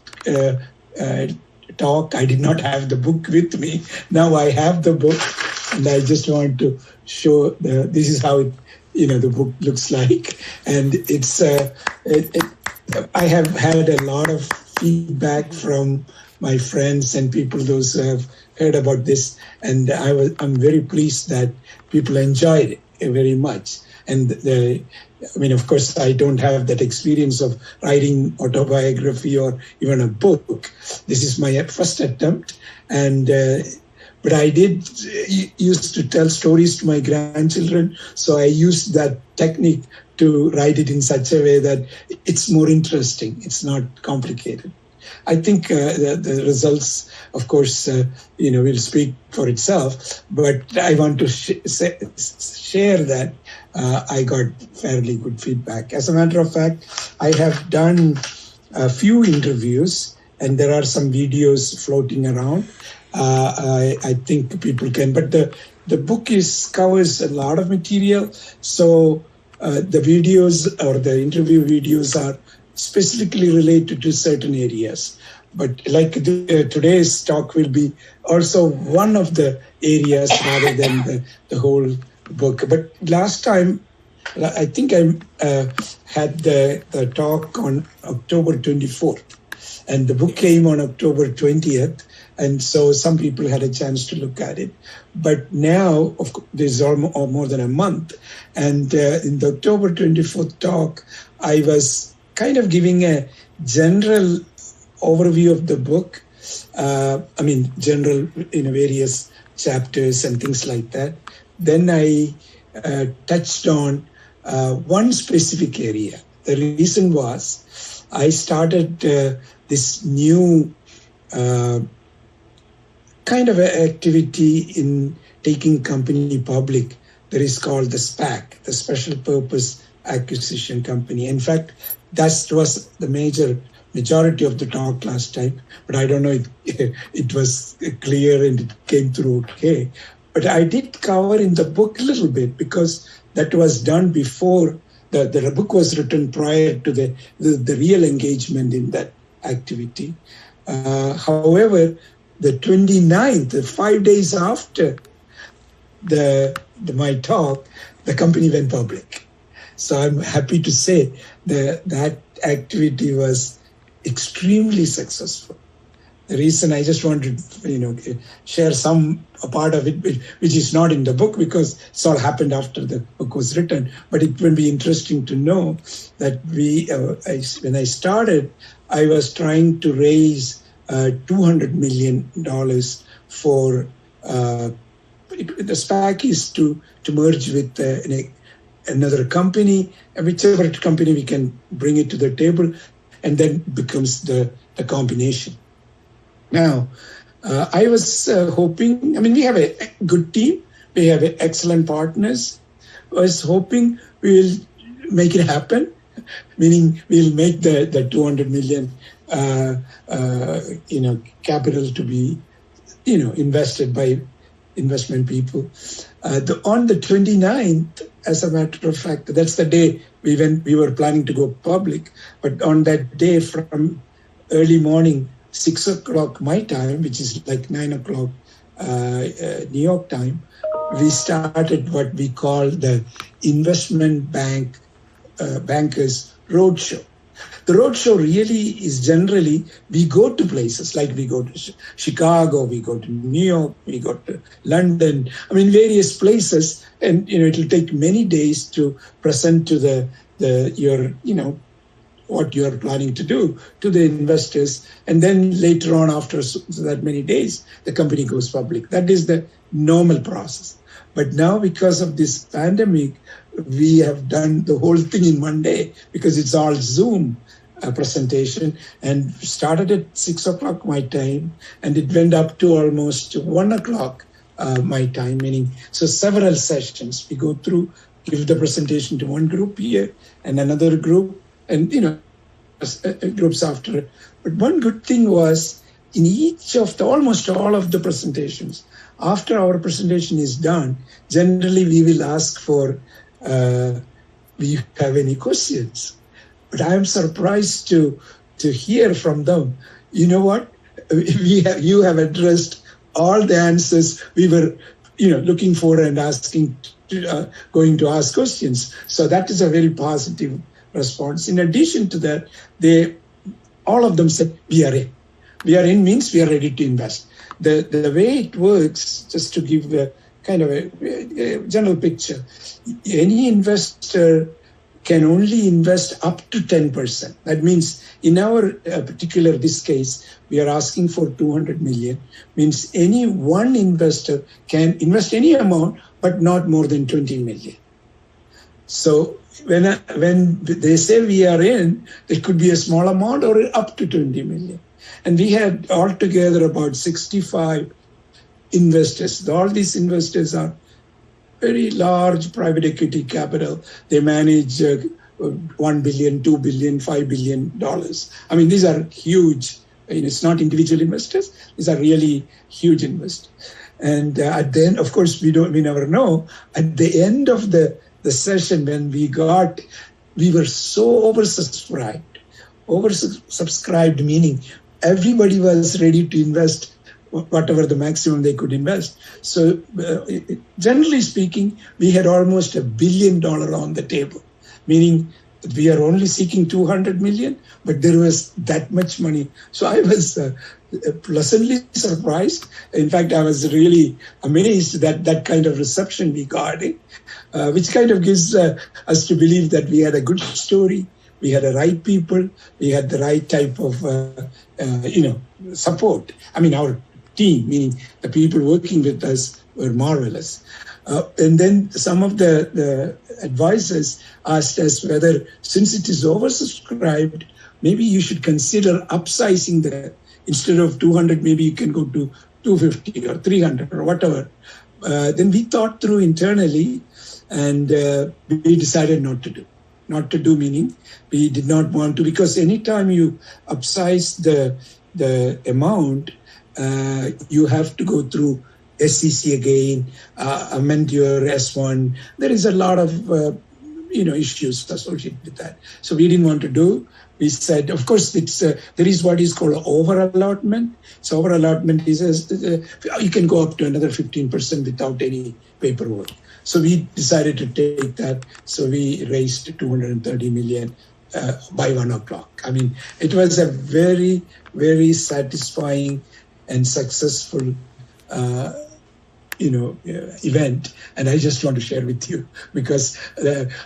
talk, I did not have the book with me. Now I have the book, and I just want to show this is how it, the book looks like. And it's I have had a lot of feedback from my friends and people, those who have heard about this, and I'm very pleased that people enjoyed it very much. And of course, I don't have that experience of writing autobiography or even a book. This is my first attempt, and but I did used to tell stories to my grandchildren, so I used that technique to write it in such a way that it's more interesting. It's not complicated. I think the results, of course, will speak for itself. But I want to share that I got fairly good feedback. As a matter of fact, I have done a few interviews, and there are some videos floating around. I think people can, but the book covers a lot of material, so the videos or the interview videos are specifically related to certain areas. But like today's talk will be also one of the areas rather than the whole book. But last time, I think I had the talk on October 24th, and the book came on October 20th. And so some people had a chance to look at it. But now, of course, there's more than a month. And in the October 24th talk, I was kind of giving a general overview of the book. General in various chapters and things like that. Then I touched on one specific area. The reason was I started this new kind of activity in taking company public that is called the SPAC, the Special Purpose Acquisition Company. In fact, that was the majority of the talk last time, but I don't know if it was clear and it came through okay. But I did cover in the book a little bit because that was done before the book was written prior to the real engagement in that activity. However, the 29th, 5 days after my talk, the company went public. So I'm happy to say that activity was extremely successful. The reason I just wanted to share a part of it, which is not in the book because it's all happened after the book was written. But it will be interesting to know that when I started, I was trying to raise $200 million for the SPAC is to merge with another company, whichever company we can bring it to the table, and then becomes the combination. Now, I was hoping, we have a good team, we have excellent partners. I was hoping we'll make it happen, meaning we'll make the $200 million capital to be, invested by investment people. On the 29th, as a matter of fact, that's the day we were planning to go public. But on that day, from early morning, 6 o'clock my time, which is like 9 o'clock New York time, we started what we call the investment bankers roadshow. The roadshow really is generally, we go to places like we go to Chicago, we go to New York, we go to London, various places, and it'll take many days to present to what you're planning to do to the investors. And then later on, after that many days, the company goes public. That is the normal process. But now, because of this pandemic, we have done the whole thing in one day because it's all Zoom presentation, and started at 6 o'clock my time, and it went up to almost 1 o'clock my time, meaning so several sessions. We go through, give the presentation to one group here and another group, and groups after. But one good thing was in each of almost all of the presentations, after our presentation is done, generally we will ask for, do you have any questions? But I am surprised to hear from them, you know what, you have addressed all the answers we were looking for and asking, going to ask questions. So that is a very positive response. In addition to that, all of them said, we are in. We are in means we are ready to invest. The way it works, just to give a kind of a general picture, any investor can only invest up to 10%. That means in our particular, this case, we are asking for 200 million, means any one investor can invest any amount, but not more than 20 million. So when they say we are in, it could be a small amount or up to 20 million. And we had altogether about 65 investors. All these investors are very large private equity capital. They manage $1 billion, $2 billion, $5 billion. I mean, these are huge. It's not individual investors. These are really huge investors. And at the end, of course, we never know. At the end of the session, when we were so oversubscribed. Oversubscribed meaning everybody was ready to invest whatever the maximum they could invest. So generally speaking, we had almost $1 billion on the table, meaning we are only seeking 200 million, but there was that much money. So I was pleasantly surprised. In fact, I was really amazed that that kind of reception we got, which kind of gives us to believe that we had a good story. We had the right people. We had the right type of, support. I mean, our team, meaning the people working with us, were marvelous. And then some of the advisors asked us whether, since it is oversubscribed, maybe you should consider upsizing instead of 200, maybe you can go to 250 or 300 or whatever. Then we thought through internally, and we decided not to do. Not to do meaning we did not want to, because anytime you upsize the amount, you have to go through SEC again, amend your S1. There is a lot of issues associated with that. So we didn't want to do. We said, of course, there is what is called over-allotment. So over-allotment is you can go up to another 15% without any paperwork. So we decided to take that. So we raised 230 million by 1 o'clock. I mean, it was a very, very satisfying and successful event. And I just want to share with you, because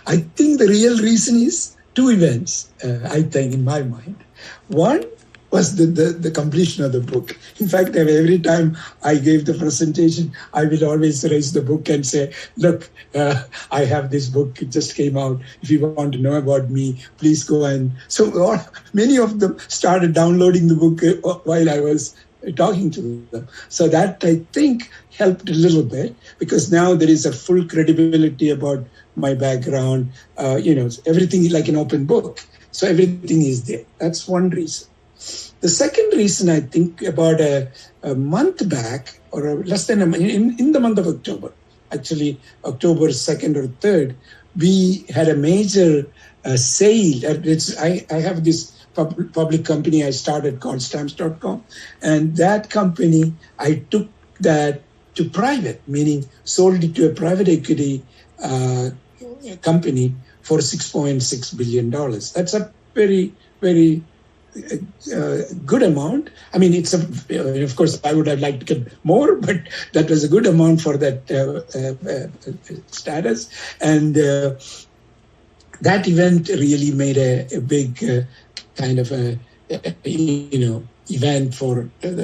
I think the real reason is two events, I think, in my mind. One was the completion of the book. In fact, every time I gave the presentation, I will always raise the book and say, look, I have this book, it just came out. If you want to know about me, please go. And so many of them started downloading the book while I was talking to them. So that, I think, helped a little bit, because now there is a full credibility about my background. Everything is like an open book. So everything is there. That's one reason. The second reason, I think, about a month back, or less than a month, in the month of October, actually October 2nd or 3rd, we had a major sale. I have this public company I started called stamps.com. And that company, I took that to private, meaning sold it to a private equity company for $6.6 billion. That's a very, very good amount. I mean, of course, I would have liked to get more, but that was a good amount for that status. And that event really made a big kind of event for in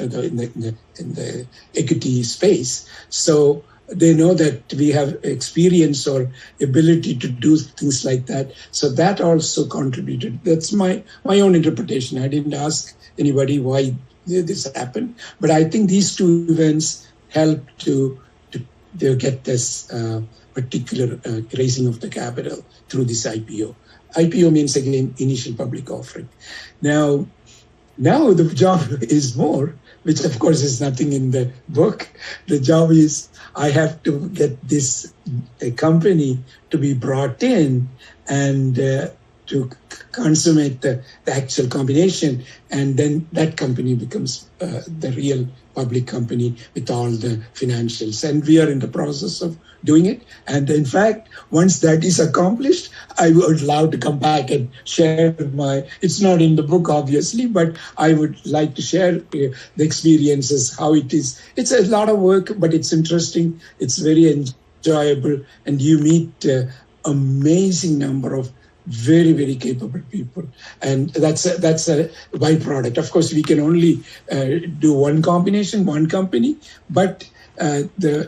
the equity space. So they know that we have experience or ability to do things like that. So that also contributed. That's my own interpretation. I didn't ask anybody why this happened, but I think these two events helped to they get this particular raising of the capital through this IPO. IPO means, again, initial public offering. Now the job is more, which of course is nothing in the book. The job is I have to get this company to be brought in and to consummate the actual combination, and then that company becomes the real public company with all the financials. And we are in the process of doing it. And in fact, once that is accomplished, I would love to come back and share it's not in the book, obviously, but I would like to share the experiences, how it is. It's a lot of work, but it's interesting. It's very enjoyable. And you meet amazing number of very, very capable people. And that's a byproduct. Of course, we can only do one combination, one company, but the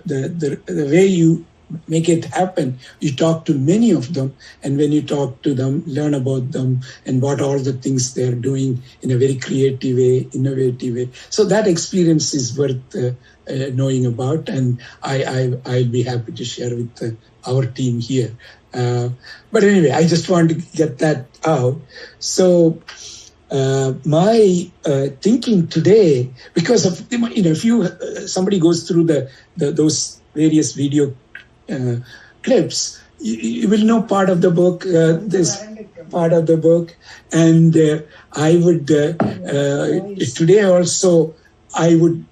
way you make it happen, you talk to many of them, and when you talk to them, learn about them and what all the things they're doing in a very creative way, innovative way. So that experience is worth knowing about, and I'll be happy to share with our team here. But anyway, I just want to get that out. So my thinking today, because of if somebody goes through those various video clips, you will know part of the book, this part of the book, and I would today also I would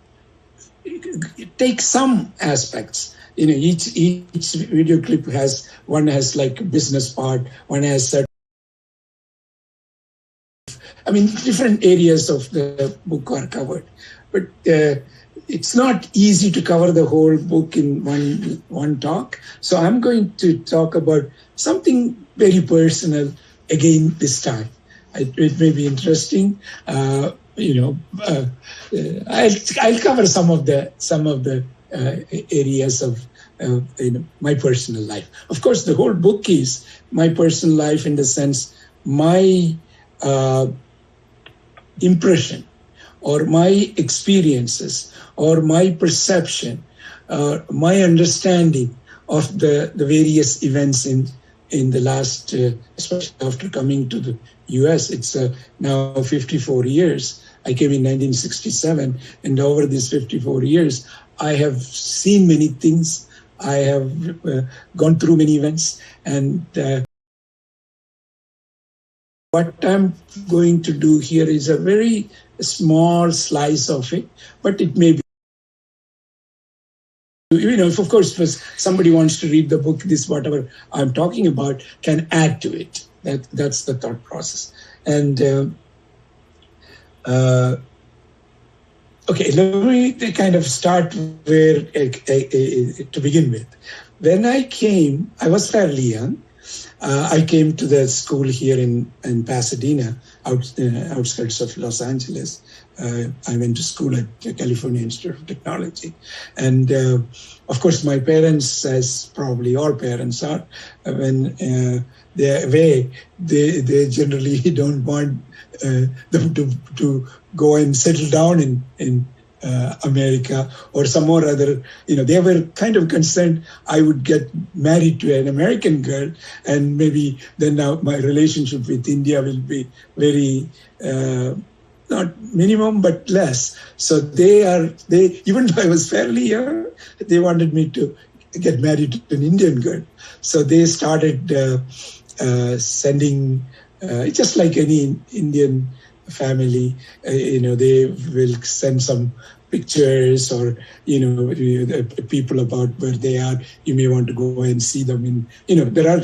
take some aspects. Each video clip has like a business part, one has different areas of the book are covered, but it's not easy to cover the whole book in one talk. So I'm going to talk about something very personal again this time. It may be interesting. I'll cover some of the areas of my personal life. Of course, the whole book is my personal life in the sense my impression or my experiences or my perception, my understanding of the various events in the last, especially after coming to the US. It's now 54 years. I came in 1967, and over these 54 years, I have seen many things. I have gone through many events, and what I'm going to do here is a very small slice of it, but it may be, if of course if somebody wants to read the book, this whatever I'm talking about can add to it. That's the thought process. And okay, let me kind of start where to begin with. When I came, I was fairly young. I came to the school here in Pasadena, outskirts of Los Angeles. I went to school at the California Institute of Technology. And of course, my parents, as probably all parents are, when they're away, they generally don't want them to go and settle down in America or some more other, they were kind of concerned I would get married to an American girl, and maybe then now my relationship with India will be very, not minimum, but less. So they even though I was fairly young, they wanted me to get married to an Indian girl. So they started sending, just like any Indian family, they will send some pictures or, people about where they are. You may want to go and see them there are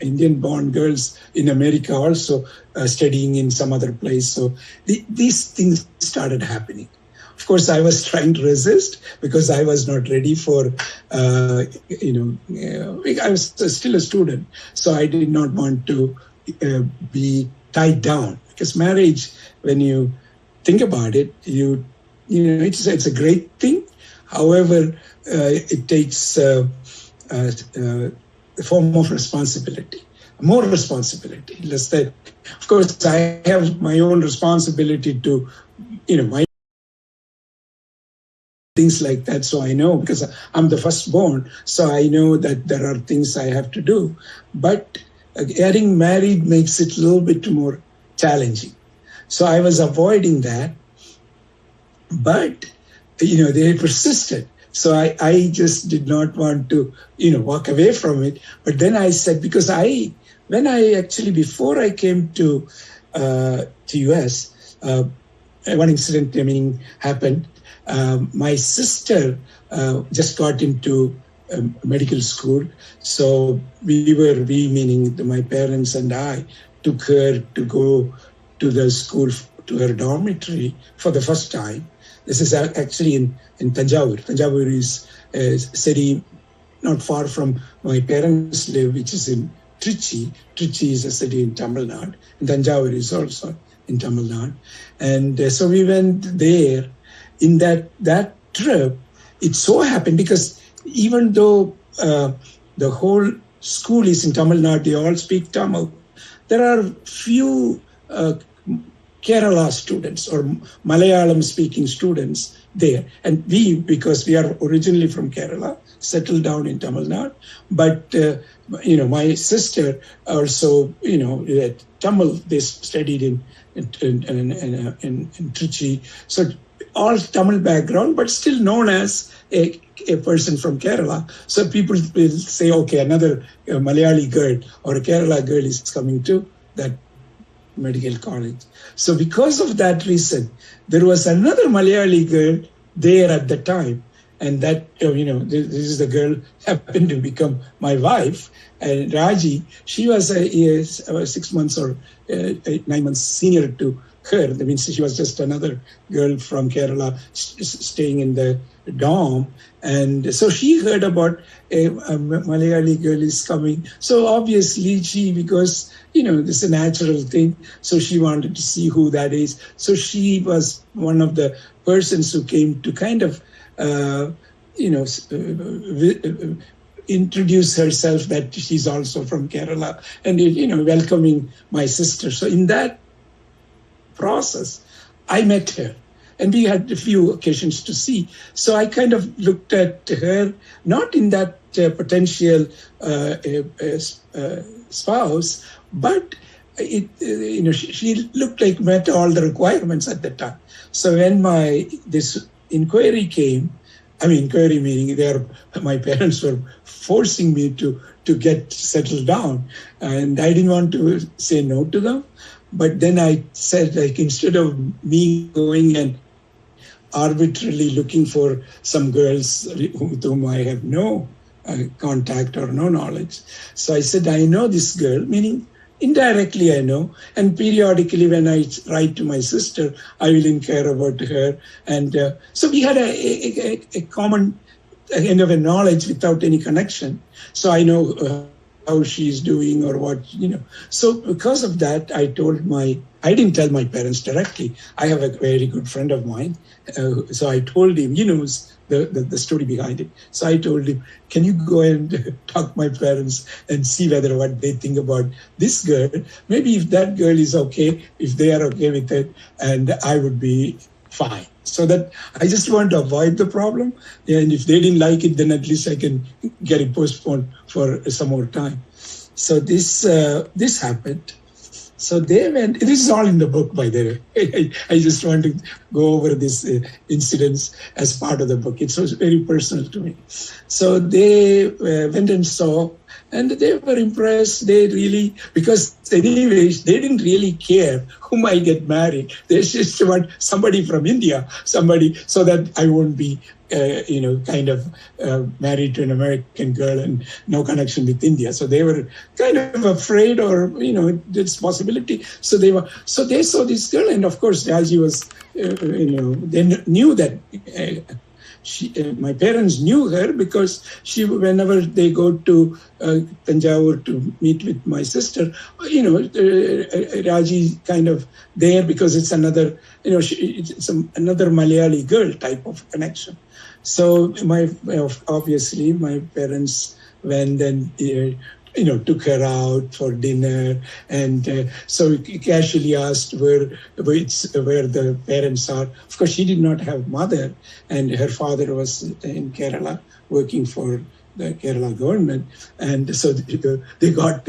Indian-born girls in America also studying in some other place. So these things started happening. Of course, I was trying to resist because I was not ready for, I was still a student. So I did not want to be tied down, because marriage, when you think about it, it's a great thing. However, it takes a form of responsibility, more responsibility. Less that, of course, I have my own responsibility to, my things like that. So I know, because I'm the firstborn, so I know that there are things I have to do. But getting married makes it a little bit more challenging. So I was avoiding that. But, they persisted. So I just did not want to, walk away from it. But then I said, because before I came to US, one incident happened. My sister just got into medical school. So we meaning my parents and I, took her to go to the school, to her dormitory for the first time. This is actually in Tanjavur. Tanjavur is a city not far from my parents live, which is in Trichy. Trichy is a city in Tamil Nadu. And Tanjavur is also in Tamil Nadu. And so we went there. In that trip, it so happened, because even though the whole school is in Tamil Nadu, they all speak Tamil, there are few Kerala students or Malayalam speaking students there. And because we are originally from Kerala, settled down in Tamil Nadu. But, my sister also, Tamil, they studied in Trichy. So all Tamil background, but still known as a person from Kerala. So people will say, okay, another Malayali girl or a Kerala girl is coming to that medical college. So because of that reason, there was another Malayali girl there at the time. And that, this is the girl happened to become my wife. And Raji, she was 6 months or 9 months senior to her. That means she was just another girl from Kerala staying in the dorm. And so she heard about a Malayali girl is coming. So obviously because, this is a natural thing. So she wanted to see who that is. So she was one of the persons who came to kind of, introduce herself that she's also from Kerala and, welcoming my sister. So in that process, I met her and we had a few occasions to see. So I kind of looked at her, not in that potential spouse, but she looked like met all the requirements at the time. So when this inquiry came, inquiry meaning my parents were forcing me to get settled down, and I didn't want to say no to them. But then I said, instead of me going and arbitrarily looking for some girls with whom I have no contact or no knowledge. So I said, I know this girl, meaning indirectly I know, and periodically when I write to my sister, I will inquire about her. And so we had a common kind of a knowledge without any connection. So I know how she's doing or what, So because of that, I didn't tell my parents directly. I have a very good friend of mine. So I told him, the story behind it. So I told him, can you go and talk to my parents and see what they think about this girl? Maybe if that girl is okay, if they are okay with it, and I would be fine. So that I just want to avoid the problem. And if they didn't like it, then at least I can get it postponed for some more time. So this happened. So they went, this is all in the book, by the way. I just want to go over this incidents as part of the book. It was very personal to me. So they went and saw, and they were impressed. They really, because anyways, they didn't really care whom I get married. They just want somebody from India, somebody, so that I won't be married to an American girl and no connection with India. So they were kind of afraid, or this possibility. So they saw this girl, and of course Raji was, they knew that my parents knew her, because whenever they go to Tanjavur to meet with my sister, Raji kind of there because it's another, it's another Malayali girl type of connection. So obviously my parents went and took her out for dinner, and so he casually asked where the parents are. Of course, she did not have mother, and her father was in Kerala working for the Kerala government, and so they got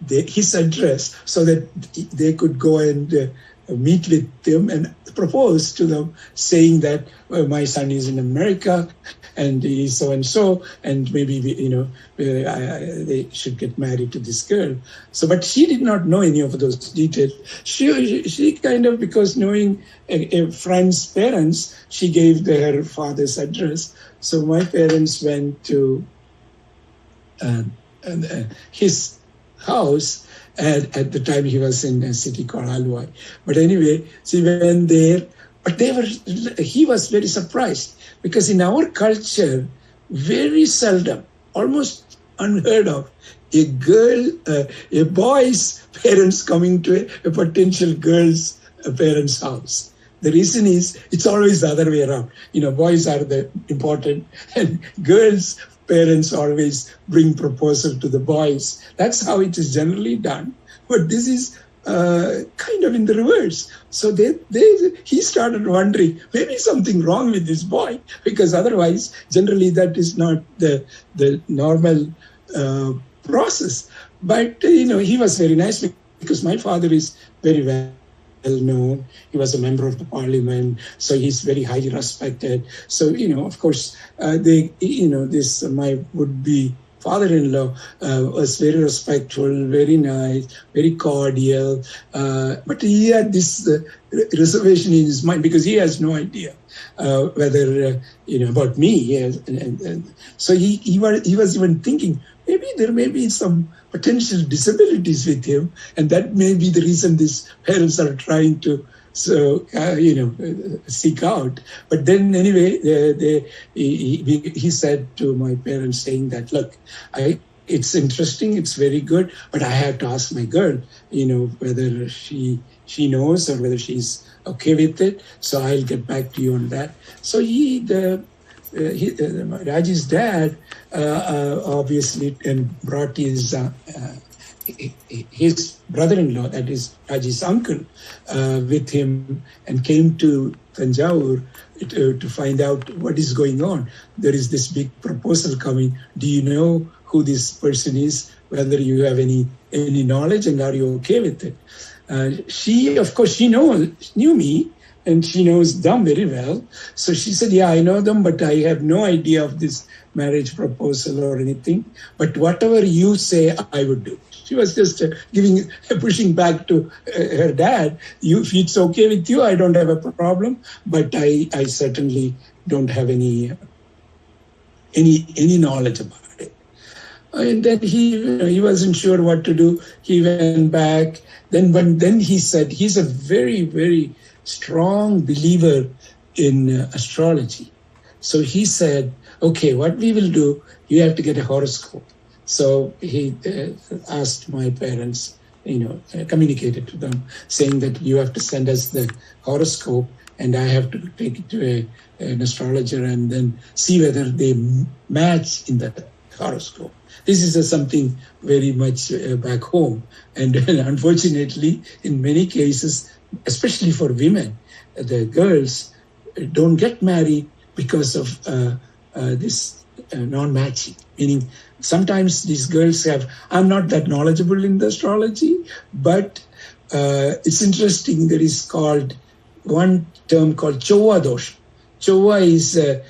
his address so that they could go and meet with them and propose to them, saying that my son is in America and he's so and so, and maybe they should get married to this girl. So, but she did not know any of those details. She kind of, because knowing a friend's parents, she gave her father's address. So my parents went to his house. And at the time he was in a city called Alwai. But anyway, she went there. But he was very surprised, because in our culture, very seldom, almost unheard of, a boy's parents coming to a potential girl's parents' house. The reason is, it's always the other way around. Boys are the important, and girls' parents always bring proposal to the boys. That's how it is generally done. But this is kind of in the reverse. So he started wondering, maybe something wrong with this boy, because otherwise, generally that is not the normal process. But, he was very nice, because my father is very well known. He was a member of the parliament, so he's very highly respected. So, of course, my would-be father-in-law was very respectful, very nice, very cordial. But he had this reservation in his mind, because he has no idea whether, about me. And so he was even thinking, maybe there may be some potential disabilities with him, and that may be the reason these parents are trying to seek out. But then anyway, he said to my parents, saying that, look, it's interesting, it's very good, but I have to ask my girl, whether she knows or whether she's okay with it. So I'll get back to you on that. So Raji's dad obviously brought his brother-in-law, that is Raji's uncle, with him, and came to Tanjavur to find out what is going on. There is this big proposal coming. Do you know who this person is? Whether you have any knowledge, and are you okay with it? She, of course, knew me, and she knows them very well. So she said, yeah, I know them, but I have no idea of this marriage proposal or anything. But whatever you say, I would do. She was just pushing back to her dad. If it's okay with you, I don't have a problem, but I certainly don't have any knowledge about it. And then he wasn't sure what to do. He went back. Then he said he's a very, very strong believer in astrology. So he said, okay, what we will do, you have to get a horoscope. So he asked my parents, communicated to them, saying that you have to send us the horoscope, and I have to take it to an astrologer and then see whether they match in the horoscope. This is something very much back home. And unfortunately, in many cases, especially for women, the girls don't get married because of this non-matching. Meaning, sometimes these girls I'm not that knowledgeable in the astrology, but it's interesting. There is one term called Chova dosha. Chova is a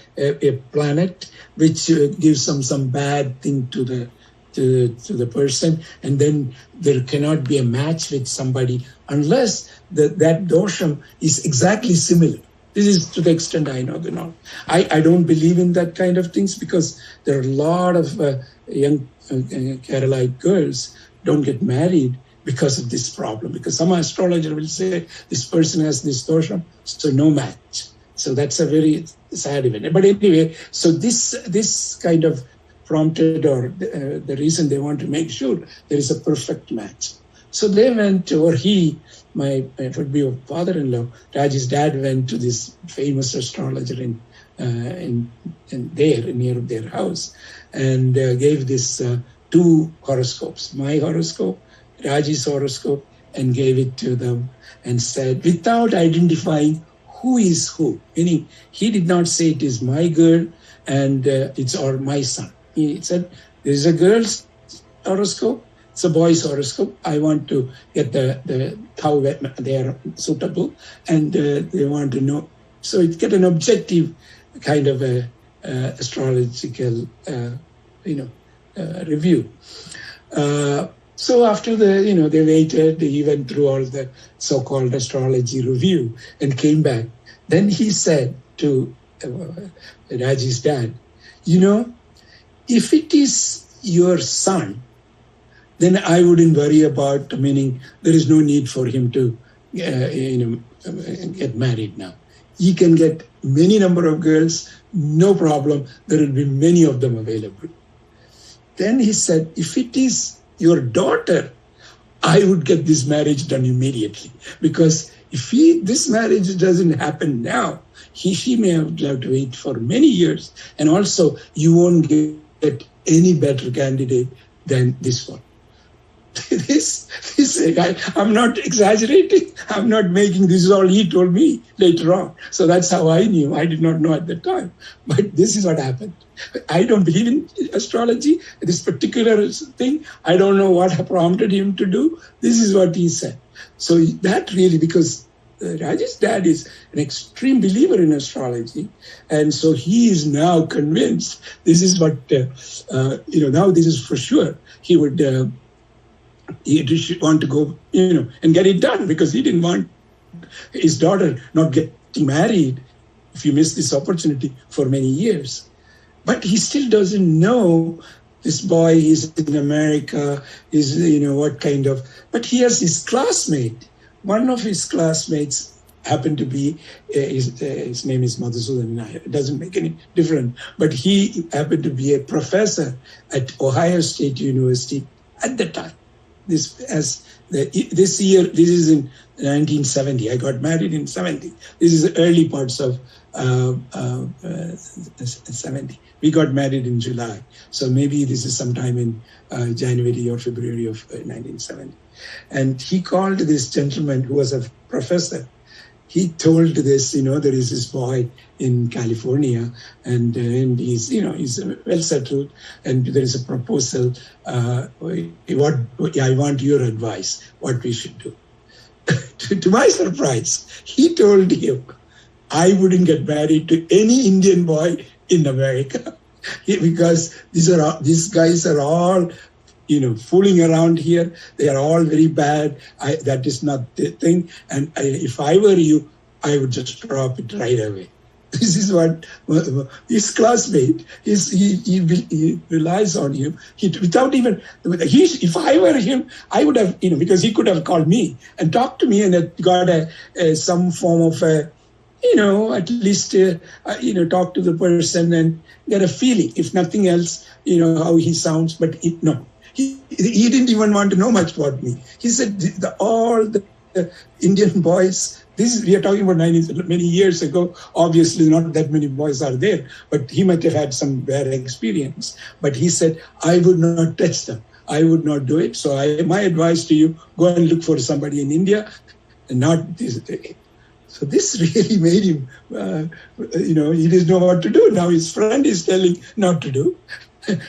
planet which gives some bad thing to the person, and then there cannot be a match with somebody unless that dosha is exactly similar. This is to the extent I know the knowledge. I don't believe in that kind of things, because there are a lot of young Keralite girls don't get married because of this problem. Because some astrologer will say this person has this dosha, so no match. So that's a very sad event. But anyway, so this kind of prompted, or the reason they want to make sure there is a perfect match. So they went, or my would-be father-in-law, Raji's dad, went to this famous astrologer in there near their house, and gave this 2 horoscopes, my horoscope, Raji's horoscope, and gave it to them and said, without identifying who is who, meaning he did not say it is my girl and it's or my son. He said, there is a girl's horoscope, it's a boy's horoscope. I want to get how they are suitable, and they want to know. So it get an objective kind of a astrological, review. So after they waited, he went through all the so-called astrology review and came back. Then he said to Raji's dad, if it is your son, then I wouldn't worry about, meaning there is no need for him to, get married now. He can get many number of girls, no problem. There will be many of them available. Then he said, if it is your daughter, I would get this marriage done immediately. Because if this marriage doesn't happen now, she may have to wait for many years. And also, you won't get any better candidate than this one. This guy, I'm not exaggerating. I'm not making, this is all he told me later on. So that's how I knew. I did not know at the time. But this is what happened. I don't believe in astrology, this particular thing. I don't know what prompted him to do. This is what he said. So that really, because Raj's dad is an extreme believer in astrology. And so he is now convinced this is what, now this is for sure. He would... he should want to go, and get it done, because he didn't want his daughter not getting married if you miss this opportunity for many years. But he still doesn't know this boy is in America, is, what kind of, but he has his classmate. One of his classmates happened to be, his name is Madhusudan. It doesn't make any difference, but he happened to be a professor at Ohio State University at the time. This year, this is in 1970. I got married in 70. This is the early parts of 70. We got married in July. So maybe this is sometime in January or February of 1970. And he called this gentleman who was a professor. He told this, there is this boy in California, and he's, he's well settled, and there is a proposal. I want your advice, what we should do. To my surprise, he told him, I wouldn't get married to any Indian boy in America because these guys are all, fooling around here. They are all very bad. That is not the thing. And if I were you, I would just drop it right away. This is what his classmate, he relies on him. Without even, if I were him, I would have, because he could have called me and talked to me and got some form of at least, talk to the person and get a feeling, if nothing else, how he sounds. But no, he didn't even want to know much about me. He said all the Indian boys, we are talking about many years ago. Obviously, not that many boys are there, but he might have had some bad experience. But he said, I would not touch them. I would not do it. So my advice to you, go and look for somebody in India, and not this. So this really made him, he didn't know what to do. Now his friend is telling not to do.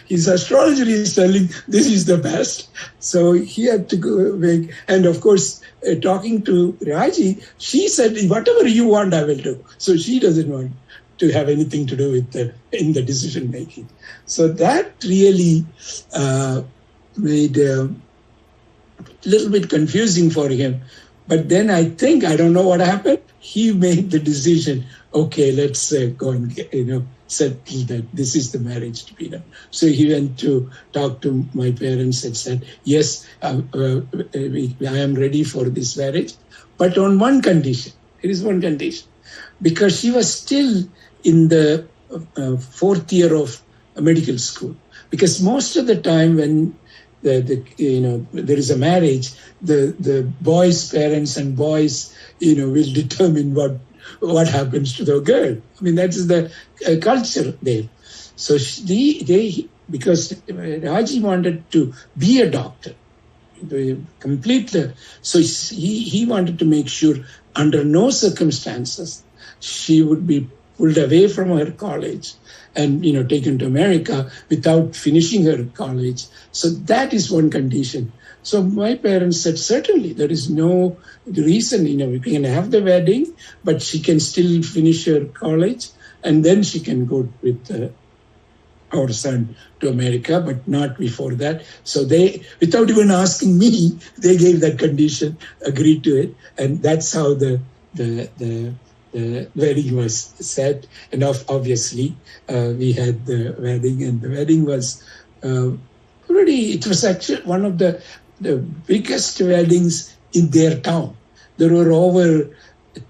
His astrologer is telling this is the best. So he had to go back. And of course, talking to Raji, she said, whatever you want, I will do. So she doesn't want to have anything to do with in the decision making. So that really made a little bit confusing for him. But then I don't know what happened. He made the decision, okay, let's go and settle that this is the marriage to be done. So he went to talk to my parents and said, yes, I am ready for this marriage, but on one condition. There is one condition. Because she was still in the 4th year of medical school. Because most of the time when there is a marriage, the boys' parents and boys, will determine what happens to the girl. I mean, that is the culture there. So because Raji wanted to be a doctor, completely. So he wanted to make sure under no circumstances she would be pulled away from her college and taken to America without finishing her college. So that is one condition. So my parents said, certainly there is no reason, we can have the wedding, but she can still finish her college and then she can go with our son to America, but not before that. So they, without even asking me, they gave that condition, agreed to it, and that's how the wedding was set. And obviously, we had the wedding, and the wedding was it was actually one of the biggest weddings in their town. There were over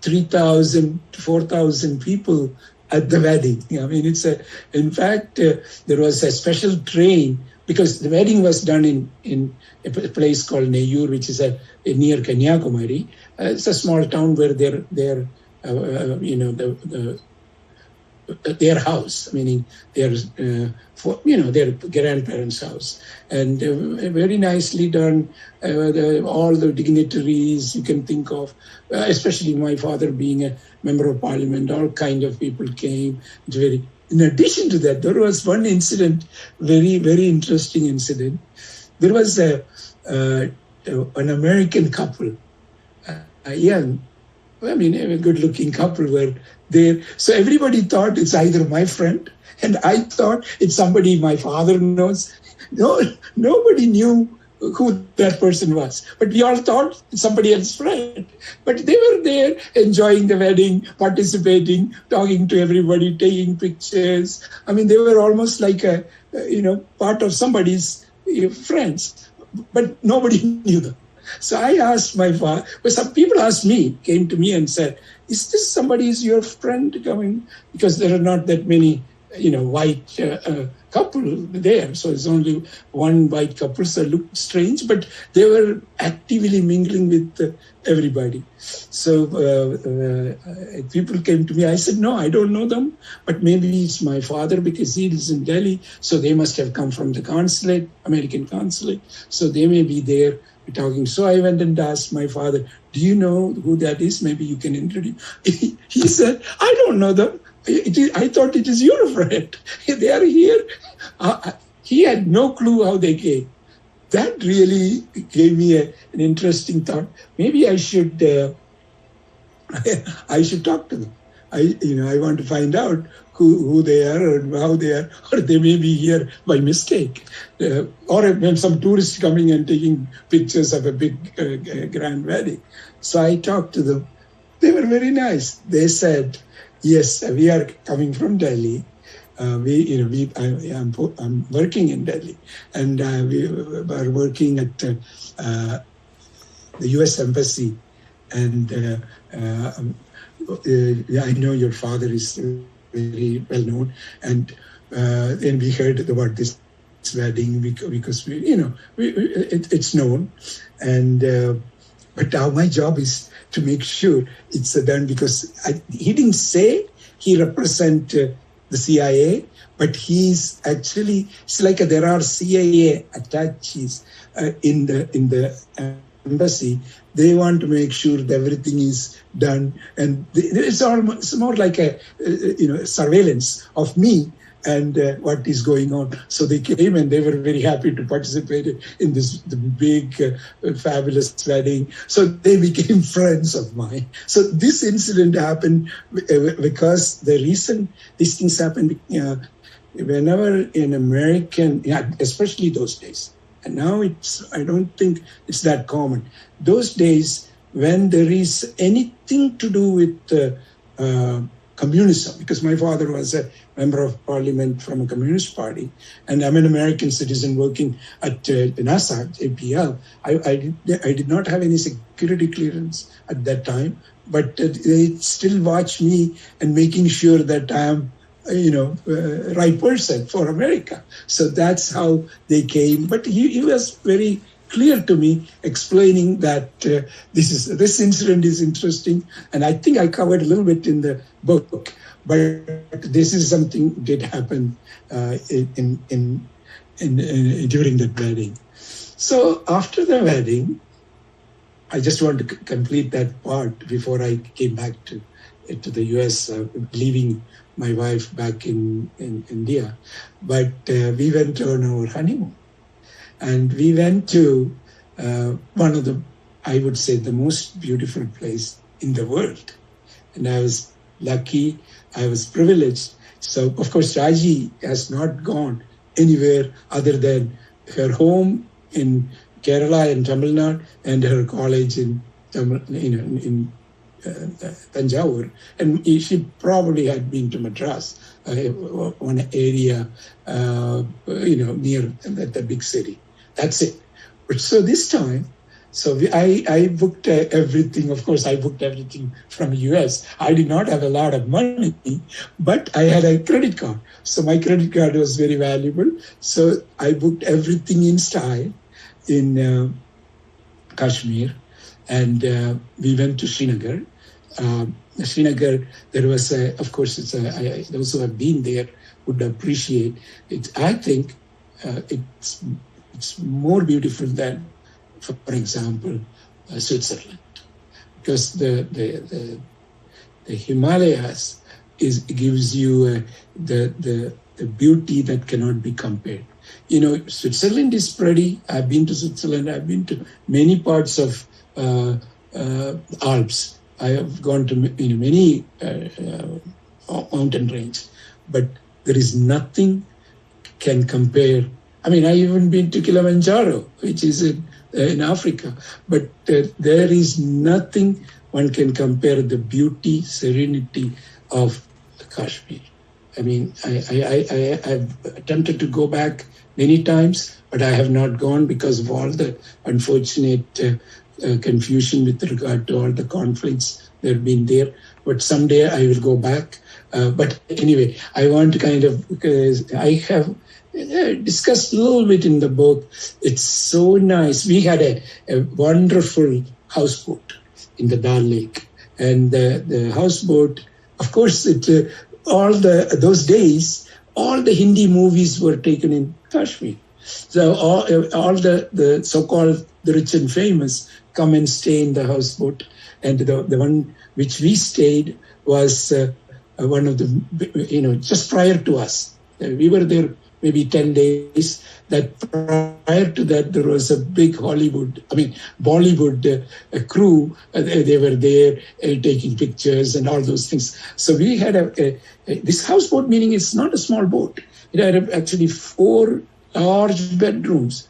3,000 to 4,000 people at the wedding. I mean, in fact, there was a special train because the wedding was done in a place called Neyur, which is near Kanyakumari. It's a small town where their house, meaning their grandparents' house, and very nicely done. All the dignitaries you can think of, especially my father being a member of parliament, all kind of people came. In addition to that, there was one incident, very, very interesting incident. There was an American couple, a good-looking couple were there. So everybody thought it's either my friend, and I thought it's somebody my father knows. No, nobody knew who that person was, but we all thought it's somebody else's friend. But they were there enjoying the wedding, participating, talking to everybody, taking pictures. I mean, they were almost like a part of somebody's friends, but nobody knew them. So I asked my father, but some people came to me and said, is this somebody's your friend coming? Because there are not that many, white couple there. So it's only one white couple, so it looked strange, but they were actively mingling with everybody. So people came to me. I said, no, I don't know them, but maybe it's my father because he lives in Delhi. So they must have come from the consulate, American consulate. So they may be there talking. So I went and asked my father, do you know who that is? Maybe you can introduce. He said, I don't know them. I thought it is your friend. They are here. He had no clue how they came. That really gave me an interesting thought. Maybe I should talk to them. I want to find out who they are and how they are, or they may be here by mistake. Or when some tourists coming and taking pictures of a big grand wedding. So I talked to them. They were very nice. They said, yes, we are coming from Delhi. I'm working in Delhi, and we are working at the U.S. Embassy. And I know your father is very well known, and then we heard about this wedding because it's known, and but now my job is to make sure it's done because he didn't say he represent the CIA, but he's actually, it's like there are CIA attaches in the embassy. They want to make sure that everything is done, and it's more like a surveillance of me and what is going on. So they came and they were very happy to participate in the big, fabulous wedding. So they became friends of mine. So this incident happened because the reason these things happen, whenever an American, especially those days, and now I don't think it's that common. Those days, when there is anything to do with communism, because my father was a member of parliament from a communist party, and I'm an American citizen working at NASA, APL. I did not have any security clearance at that time, but they still watch me and making sure that I am right person for America. So that's how they came. But he was very clear to me, explaining that this incident is interesting, and I think I covered a little bit in the book, but this is something did happen during that wedding. So after the wedding, I just want to complete that part before I came back to the US, leaving my wife back in India. But we went on our honeymoon. And we went to one of the, I would say, the most beautiful place in the world. And I was lucky, I was privileged. So, of course, Raji has not gone anywhere other than her home in Kerala and Tamil Nadu and her college in Tanjavur. And she probably had been to Madras, one area, near the big city. That's it. But so this time, I booked everything. Of course, I booked everything from US. I did not have a lot of money, but I had a credit card. So my credit card was very valuable. So I booked everything in style in Kashmir. And we went to Srinagar. Srinagar, there was, of course, those who have been there would appreciate it. I think it's more beautiful than, for example, Switzerland, because the Himalayas gives you the beauty that cannot be compared. Switzerland is pretty. I've been to Switzerland. I've been to many parts of Alps. I have gone to many mountain range, but there is nothing can compare. I mean, I even been to Kilimanjaro, which is in Africa, but there is nothing one can compare the beauty, serenity of Kashmir. I mean, I've attempted to go back many times, but I have not gone because of all the unfortunate confusion with regard to all the conflicts that have been there. But someday I will go back. But anyway, I want to because I have discussed a little bit in the book. It's so nice. We had a wonderful houseboat in the Dal Lake. And the houseboat, of course, those days, all the Hindi movies were taken in Kashmir. So all the so-called the rich and famous come and stay in the houseboat. And the one which we stayed was one of the, just prior to us. We were there maybe 10 days. That prior to that, there was a big Bollywood crew. They were there taking pictures and all those things. So we had this houseboat, meaning it's not a small boat. It had actually 4 large bedrooms,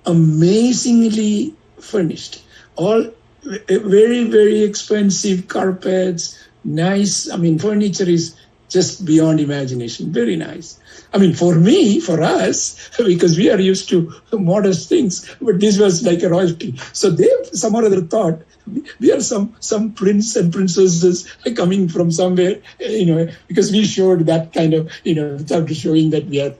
amazingly furnished, all very, very expensive carpets, nice. I mean, furniture is just beyond imagination, very nice. I mean, for us, because we are used to modest things, but this was like a royalty. So they some or other thought we are some prince and princesses coming from somewhere, because we showed that kind of, without showing that we are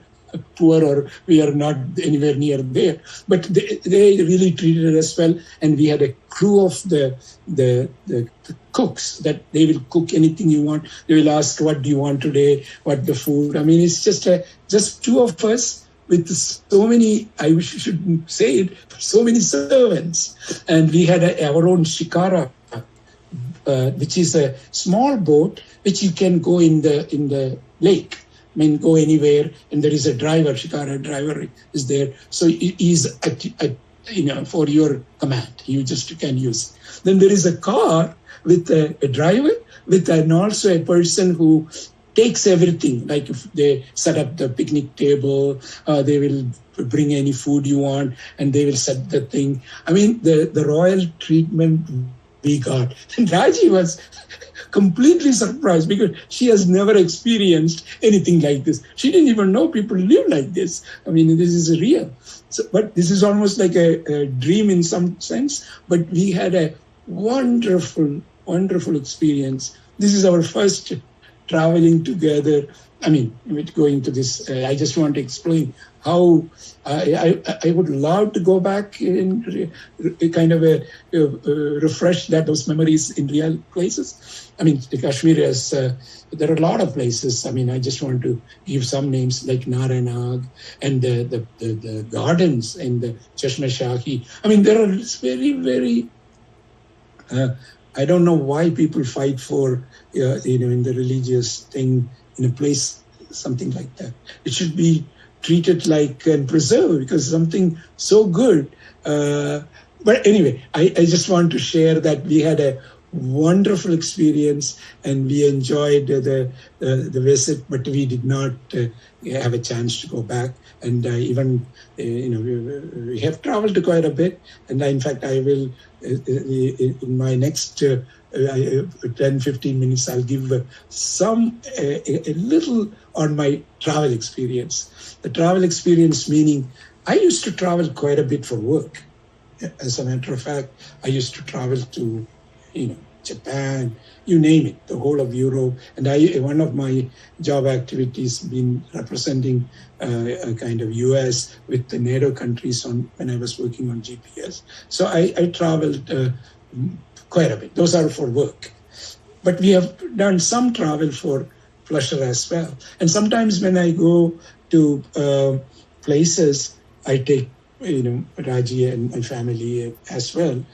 poor or we are not anywhere near there. But they really treated us well, and we had a crew of the cooks that they will cook anything you want. They will ask, what do you want today? What the food? I mean, it's just 2 of us with so many, I shouldn't say it, so many servants. And we had our own shikara, which is a small boat which you can go in the lake. I mean, go anywhere, and there is a driver, shikara driver is there. So he's for your command. You just can use. Then there is a car with a driver, and also a person who takes everything. Like if they set up the picnic table, they will bring any food you want, and they will set the thing. I mean, the royal treatment we got. And Raji was completely surprised because she has never experienced anything like this. She didn't even know people live like this. I mean, this is real. So, but this is almost like a dream in some sense. But we had a wonderful, wonderful experience. This is our first traveling together I mean, with going to this, I just want to explain how I would love to go back and kind of refresh those memories in real places. I mean, Kashmir has, there are a lot of places. I mean, I just want to give some names like Naranag and the gardens and the Chashma Shahi. I mean, there are very, very, I don't know why people fight for, in the religious thing, in a place, something like that. It should be treated like and preserved because something so good. But anyway, I just want to share that we had a wonderful experience and we enjoyed the visit, but we did not have a chance to go back. And even, we have traveled quite a bit. And in fact, I will, in my next 10-15 minutes, I'll give a little on my travel experience. The travel experience meaning I used to travel quite a bit for work. As a matter of fact, I used to travel to, Japan, you name it, the whole of Europe. And one of my job activities been representing a kind of US with the NATO countries when I was working on GPS. So I traveled quite a bit. Those are for work. But we have done some travel for pleasure as well. And sometimes when I go to places, I take, Raji and my family as well,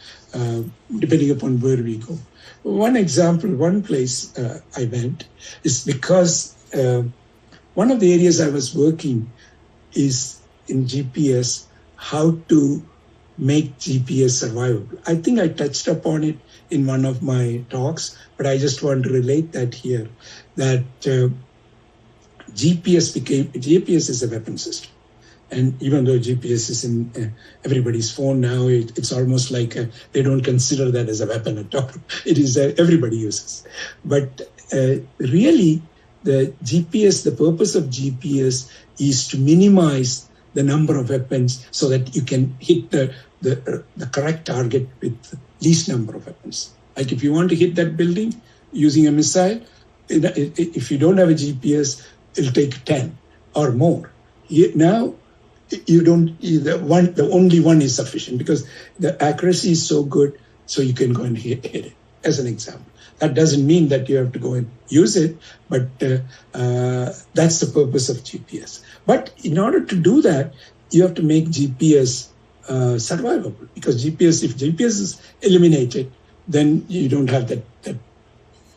depending upon where we go. One example, one place I went is because one of the areas I was working is in GPS, how to make GPS survivable. I think I touched upon it in one of my talks, but I just want to relate that here, that GPS is a weapon system. And even though GPS is in everybody's phone now, it's almost like they don't consider that as a weapon at all. It is everybody uses. But really, the purpose of GPS is to minimize the number of weapons so that you can hit the correct target with the least number of weapons. Like if you want to hit that building using a missile, if you don't have a GPS, it'll take 10 or more. Now, the only one is sufficient because the accuracy is so good, so you can go and hit it, as an example. That doesn't mean that you have to go and use it, but that's the purpose of GPS. But in order to do that, you have to make GPS survivable, because if GPS is eliminated, then you don't have that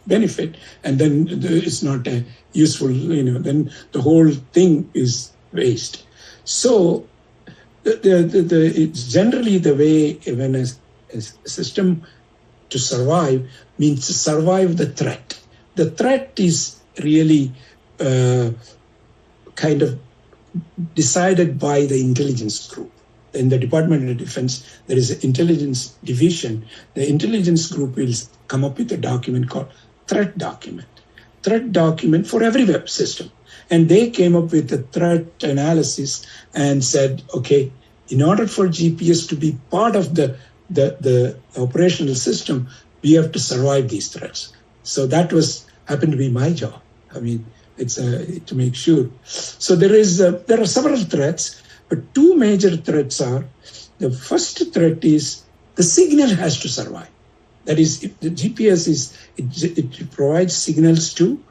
benefit, and then it's not useful, then the whole thing is waste. So it's generally the way when a system to survive means to survive the threat. The threat is really kind of decided by the intelligence group. In the Department of Defense, there is an intelligence division. The intelligence group will come up with a document called threat document for every web system. And they came up with a threat analysis and said, okay, in order for GPS to be part of the operational system, we have to survive these threats. So that happened to be my job. I mean, it's to make sure. So there are several threats, but two major threats are, the first threat is the signal has to survive. That is, if the GPS it provides signals to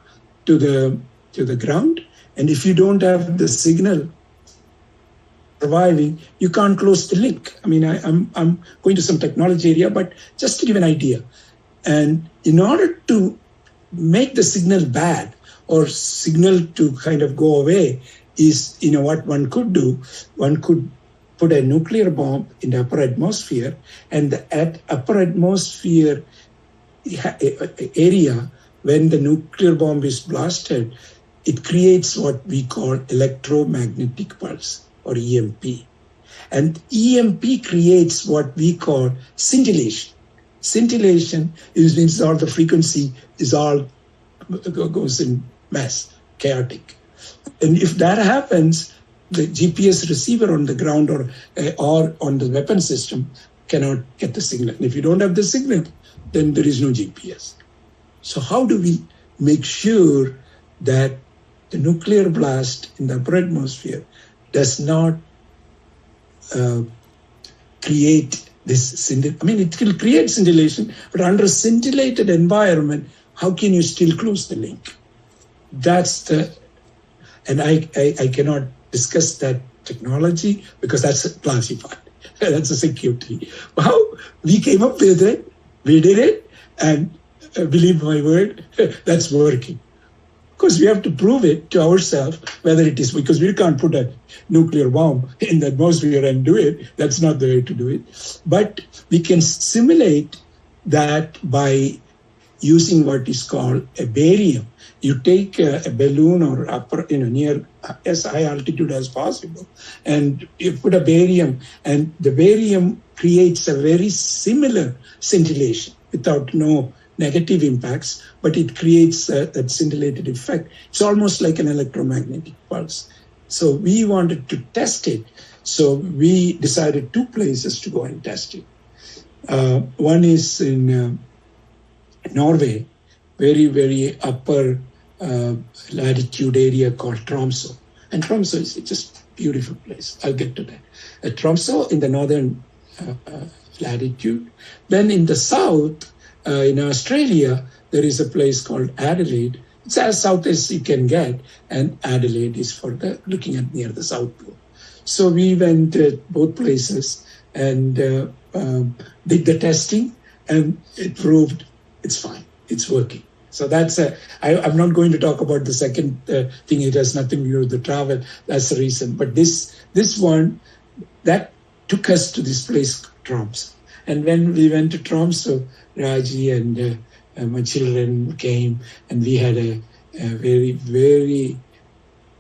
the ground, and if you don't have the signal surviving, you can't close the link. I mean, I'm going to some technology area, but just to give an idea. And in order to make the signal bad or signal to kind of go away is, what one could do, one could put a nuclear bomb in the upper atmosphere, and at upper atmosphere area, when the nuclear bomb is blasted, it creates what we call electromagnetic pulse, or EMP. And EMP creates what we call scintillation. Scintillation means all the frequency goes in mass, chaotic. And if that happens, the GPS receiver on the ground or on the weapon system cannot get the signal. And if you don't have the signal, then there is no GPS. So how do we make sure that the nuclear blast in the upper atmosphere does not create this it will create scintillation, but under a scintillated environment, how can you still close the link? And I cannot discuss that technology because that's classified. That's a security. How we came up with it, we did it, and believe my word, that's working. Of course, we have to prove it to ourselves whether it is, because we can't put a nuclear bomb in the atmosphere and do it. That's not the way to do it. But we can simulate that by using what is called a barium. You take a balloon or upper, near as high altitude as possible, and you put a barium, and the barium creates a very similar scintillation without no negative impacts, but it creates that scintillated effect. It's almost like an electromagnetic pulse. So we wanted to test it. So we decided 2 places to go and test it. One is in Norway, very, very upper latitude area called Tromsø. And Tromsø is just a beautiful place. I'll get to that. Tromsø in the northern latitude. Then in the south, in Australia, there is a place called Adelaide. It's as south as you can get, and Adelaide is for looking at near the South Pole. So we went to both places and did the testing, and it proved it's fine, it's working. So that's I'm not going to talk about the second thing. It has nothing to do with the travel. That's the reason. But this one, that took us to this place, Tromsø. And when we went to Tromsø, Raji and my children came, and we had a very, very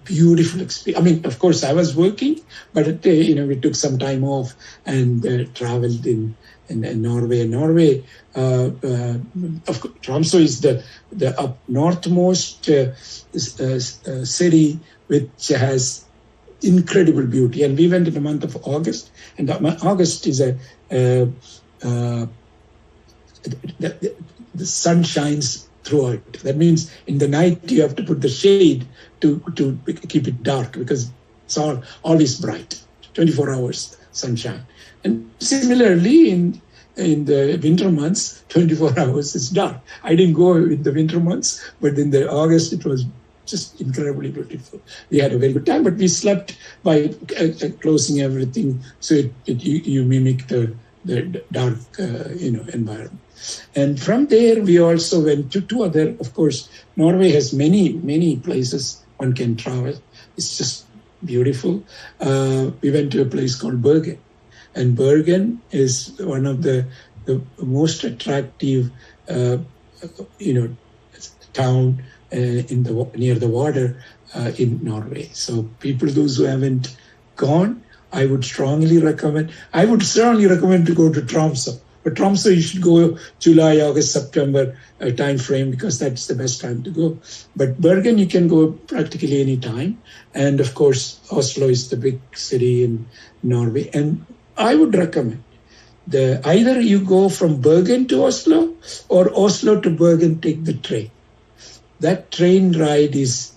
beautiful experience. Of course, I was working, but we took some time off and traveled in Norway. Norway, of course, Tromsø is the up northmost city, which has incredible beauty. And we went in the month of August, and August is the sun shines throughout. That means in the night you have to put the shade to keep it dark, because it's always bright, 24 hours sunshine. And similarly in the winter months, 24 hours is dark. I didn't go in the winter months, but in the August it was just incredibly beautiful. We had a very good time, but we slept by closing everything, so you mimic the dark environment. And from there we also went to 2 other. Of course, Norway has many places one can travel. It's just beautiful. We went to a place called Bergen, and Bergen is one of the most attractive town near the water in Norway. So people, those who haven't gone, I would strongly recommend to go to Tromsø. But Tromsø, you should go July, August, September time frame, because that's the best time to go. But Bergen, you can go practically any time. And of course, Oslo is the big city in Norway. And I would recommend either you go from Bergen to Oslo, or Oslo to Bergen, take the train. That train ride is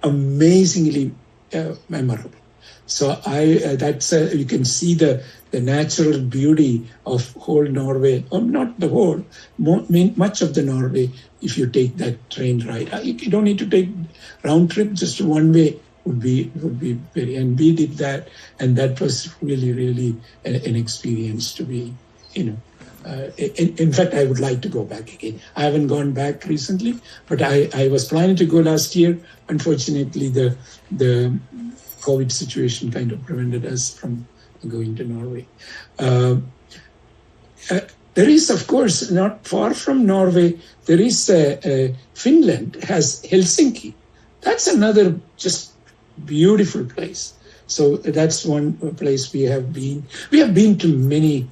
amazingly memorable. So you can see the natural beauty of whole Norway, or not the whole, much of the Norway, if you take that train ride. You don't need to take round trip, just one way would be very, and we did that, and that was really, really an experience to be, in fact, I would like to go back again. I haven't gone back recently, but I was planning to go last year. Unfortunately, the COVID situation kind of prevented us from going to Norway. There is, of course, not far from Norway, there is Finland has Helsinki. That's another just beautiful place. So that's one place we have been. We have been to many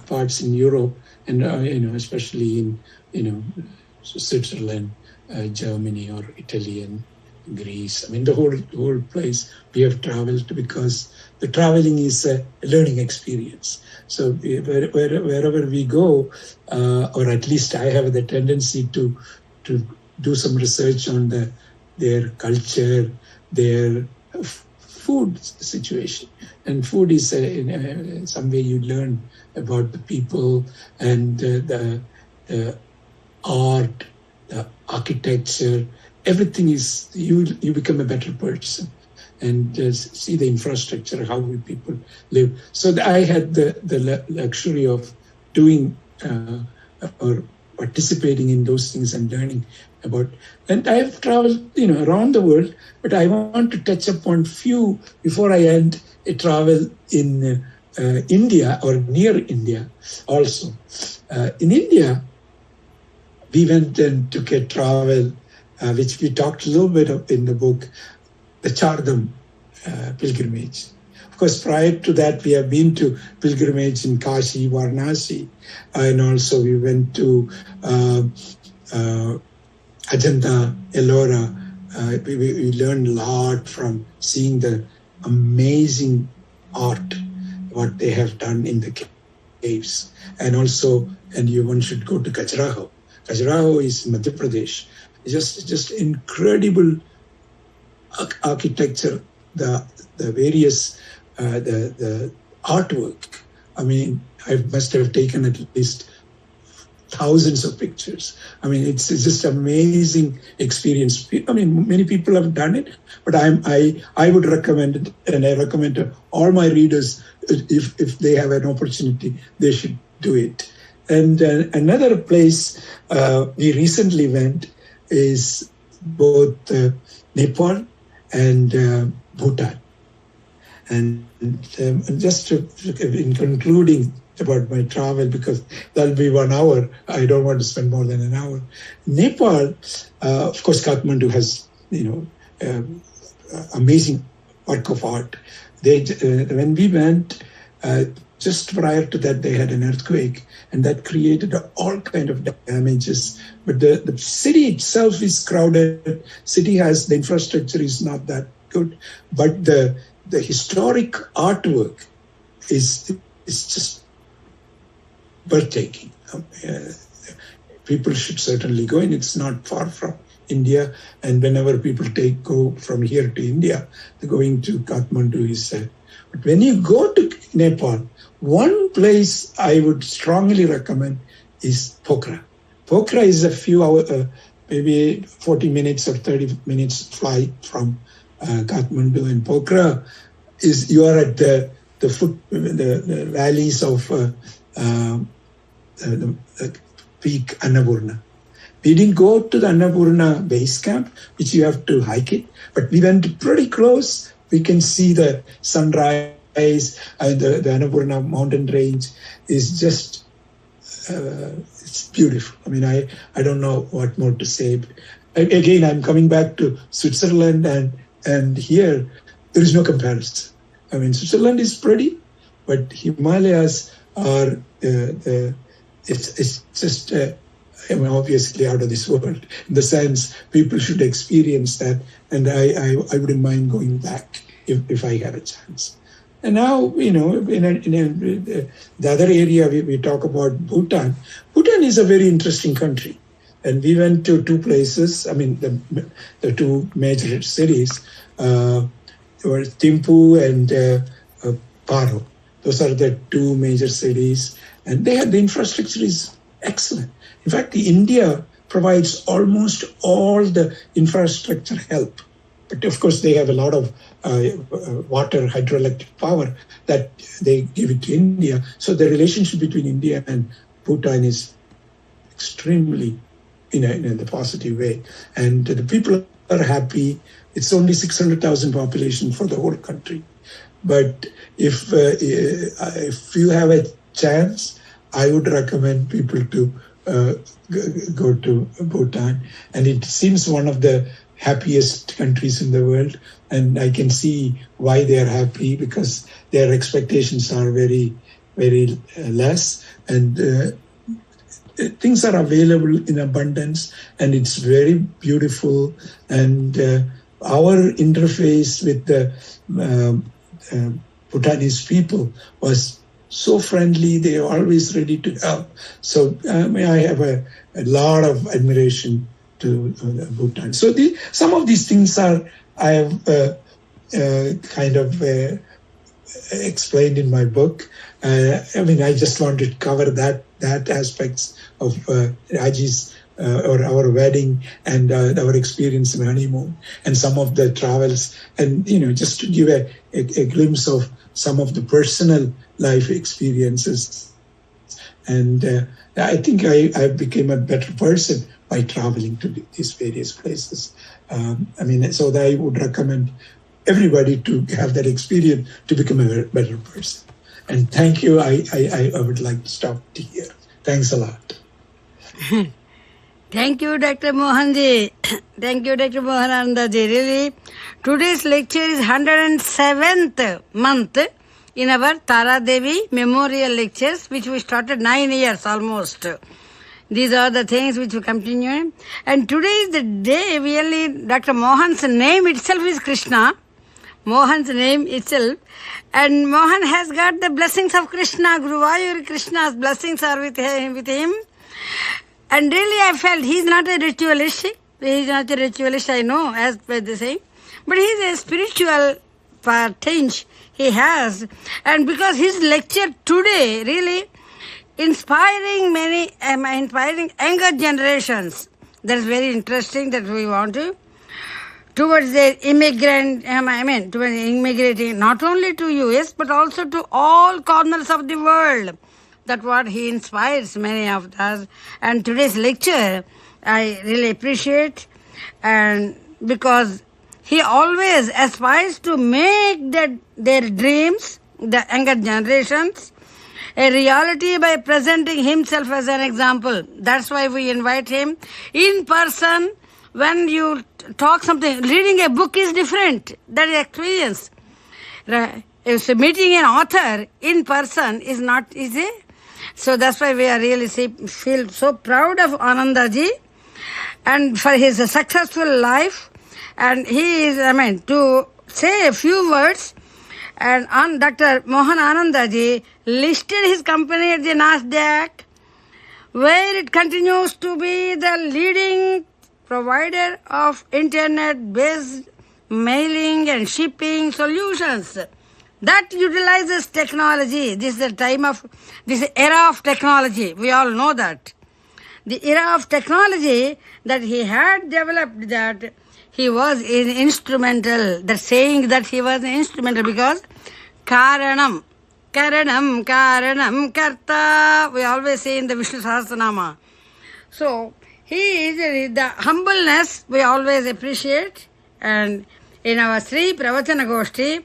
parts in Europe, and especially in Switzerland, Germany, or Italy, and Greece. The whole place we have traveled, because the traveling is a learning experience. So wherever we go, or at least I have the tendency to do some research on their culture, their food situation. And food is in some way you learn about the people and the art, the architecture. Everything is, you become a better person and see the infrastructure, how people live. So I had the luxury of doing or participating in those things and learning about. And I've traveled, around the world, but I want to touch upon few before I end a travel in India or near India also. In India, we went and took a travel, which we talked a little bit of in the book, the Chardham pilgrimage. Of course, prior to that, we have been to pilgrimage in Kashi, Varanasi, and also we went to Ajanta, Ellora. We learned a lot from seeing the amazing art, what they have done in the caves. And also, one should go to Khajuraho. Khajuraho is Madhya Pradesh. Just incredible architecture, the various the artwork. I mean, I must have taken at least thousands of pictures. I mean, it's just amazing experience. I mean, many people have done it, but I would recommend it, and I recommend to all my readers, if they have an opportunity, they should do it. And another place we recently went is both Nepal and Bhutan. And just in concluding about my travel, because that'll be 1 hour, I don't want to spend more than an hour. Nepal, of course, Kathmandu has amazing work of art. When we went, just prior to that, they had an earthquake, and that created all kind of damages. But the city itself is crowded. City has, the infrastructure is not that good, but the historic artwork is just breathtaking. People should certainly go, and it's not far from India. And whenever people go from here to India, they're going to Kathmandu is but when you go to Nepal, one place I would strongly recommend is Pokhara. Pokhara is a few hours, maybe 40 minutes or 30 minutes flight from Kathmandu. And Pokhara is, you are at the valleys of the peak Annapurna. We didn't go to the Annapurna base camp, which you have to hike it, but we went pretty close. We can see the sunrise, and the Annapurna mountain range is just, it's beautiful. I mean, I don't know what more to say. Again, I'm coming back to Switzerland, and here there is no comparison. I mean, Switzerland is pretty, but Himalayas are, it's just, obviously out of this world. In the sense, people should experience that, and I wouldn't mind going back if I had a chance. And now, in the other area we talk about Bhutan. Bhutan is a very interesting country, and we went to two places. I mean, the two major cities were Thimphu and Paro. Those are the two major cities, and the infrastructure is excellent. In fact, India provides almost all the infrastructure help. But of course, they have a lot of water, hydroelectric power that they give it to India. So the relationship between India and Bhutan is extremely in a positive way. And the people are happy. It's only 600,000 population for the whole country. But if you have a chance, I would recommend people to go to Bhutan. And it seems one of the happiest countries in the world. And I can see why they are happy, because their expectations are very, very less. And things are available in abundance, and it's very beautiful. And our interface with the Bhutanese people was so friendly. They are always ready to help. So I have a lot of admiration to Bhutan. So some of these things I have kind of explained in my book. I just wanted to cover that aspects of Raji's or our wedding and our experience in honeymoon and some of the travels, and just to give a glimpse of some of the personal life experiences. And I think I became a better person by traveling to these various places. So that I would recommend everybody to have that experience to become a better person. And thank you. I would like to stop here. Thanks a lot. Thank you, Dr. Mohanji. Thank you, Dr. Mohanandaji. Really, today's lecture is 107th month in our Tara Devi Memorial Lectures, which we started 9 years almost. These are the things which we continue. And today is the day, really, Dr. Mohan's name itself is Krishna. Mohan's name itself. And Mohan has got the blessings of Krishna. Guruvayur Krishna's blessings are with him. And really I felt he's not a ritualist. He's not a ritualist, I know, as per the saying. But he's a spiritual tinge he has. And because his lecture today really inspiring younger generations. That's very interesting that we want to. Towards the towards immigrating not only to US but also to all corners of the world. That's what he inspires many of us. And today's lecture I really appreciate, and because he always aspires to make their dreams, the younger generations, a reality by presenting himself as an example. That's why we invite him in person. When you talk something, reading a book is different. That is experience. So meeting an author in person is not easy. So that's why we are really feel so proud of Anandaji and for his successful life. And he is, to say a few words. And Dr. Mohan Anandaji listed his company at the NASDAQ, where it continues to be the leading provider of internet-based mailing and shipping solutions that utilizes technology. This is era of technology. We all know that. The era of technology that he had developed, that he was instrumental. The saying that he was instrumental because Karanam, Karta, we always say in the Vishnusahasranama. So, he is the humbleness we always appreciate, and in our Sri Pravachana Goshti,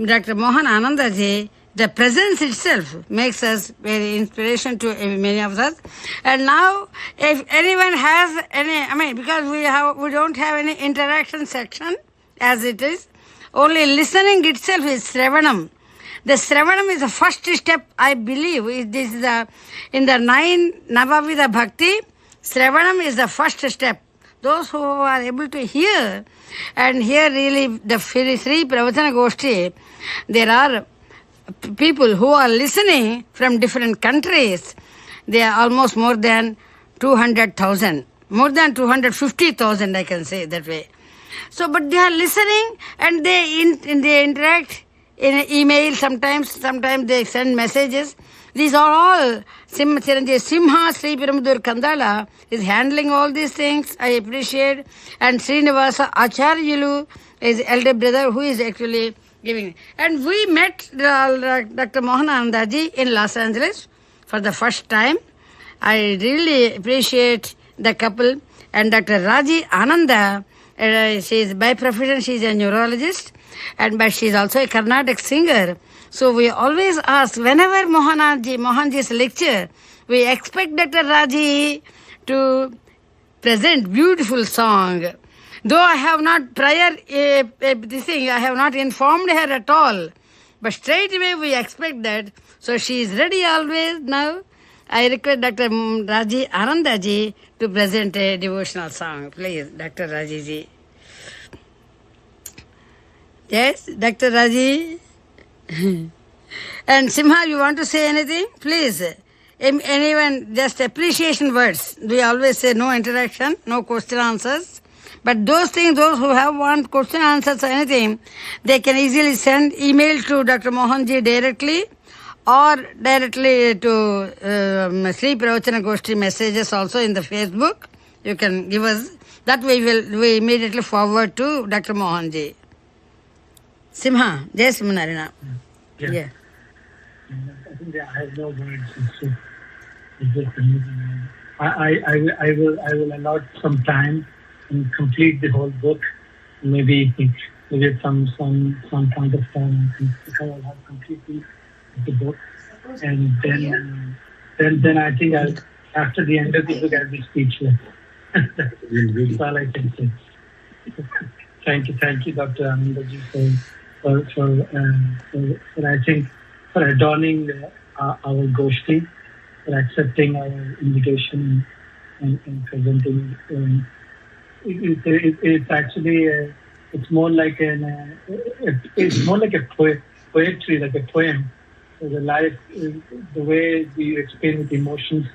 Dr. Mohan Anandaji, the presence itself makes us very inspiration to many of us. And now, if anyone has any, because we don't have any interaction section as it is, only listening itself is Sravanam. The Sravanam is the first step, I believe. This is in the 9 Navavida Bhakti. Sravanam is the first step. Those who are able to hear, and here really the Sri Pravachana Goshti, there are people who are listening from different countries. They are almost more than 200,000, more than 250,000, I can say that way. So, but they are listening and they interact in email sometimes they send messages. These are all, Simha Sri Piramudur Kandala is handling all these things. I appreciate. And Srinivasa Acharyalu is elder brother who is actually giving. And we met Dr. Mohan Anandaji in Los Angeles for the first time. I really appreciate the couple. And Dr. Raji Ananda, she is by profession, she is a neurologist, but she is also a Carnatic singer. So we always ask, whenever Mohanji's lecture, we expect Dr. Raji to present beautiful song. Though I have not I have not informed her at all. But straight away we expect that. So she is ready always now. I request Dr. Raji Anandaji to present a devotional song. Please, Dr. Raji ji. Yes, Dr. Raji. And Simha, you want to say anything? Please. Anyone, just appreciation words. We always say no interaction, no question answers. But those things, those who have want question answers or anything, they can easily send email to Dr. Mohanji directly or directly to Sri Pravachana Goshti messages also in the Facebook. You can give us. That way we immediately forward to Dr. Mohanji. Simha, Jai Simhanarayana. Yeah. I think I have no words. It's just amazing. I will allot some time and complete the whole book. Maybe at some point of time, I will have completed the book, and then I think after the end of the book I'll be speechless. That's all I can say. Thank you, Dr. Anandaji, for adorning our Goshti, for accepting our invitation and presenting. It's actually it's more like a poetry, like a poem. So the life, the way you explain with emotions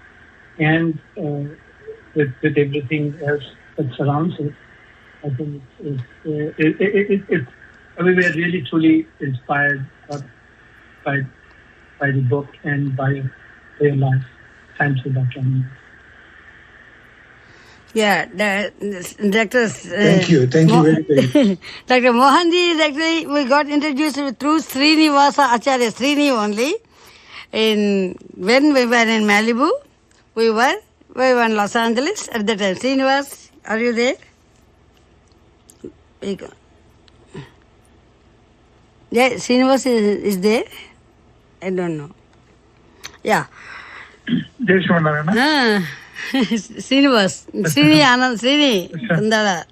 and with everything else that surrounds it. I think we are really truly inspired by the book and by your life. Thank you, Dr. Anand. Yeah, Dr. Thank you very much. Dr. Mohanji is actually, we got introduced through Srinivasa Acharya, Srini only. When we were in Malibu, we were in Los Angeles at that time. Srinivas, are you there? Yeah, Srinivas is there? I don't know. Yeah. Jai Shrimanarayana. Srinivas, Srini Anand, Srini Kandala.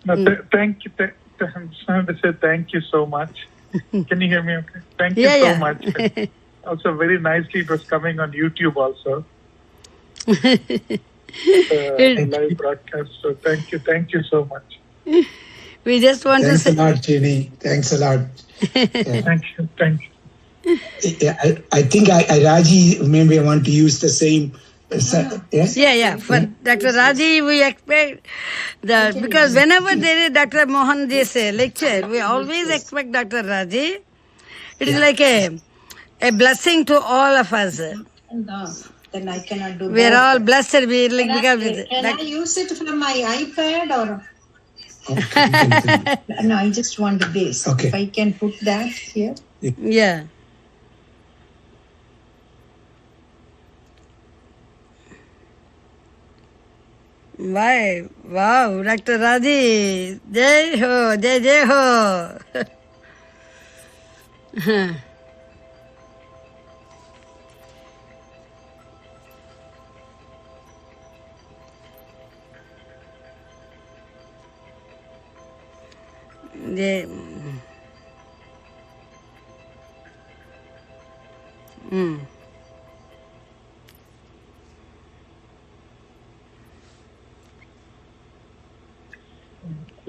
Thank you. I'm trying to say thank you so much. Can you hear me okay? Thank you so much. Also, very nicely, it was coming on YouTube also. Live broadcast. So thank you so much. We just want Thanks to say. Thanks a lot, Chini. Thanks a lot. Yeah. Thank you. Yeah, I think Raji, maybe I want to use the same. Yes? Yeah. For Dr. Raji, we expect because whenever there is Dr. Mohanji's lecture, we always expect Dr. Raji. It is like a blessing to all of us. No, then I cannot do We are that. all blessed. Can I use it from my iPad or? Okay. No, I just want this. Okay. If I can put that here. Yeah. Why? Wow, Dr. Raji. Jai ho, jai ho. Jai.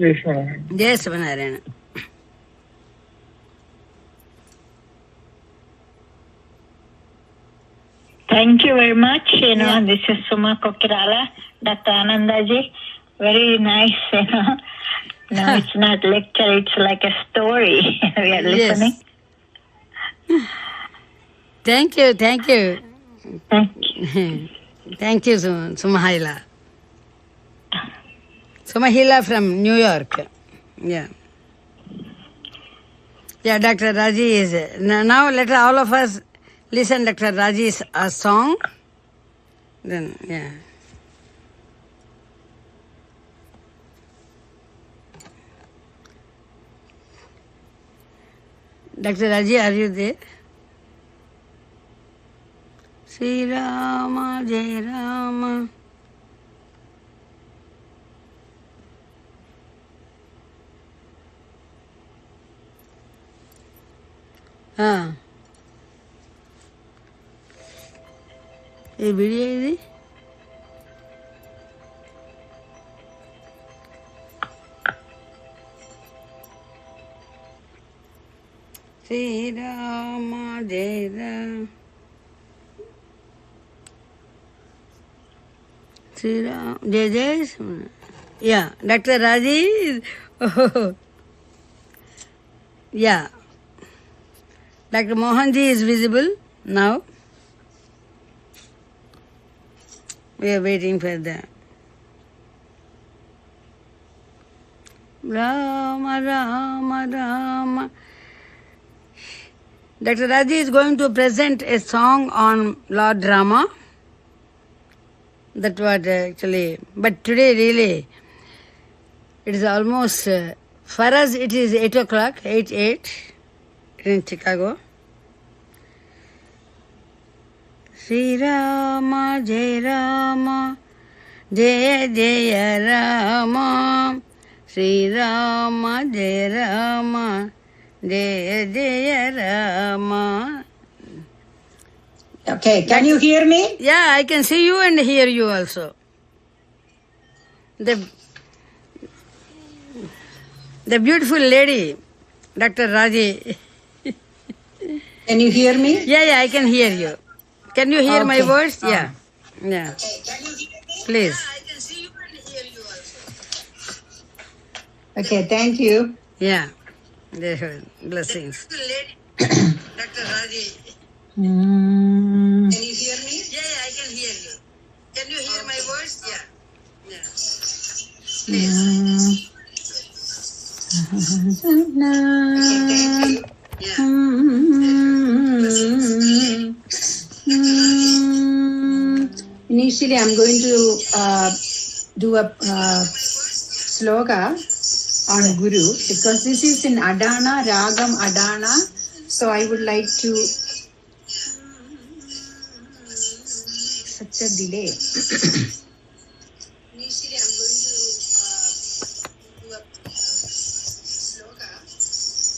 Jai Shrimanarayana. Jai Simhanarayana. Thank you very much. This is Suma Kokirala, Dr. Anandaji. Very nice, No, it's not lecture, it's like a story. We are listening. Yes. Thank you. Thank you. Thank you, Sumahila. Sumahila from New York. Yeah. Yeah, Dr. Raji is. Now let all of us listen Dr. Raji's song. Then, yeah. Dr. Raji, are you there? Sri Rama, Jai Rama. ये video है श्री राम जय Ram Sri Ram, Jai Jai. Yeah, Dr. Raji. Yeah. Dr. Mohanji is visible now. We are waiting for that. Rama, Rama, Rama. Dr. Raji is going to present a song on Lord Rama. That was actually, but today really, it is almost, for us it is 8 o'clock, 8 in Chicago. Sri Rama, Jai Rama, Jaya Jaya Rama, Sri Rama, Jai Rama, Jaya Jaya Rama. Okay, can you hear me? Yeah, I can see you and hear you also. The beautiful lady, Dr. Raji. Can you hear me? Yeah, I can hear you. Can you hear my voice? Yeah. Yeah. Okay, can you hear me? Please. Yeah, I can see you and hear you also. Okay, thank you. Yeah. Blessings. Dr. Raji. Can you hear me? Yeah, I can hear you. Can you hear my voice? Yeah. Please. Okay, thank you. Initially, I'm going to do a sloka on Guru because this is in Adana, Ragam Adana. So I would like to. Such a delay. Initially, I'm going to do a sloka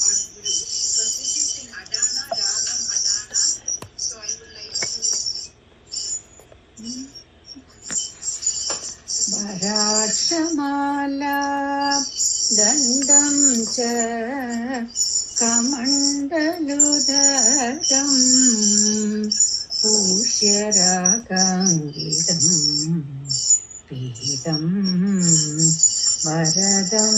on Guru because this is in Adana, Ragam Adana. So I would like to. Bharatsamala Dandam Cha Kamandaludaram Pushyaragangidam Pidam Varadam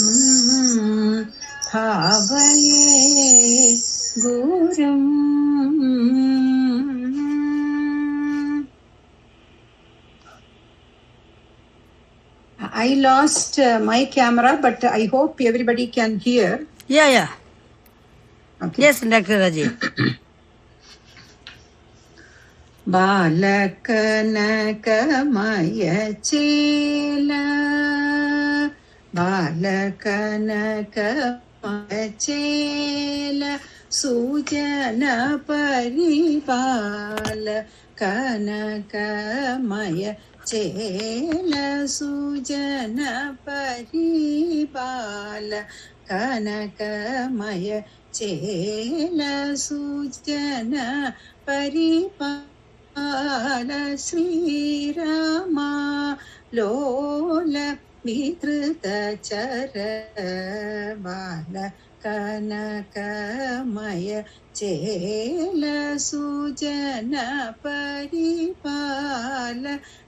Bhavaye Guram. I lost my camera, but I hope everybody can hear. Yeah. Okay. Yes, Dr. Raji. Balakanaka chela, Balakanaka chela, Sujana paribala, Kanaka maya chela, Sujana paribala, Kanaka maya chela, Sujana paribala. Sri Rama Lola Mitrita Chara Bala Kanaka Maya Chela Sujana Paripala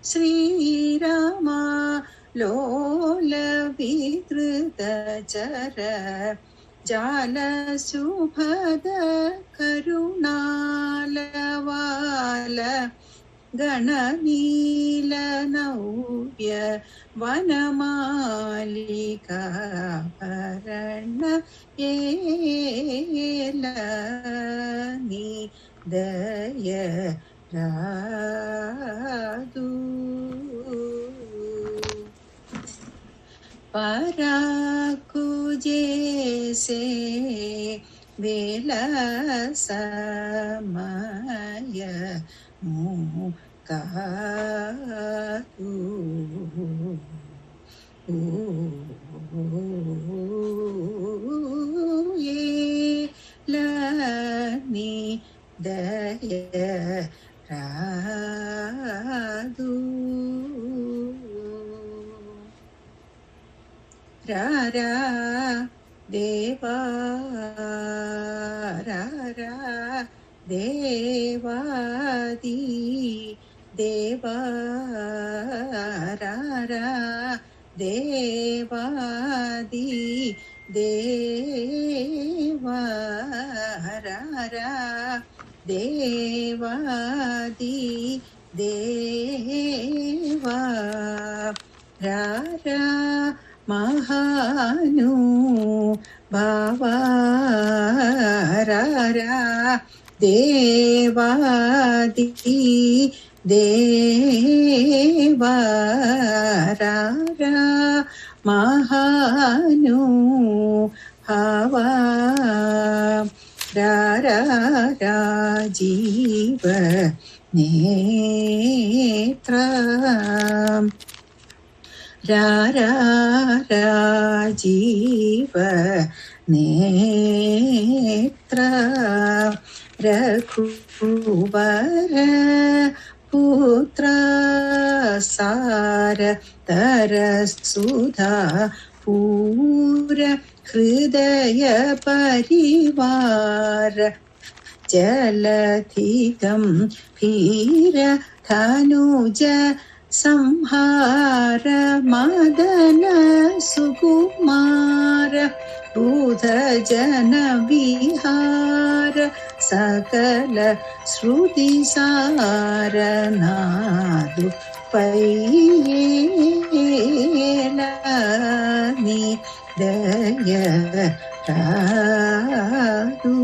Sri Rama Lola Mitrita Chara Jala Subhada Karunalavala Gananila Nauvya Vanamalika Parana Elani Daya Radu Paraku se Vela Samaya Mukatu Lani Daya Radu Rara Deva Rara Devadi Devadi Devadi Deva Devadi Deva Rara Mahanu Bhava Rara Devadi Deva Rara Mahanu Bhava Rara Rajiva Netra Rara Rajiva Netra Raghuvara Putra Sara Tarasudha Pura Hridaya Parivara Jalathikam Phira Thanuja Samhara Madana Sukumara Buddha Jana Vihara Sakala Shruti Saranadu Pailani Daya Radu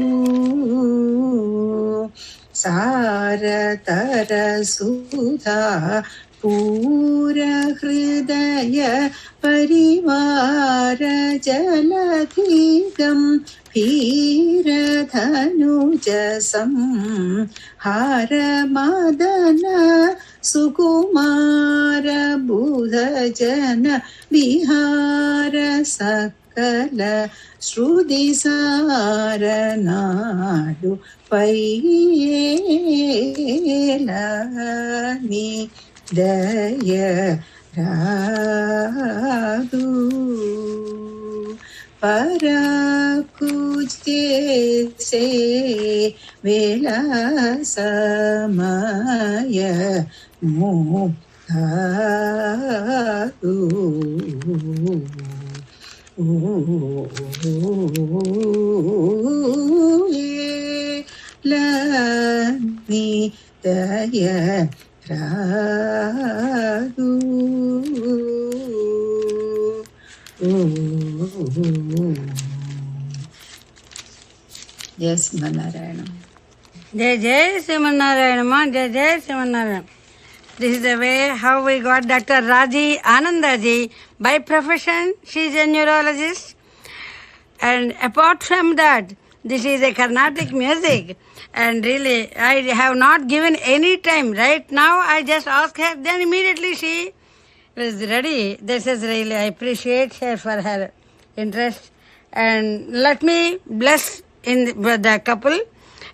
Saratara Sudha Pura Hridaya Parivara Jalathikam Phirathanujasam Hara Madana Sukumara Buddha Jana Vihara Sakala Shruti Saranadu Pailani Daya Radu Parakujte se Vela Samaya Muhadu Lani Daya Radu Yes, Manarayana. Jai Jai Srimanarayana Ma, Jai Jai Srimanarayana. This is the way how we got Dr. Raji Anandaji. By profession, she is a neurologist. And apart from that, this is a Carnatic music. And really, I have not given any time. Right now, I just asked her, then immediately she was ready. This is really, I appreciate her for her interest. And let me bless the couple.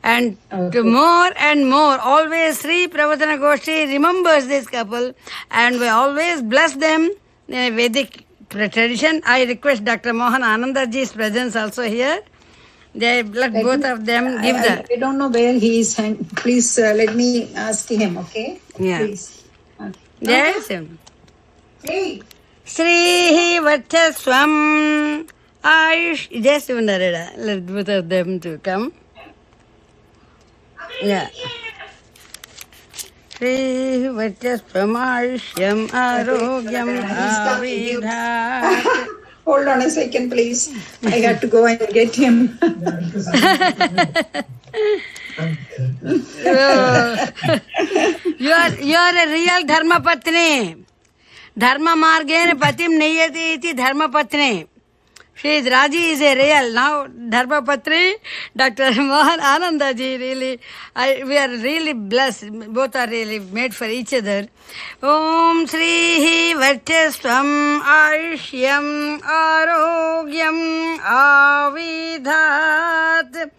And to more and more, always Sri Pravatana Goshti remembers this couple. And we always bless them in Vedic tradition. I request Dr. Mohan Anandaji's presence also here. They let both of them give I don't know where he is. Please let me ask him, okay? Yeah. Please. Okay. Yes. Hey. Sri Vachaswam Ayush. Just let both of them to come. Yeah. Sri Vachaswam Ayushyam Arogyam Avidhat. Hold on a second, please. I have to go and get him. You are a real Dharma Patni. Dharma Margena Patim Niyati iti Dharma Patni. She is Raji is a real. Now Dharma Patri, Dr. Mohan Anandaji, really, we are really blessed. Both are really made for each other. Om Sri Vachaswam Ayushyam Arogyam Avidhat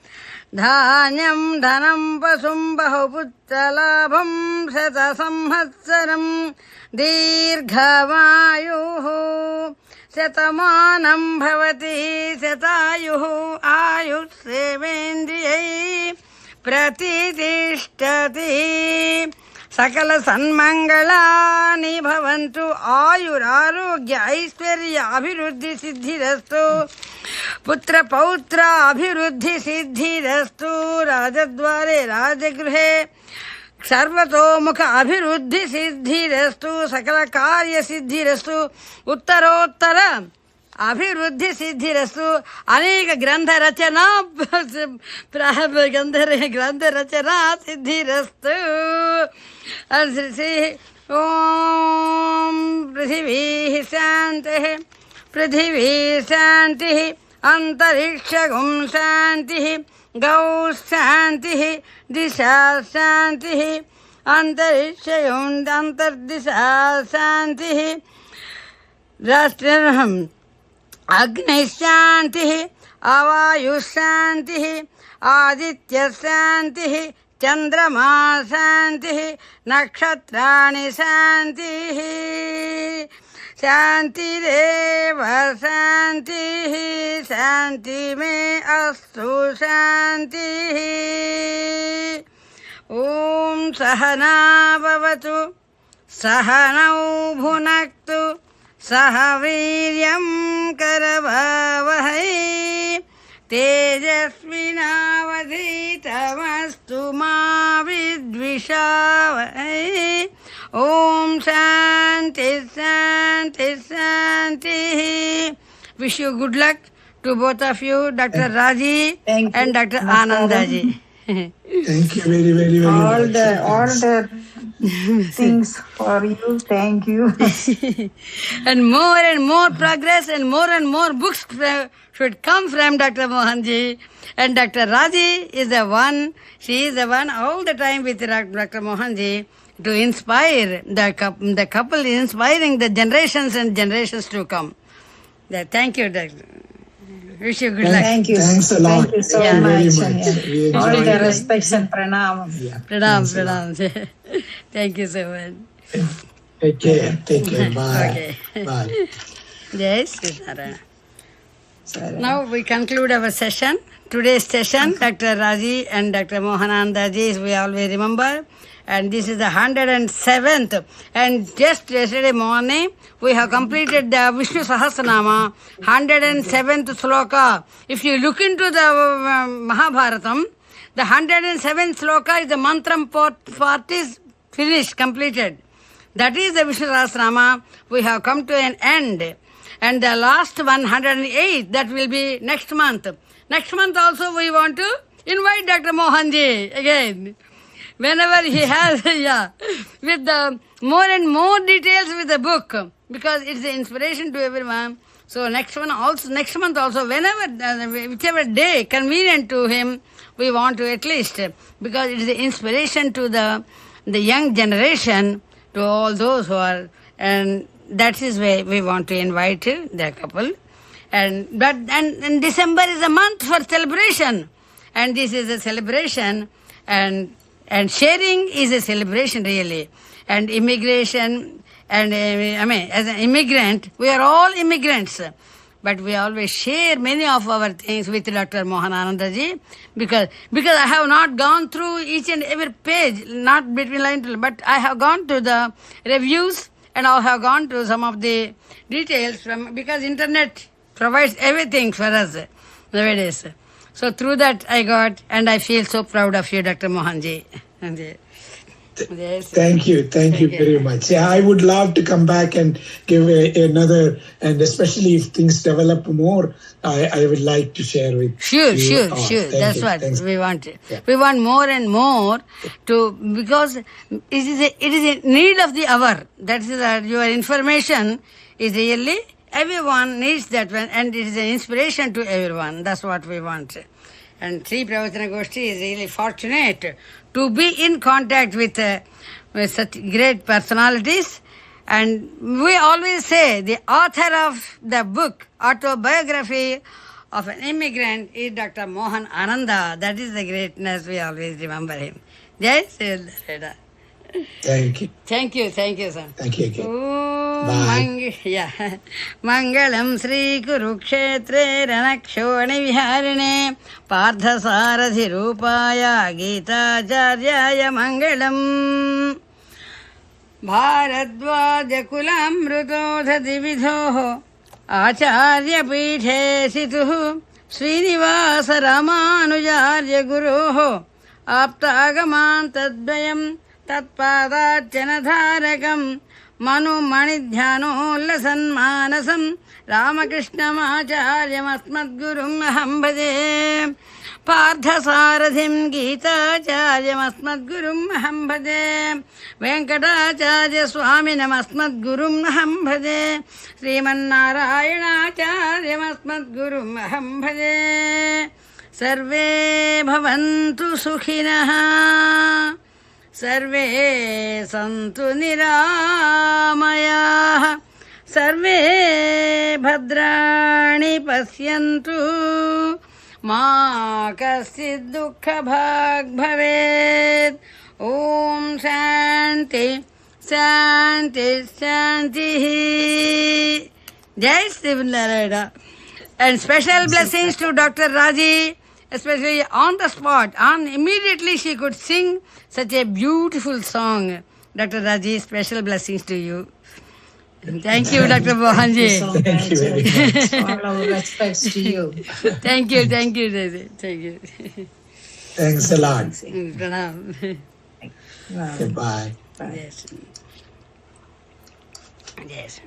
Dhanyam Dhanam Pasum Bahuputtalabham Sata Samhatsaram Dirghavayuhu Satamanam Bhavati Satayuhu Ayussevendriyai Pratitishthati सकल सन्मंगलानि भवन्तु आयुरारोग्य ऐश्वर्य अभिवृद्धि सिद्धिरस्तु पुत्र पौत्र अभिवृद्धि सिद्धिरस्तु राजद्वारे राजगृहे सर्वतोमुख अभिवृद्धि सिद्धिरस्तु सकल कार्य सिद्धिरस्तु उत्तरोत्तर अभिवृद्धि सिद्धिरस्तु अनेक ग्रंथ रचना ग्रंथ रचना सिद्धिरस्तु ओम पृथिवी शांतिः पृथिवी शांतिः अंतरिक्षगुं शांतिः गौ शांतिः दिशा शांतिः अंतरिक्षगुं अंतर्दिशा शांतिः राष्ट्रहम् अग्नि शांतिः अवायु शांतिः आदित्य शांतिः चंद्रमा शांतिः नक्षत्राणि शांतिः शांतिरेव शांतिः शांति में अस्तु शांतिः ओम सहना भवतु सहनौ भुनक्तु सह वीर्यं करवावहै तेजस्विनावधीतमस्तु मा विद्विषावहै ओम शांति शांति शांति wish you good luck to both of you, Dr. Raji and Dr. Anandaji. Thank you very, very, very much. All the things for you. Thank you. And more progress and more books should come from Dr. Mohanji. And Dr. Raji is the one, she is the one all the time with Dr. Mohanji to inspire the couple, inspiring the generations and generations to come. Thank you, Dr. Wish you good luck. Thank you. Thanks a lot. Thank you so Very much. much. We All enjoyed the it. respects and pranam. Pranam. Thank you so much. Take care. Take care. Bye. Okay. Bye. Yes, now we conclude our session. Today's session, Dr. Raji and Dr. Mohanandaji, we always remember. And this is the 107th. And just yesterday morning, we have completed the Vishnusahasranama, 107th sloka. If you look into the Mahabharatam, the 107th sloka is the mantram part is finished, completed. That is the Vishnusahasranama. We have come to an end. And the last 108, that will be next month. Next month also we want to invite Dr. Mohanji again. Whenever he has, with the more and more details with the book, because it's the inspiration to everyone. So next month also, whenever, whichever day convenient to him, we want to at least, because it is the inspiration to the young generation, to all those who are, and that is why we want to invite the couple. And December is a month for celebration, and this is a celebration, and sharing is a celebration really. And immigration, and as an immigrant, we are all immigrants. But we always share many of our things with Dr. Mohananandaji because I have not gone through each and every page, not between lines, but I have gone to the reviews and I have gone to some of the details because internet provides everything for us nowadays. So through that I got, and I feel so proud of you, Dr. Mohanji. Yes. Thank you very much. Yeah, I would love to come back and give another, and especially if things develop more, I would like to share with Sure. you. That's what we want. Yeah. We want more and more to, because it is a need of the hour. That is your information is really, everyone needs that one, and it is an inspiration to everyone. That's what we want. And Sri Pravachana Goshti is really fortunate to be in contact with such great personalities. And we always say the author of the book, Autobiography of an Immigrant, is Dr. Mohan Ananda. That is the greatness, we always remember him. Jai Sri Radha. Thank you. Thank you, sir. Thank you again. Bye. Mangalam Sri Kurukshetre Ranakshoni Viharine Partha Sarathi Rupaya Gita Charyaya Mangalam. भारद्वाजकुलामृतोऽधति विधोः आचार्यपीठे सितुः श्रीनिवास रामानुजार्य गुरोः आप्तागमान् तद्वयं तत्पादार्चनधारकं मनुमणिध्यानोल्लसन्मानसं रामकृष्णमाचार्यमस्मद्गुरुम् अहं भजे पार्थसारथिं गीताचार्यमस्मद्गुरुम् अहं भजे वेङ्कटाचार्यस्वामिनमस्मद्गुरुम् अहं भजे श्रीमन्नारायणाचार्यमस्मद्गुरुम् अहं भजे सर्वे भवन्तु सुखिनः सर्वे सन्तु निरामयाः सर्वे भद्राणि पश्यन्तु मा कश्चित् दुःखभाग् भवेत् ॐ शान्ति शान्ति शान्तिः जय Sriman Narayana and special blessings to Dr. Raji, especially on the spot, immediately she could sing such a beautiful song. Dr. Raji, special blessings to you. Thank you, Dr. Mohanji. Thank you very much. All our respects to you. Thank you, Raji. Thank you. Thanks a lot. Pranam. Goodbye. Yes. Yes.